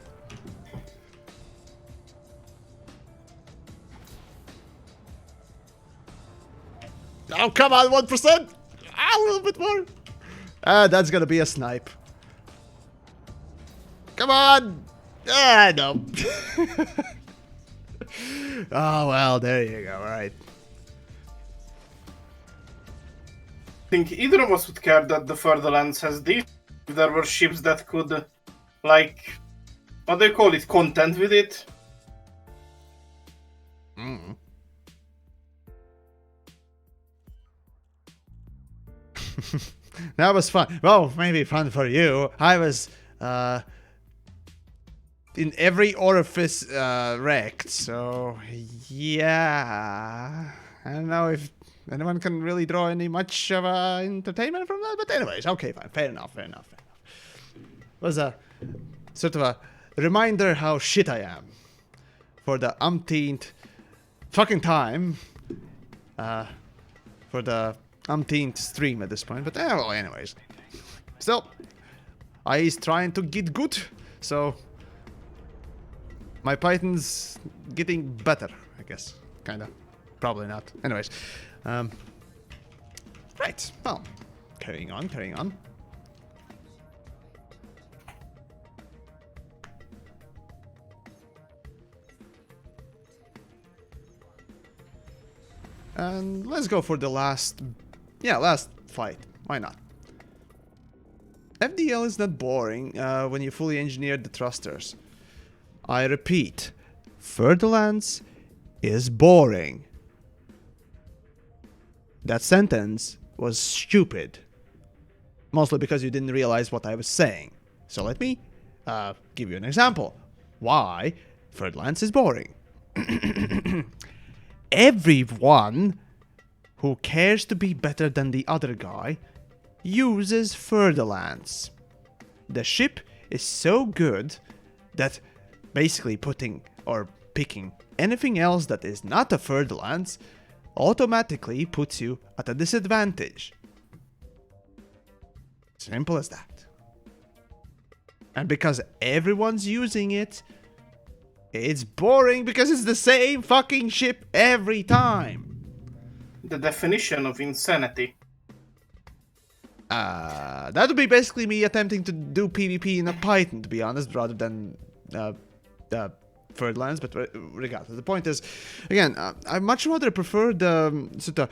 Oh, come on, 1%. A little bit more. That's gonna be a snipe. Come on. Ah, no. Oh, well, there you go. All right. I think either of us would care that the Furtherlands has these. If there were ships that could, like, what do you call it, content with it? Mm. That was fun. Well, maybe fun for you. I was in every orifice wrecked, so yeah. I don't know if anyone can really draw any much of entertainment from that, but anyways, okay, fine. Fair enough. It was a sort of a reminder how shit I am for the umpteenth fucking time. For the umpteenth stream at this point, but well, anyways. Still, I is trying to get good, so my Python's getting better, I guess. Kinda. Probably not. Anyways. Right. Well, carrying on. And let's go for the last fight. Why not? FDL is not boring when you fully engineer the thrusters. I repeat, Furtherlands is boring. That sentence was stupid. Mostly because you didn't realize what I was saying. So let me give you an example. Why Furtherlands is boring. Everyone who cares to be better than the other guy uses Furtherlands. The ship is so good that basically picking anything else that is not a Furtherlands automatically puts you at a disadvantage. Simple as that. And because everyone's using it, it's boring because it's the same fucking ship every time. The definition of insanity. That would be basically me attempting to do PvP in a Python, to be honest, rather than Furtherlands, but regardless. The point is, again, I much rather prefer the sort of,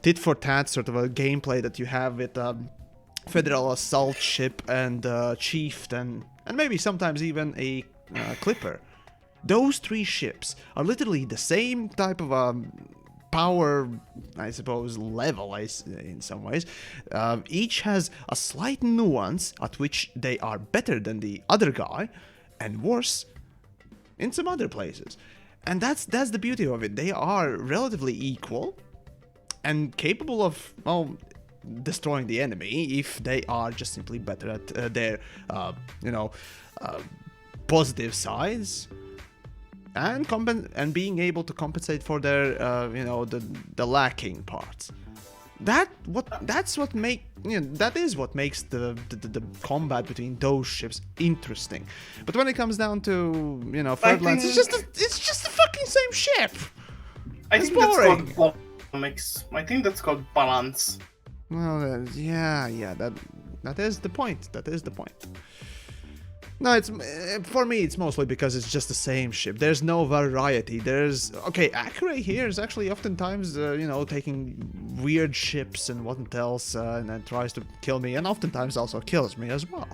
tit-for-tat sort of a gameplay that you have with Federal Assault Ship and Chieftain, and maybe sometimes even a Clipper. Those 3 ships are literally the same type of power, I suppose, level in some ways. Each has a slight nuance at which they are better than the other guy, and worse in some other places. And that's the beauty of it. They are relatively equal and capable of, well, destroying the enemy if they are just simply better at their, positive sides. And being able to compensate for their, the lacking parts. That is what makes the combat between those ships interesting. But when it comes down to, Third Lands, it's just the fucking same ship. It's boring. That's called mix. I think that's called balance. Well, yeah, that is the point. That is the point. No, for me, it's mostly because it's just the same ship. There's no variety. Akure here is actually oftentimes, taking weird ships and what else, and then tries to kill me, and oftentimes also kills me as well.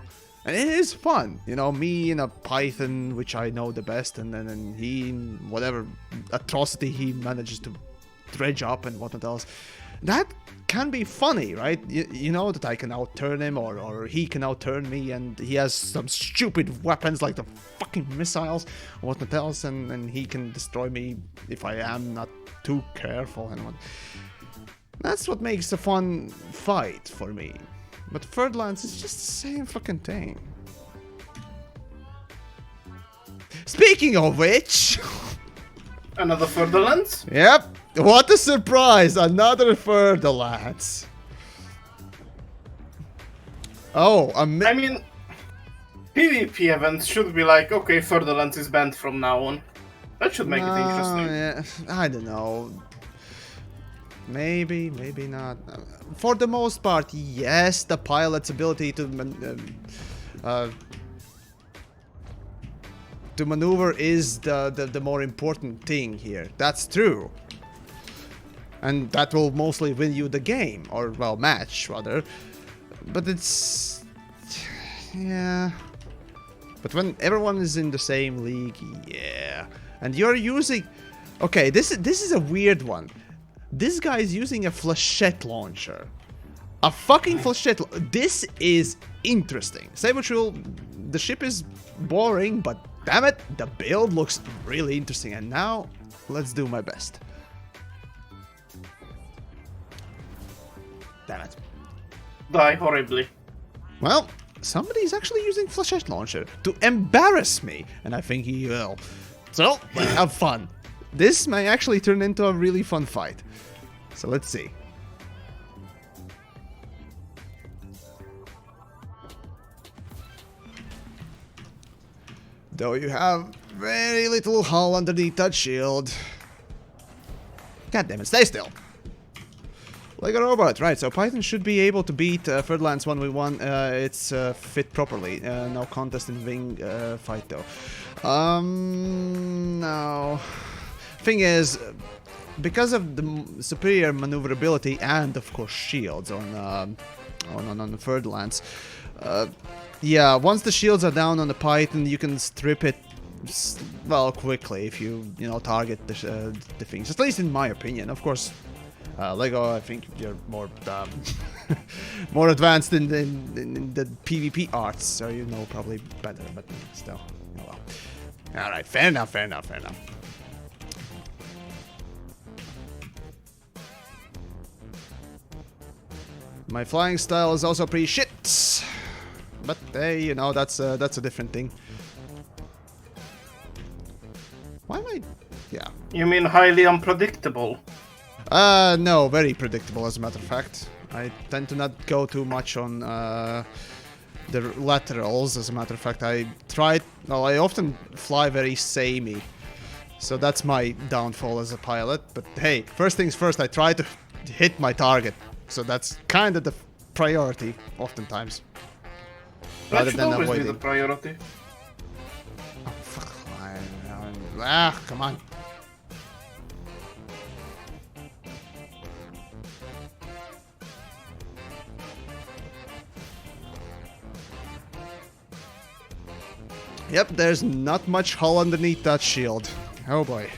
And it is fun, me in a Python, which I know the best, and then he, whatever atrocity he manages to dredge up and what else. That can be funny, right? You know that I can outturn him, or he can outturn me, and he has some stupid weapons like the fucking missiles, or what else, and he can destroy me if I am not too careful and what. That's what makes a fun fight for me. But Third Lands is just the same fucking thing. Speaking of which... Another Furtherlands? Yep. What a surprise! Another Furtherlands. Oh, I mean, PvP events should be like, okay, Furtherlands is banned from now on. That should make it interesting. Yeah, I don't know. Maybe not. For the most part, yes, the pilot's ability to maneuver is the more important thing here. That's true. And that will mostly win you the game, or, well, match, rather. But it's... yeah. But when everyone is in the same league, yeah. And you're using... okay, this is a weird one. This guy is using a flechette launcher. A fucking flechette... this is interesting. Saber Tool, the ship is boring, but damn it, the build looks really interesting. And now, let's do my best. Damn it. Die horribly. Well, somebody's actually using flechette launcher to embarrass me, and I think he will. So, let's have fun. This may actually turn into a really fun fight. So let's see. Though you have very little hull underneath that shield. God damn it, stay still. Like a robot, right? So Python should be able to beat Furtherlands 1v1. It's fit properly. No contest in wing fight though. No. Thing is, because of the superior maneuverability and of course shields on Furtherlands, yeah, once the shields are down on the Python, you can strip it, well, quickly if you target the things. At least in my opinion, of course. Lego, I think you're more more advanced in the PvP arts, so you know probably better. But still, oh well. All right, fair enough. My flying style is also pretty shit, but hey, that's a different thing. Why am I? Yeah. You mean highly unpredictable? No, very predictable as a matter of fact. I tend to not go too much on the laterals, as a matter of fact. I often fly very samey. So that's my downfall as a pilot. But hey, first things first, I try to hit my target. So that's kind of the priority, oftentimes. That should always be the priority. Oh, fuck. Come on. Yep, there's not much hull underneath that shield. Oh boy.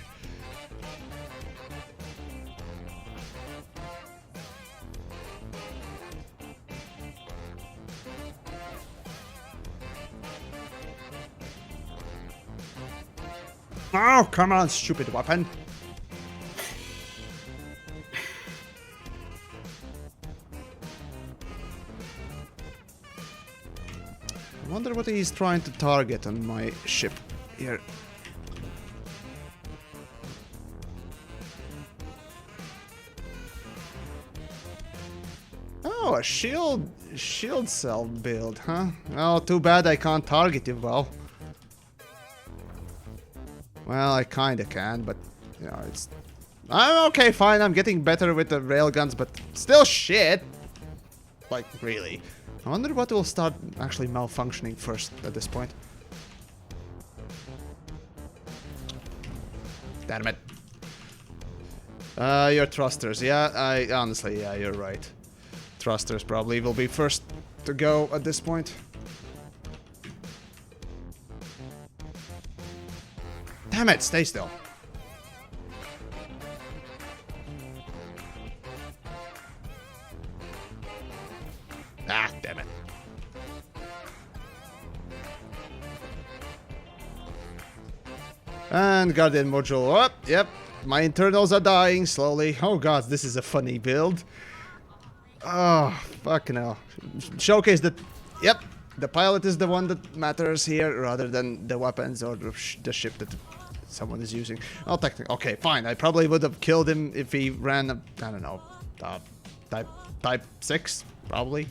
Oh, come on, stupid weapon. I wonder what he's trying to target on my ship here. Oh, a shield cell build, huh? Oh, too bad I can't target him well. Well, I kinda can, but you know, it's... I'm okay, fine, I'm getting better with the railguns, but still shit! Like, really. I wonder what will start actually malfunctioning first at this point. Damn it. Your thrusters, yeah, honestly, yeah, you're right. Thrusters probably will be first to go at this point. Damn it, stay still. Ah, damn it. And Guardian module up. Yep, my internals are dying slowly. Oh god, this is a funny build. Oh, fucking hell. Showcase that... Yep, the pilot is the one that matters here rather than the weapons or the ship that someone is using. Oh, technically, okay, fine. I probably would have killed him if he ran, I don't know, type 6, probably.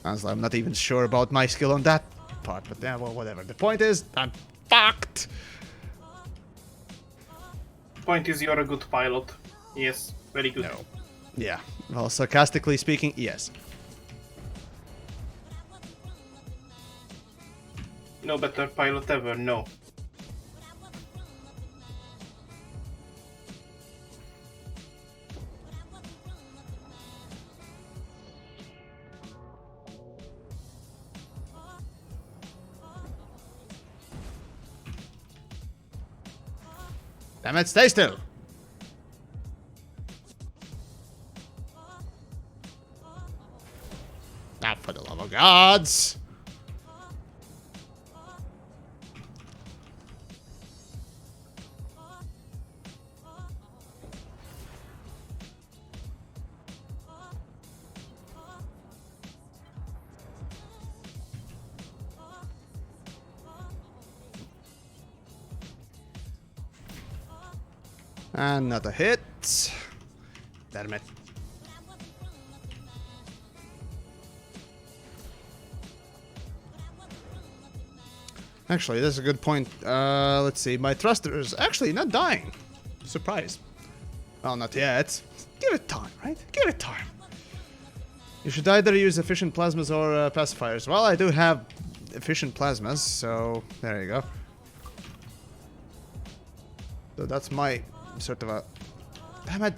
Honestly, I'm not even sure about my skill on that part, but yeah, well, whatever. The point is, I'm fucked! Point is, you're a good pilot. Yes, very good. No. Yeah, well, sarcastically speaking, yes. No better pilot ever, no. Damn it, stay still! Ah, for the love of gods! And not a hit. Damn it. Actually, that's a good point. Let's see. My thruster is actually not dying. Surprise. Well, not yet. Give it time, right? Give it time. You should either use efficient plasmas or pacifiers. Well, I do have efficient plasmas, so there you go. So that's my sort of a... Damn it.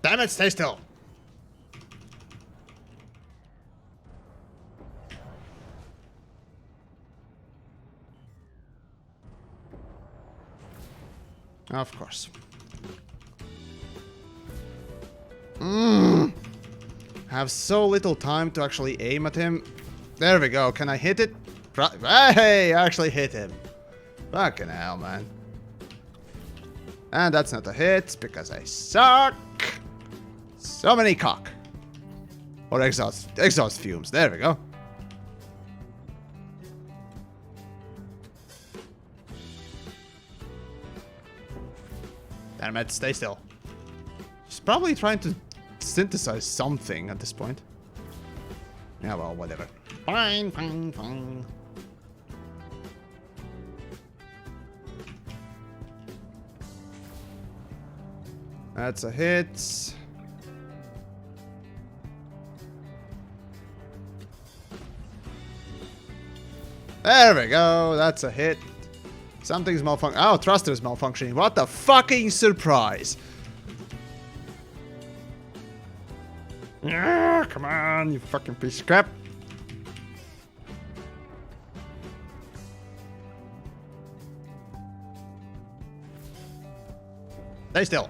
Damn it, stay still. Of course. Have so little time to actually aim at him. There we go. Can I hit it? Hey, I actually hit him. Fucking hell, man. And that's not a hit because I suck. So many cock. Or exhaust fumes. There we go. Damn it, stay still. She's probably trying to synthesize something at this point. Yeah, well, whatever. Fine, fine, fine. That's a hit. There we go. That's a hit. Something's malfunctioning. Oh, thruster's malfunctioning. What a fucking surprise. Yeah, come on, you fucking piece of crap. Stay still.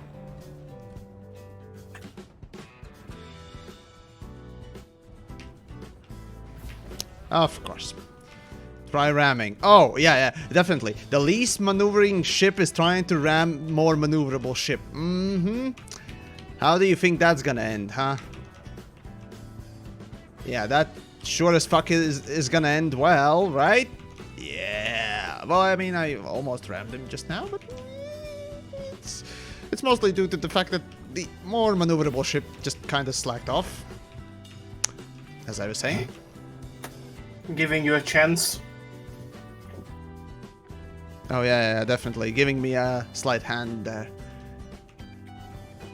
Of course. Try ramming. Oh, yeah, definitely. The least maneuvering ship is trying to ram more maneuverable ship. Mm-hmm. How do you think that's gonna end, huh? Yeah, that sure as fuck is gonna end well, right? Yeah. Well, I mean, I almost rammed him just now, but it's mostly due to the fact that the more maneuverable ship just kind of slacked off. As I was saying. Giving you a chance. Oh yeah, definitely. Giving me a slight hand there.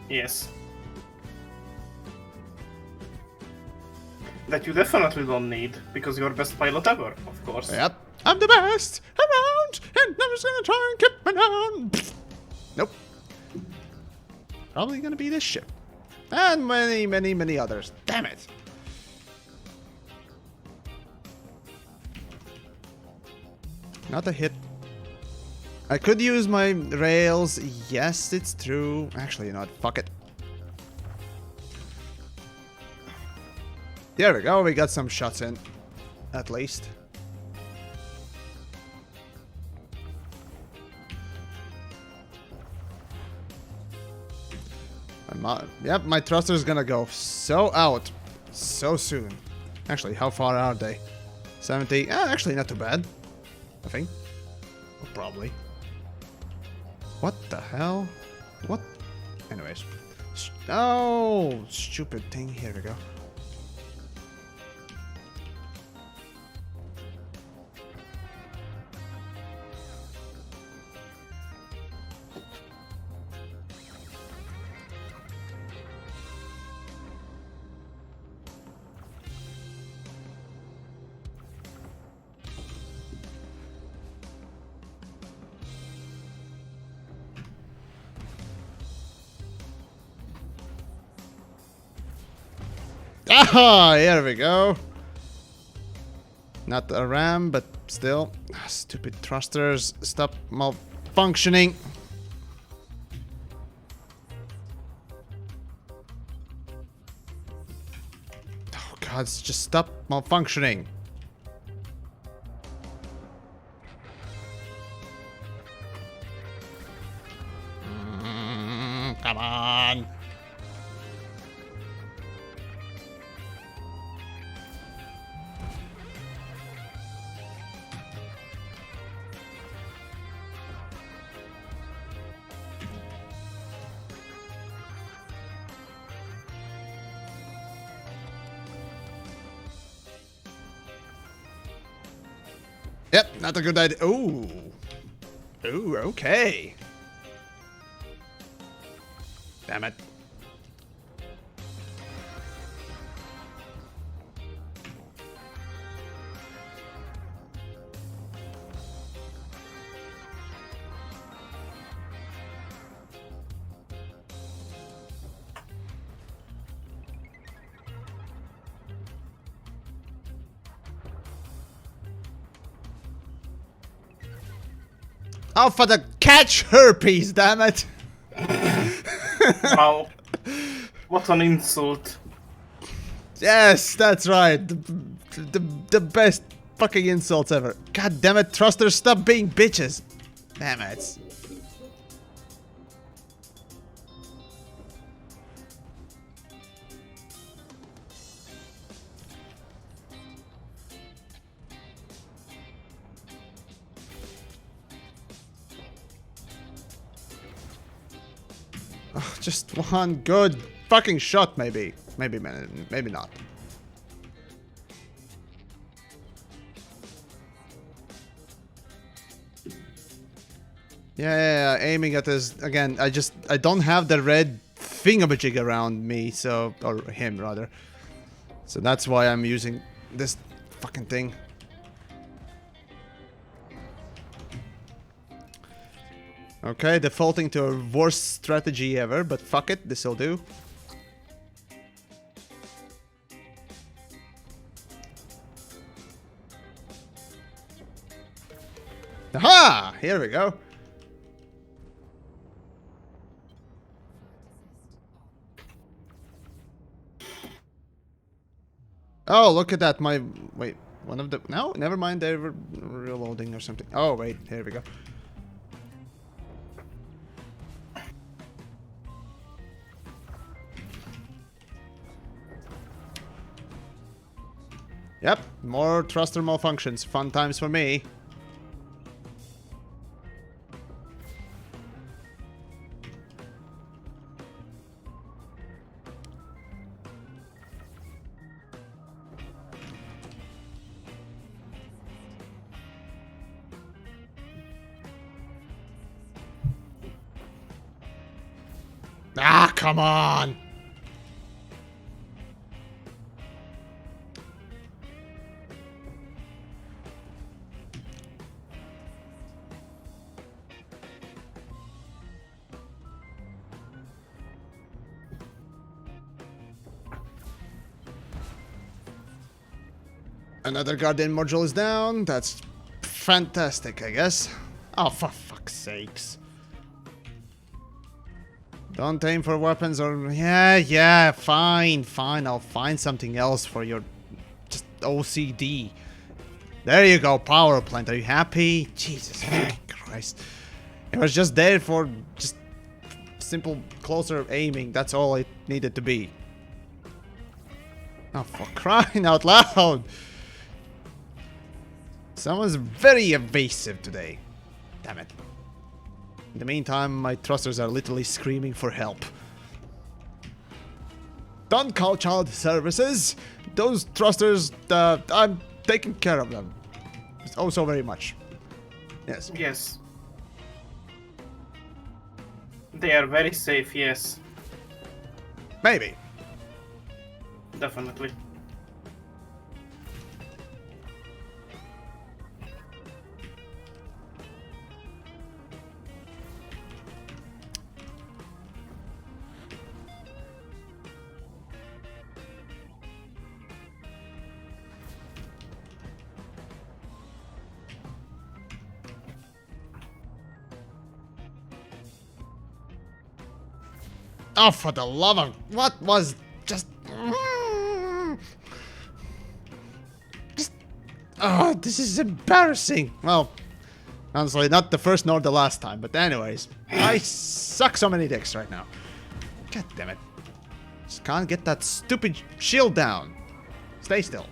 Yes. That you definitely don't need, because you're best pilot ever, of course. Yep. I'm the best around, and I'm just gonna try and keep me down. Nope. Probably gonna be this ship. And many, many, many others. Damn it. Not a hit. I could use my rails. Yes, it's true. Actually, you know what? Fuck it. There we go. We got some shots in. At least. Yep, my thruster's gonna go so out so soon. Actually, how far are they? 70. Actually, not too bad. I think. Well, probably. What the hell? What? Anyways. Oh, stupid thing. Here we go. Ah, here we go. Not a ram, but still. Stupid thrusters. Stop malfunctioning. Oh god, just stop malfunctioning. Come on. Yep, not a good idea. Ooh. Ooh, okay. Damn it. Oh, for the catch herpes, damn it! Wow. What an insult. Yes, that's right. The best fucking insults ever. God damn it, thrusters, stop being bitches. Damn it. Oh, just one good fucking shot, maybe. Maybe not. Yeah, aiming at this again. I don't have the red thingamajig around me, so, or him rather. So that's why I'm using this fucking thing. Okay, defaulting to a worst strategy ever, but fuck it, this'll do. Aha! Here we go. Oh, look at that. Wait, one of the... No, never mind. They were reloading or something. Oh, wait. Here we go. Yep, more thruster malfunctions. Fun times for me. Ah, come on! Another Guardian module is down. That's fantastic, I guess. Oh, for fuck's sakes. Don't aim for weapons or... Yeah, fine. I'll find something else for your... just OCD. There you go, power plant. Are you happy? Jesus fucking Christ. It was just there for just simple closer aiming. That's all it needed to be. Oh, for crying out loud. Someone's very evasive today. Damn it. In the meantime, my thrusters are literally screaming for help. Don't call child services. Those thrusters, I'm taking care of them. Oh, so very much. Yes. Yes. They are very safe, yes. Maybe. Definitely. Oh, for the love of... What was just... Oh, this is embarrassing. Well, honestly, not the first nor the last time. But anyways, I suck so many dicks right now. God damn it. Just can't get that stupid shield down. Stay still.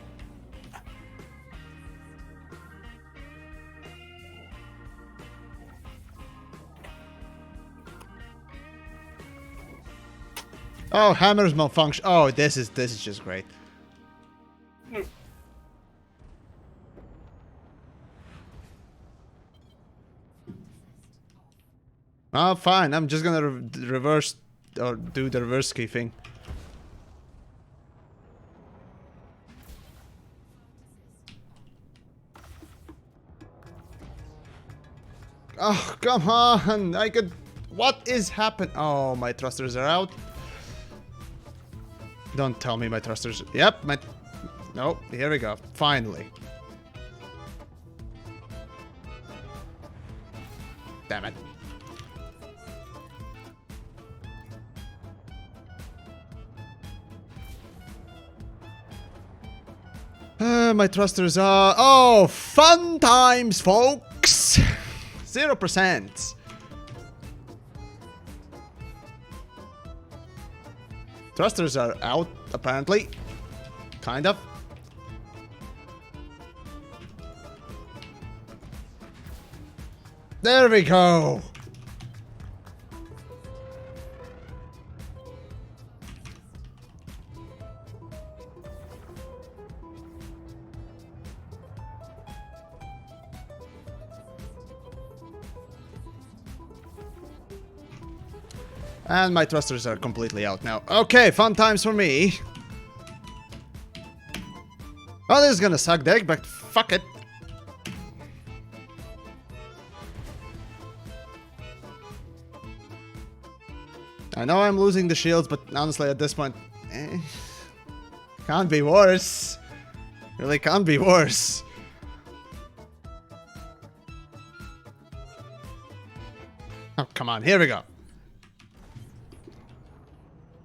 Oh, hammers malfunction. Oh, this is just great. Oh, fine. I'm just gonna reverse or do the reverse key thing. Oh, come on. I could... What is happening? Oh, my thrusters are out. Don't tell me my thrusters... Yep, my... Nope, here we go. Finally. Damn it. My thrusters are... Oh, fun times, folks! 0%. Thrusters are out, apparently. Kind of. There we go. And my thrusters are completely out now. Okay, fun times for me. Oh, this is gonna suck dick, but fuck it. I know I'm losing the shields, but honestly, at this point, can't be worse. Really can't be worse. Oh, come on, here we go.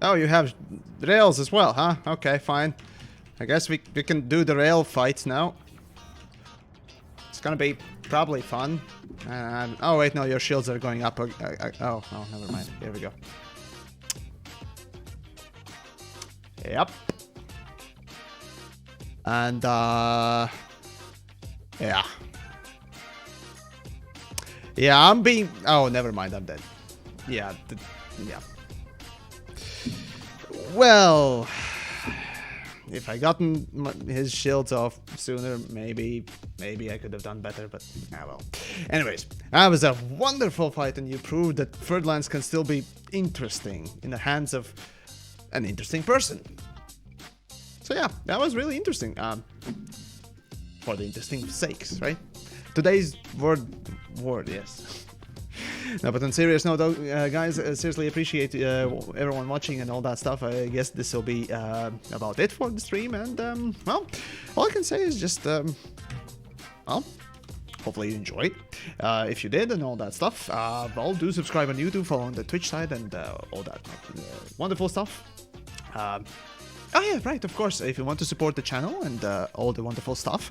Oh, you have rails as well, huh? Okay, fine. I guess we can do the rail fights now. It's gonna be probably fun. Oh wait, no, your shields are going up. Oh, never mind. Here we go. Yep. And yeah. Yeah, I'm being... Oh, never mind, I'm dead. Yeah, yeah. Well, if I gotten his shields off sooner, maybe I could have done better, but well. Anyways, that was a wonderful fight, and you proved that Ferdlands can still be interesting in the hands of an interesting person. So yeah, that was really interesting. For the interesting sakes, right? Today's word, yes. No, but on serious note, though, guys, seriously appreciate everyone watching and all that stuff. I guess this will be about it for the stream, and well, all I can say is just well, hopefully you enjoyed. If you did and all that stuff, well, do subscribe on YouTube, follow on the Twitch side, and all that wonderful stuff. Oh yeah, right, of course, if you want to support the channel and all the wonderful stuff,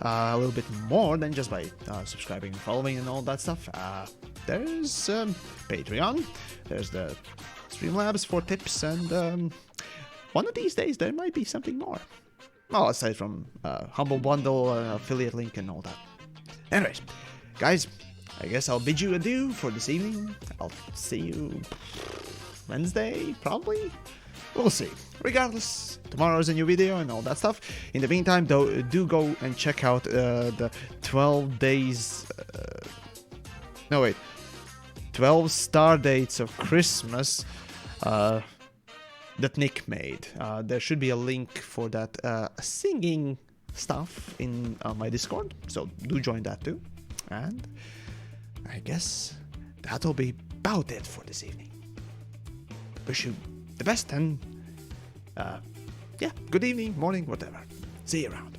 a little bit more than just by subscribing and following and all that stuff, there's Patreon, there's the Streamlabs for tips, and one of these days there might be something more. Well, aside from Humble Bundle, affiliate link and all that. Anyways, guys, I guess I'll bid you adieu for this evening. I'll see you Wednesday, probably? We'll see. Regardless, tomorrow's a new video and all that stuff. In the meantime, though, do go and check out the 12 days... 12 star dates of Christmas that Nick made. There should be a link for that singing stuff in my Discord, so do join that too. And I guess that'll be about it for this evening. Wish you the best, and yeah, good evening, morning, whatever. See you around.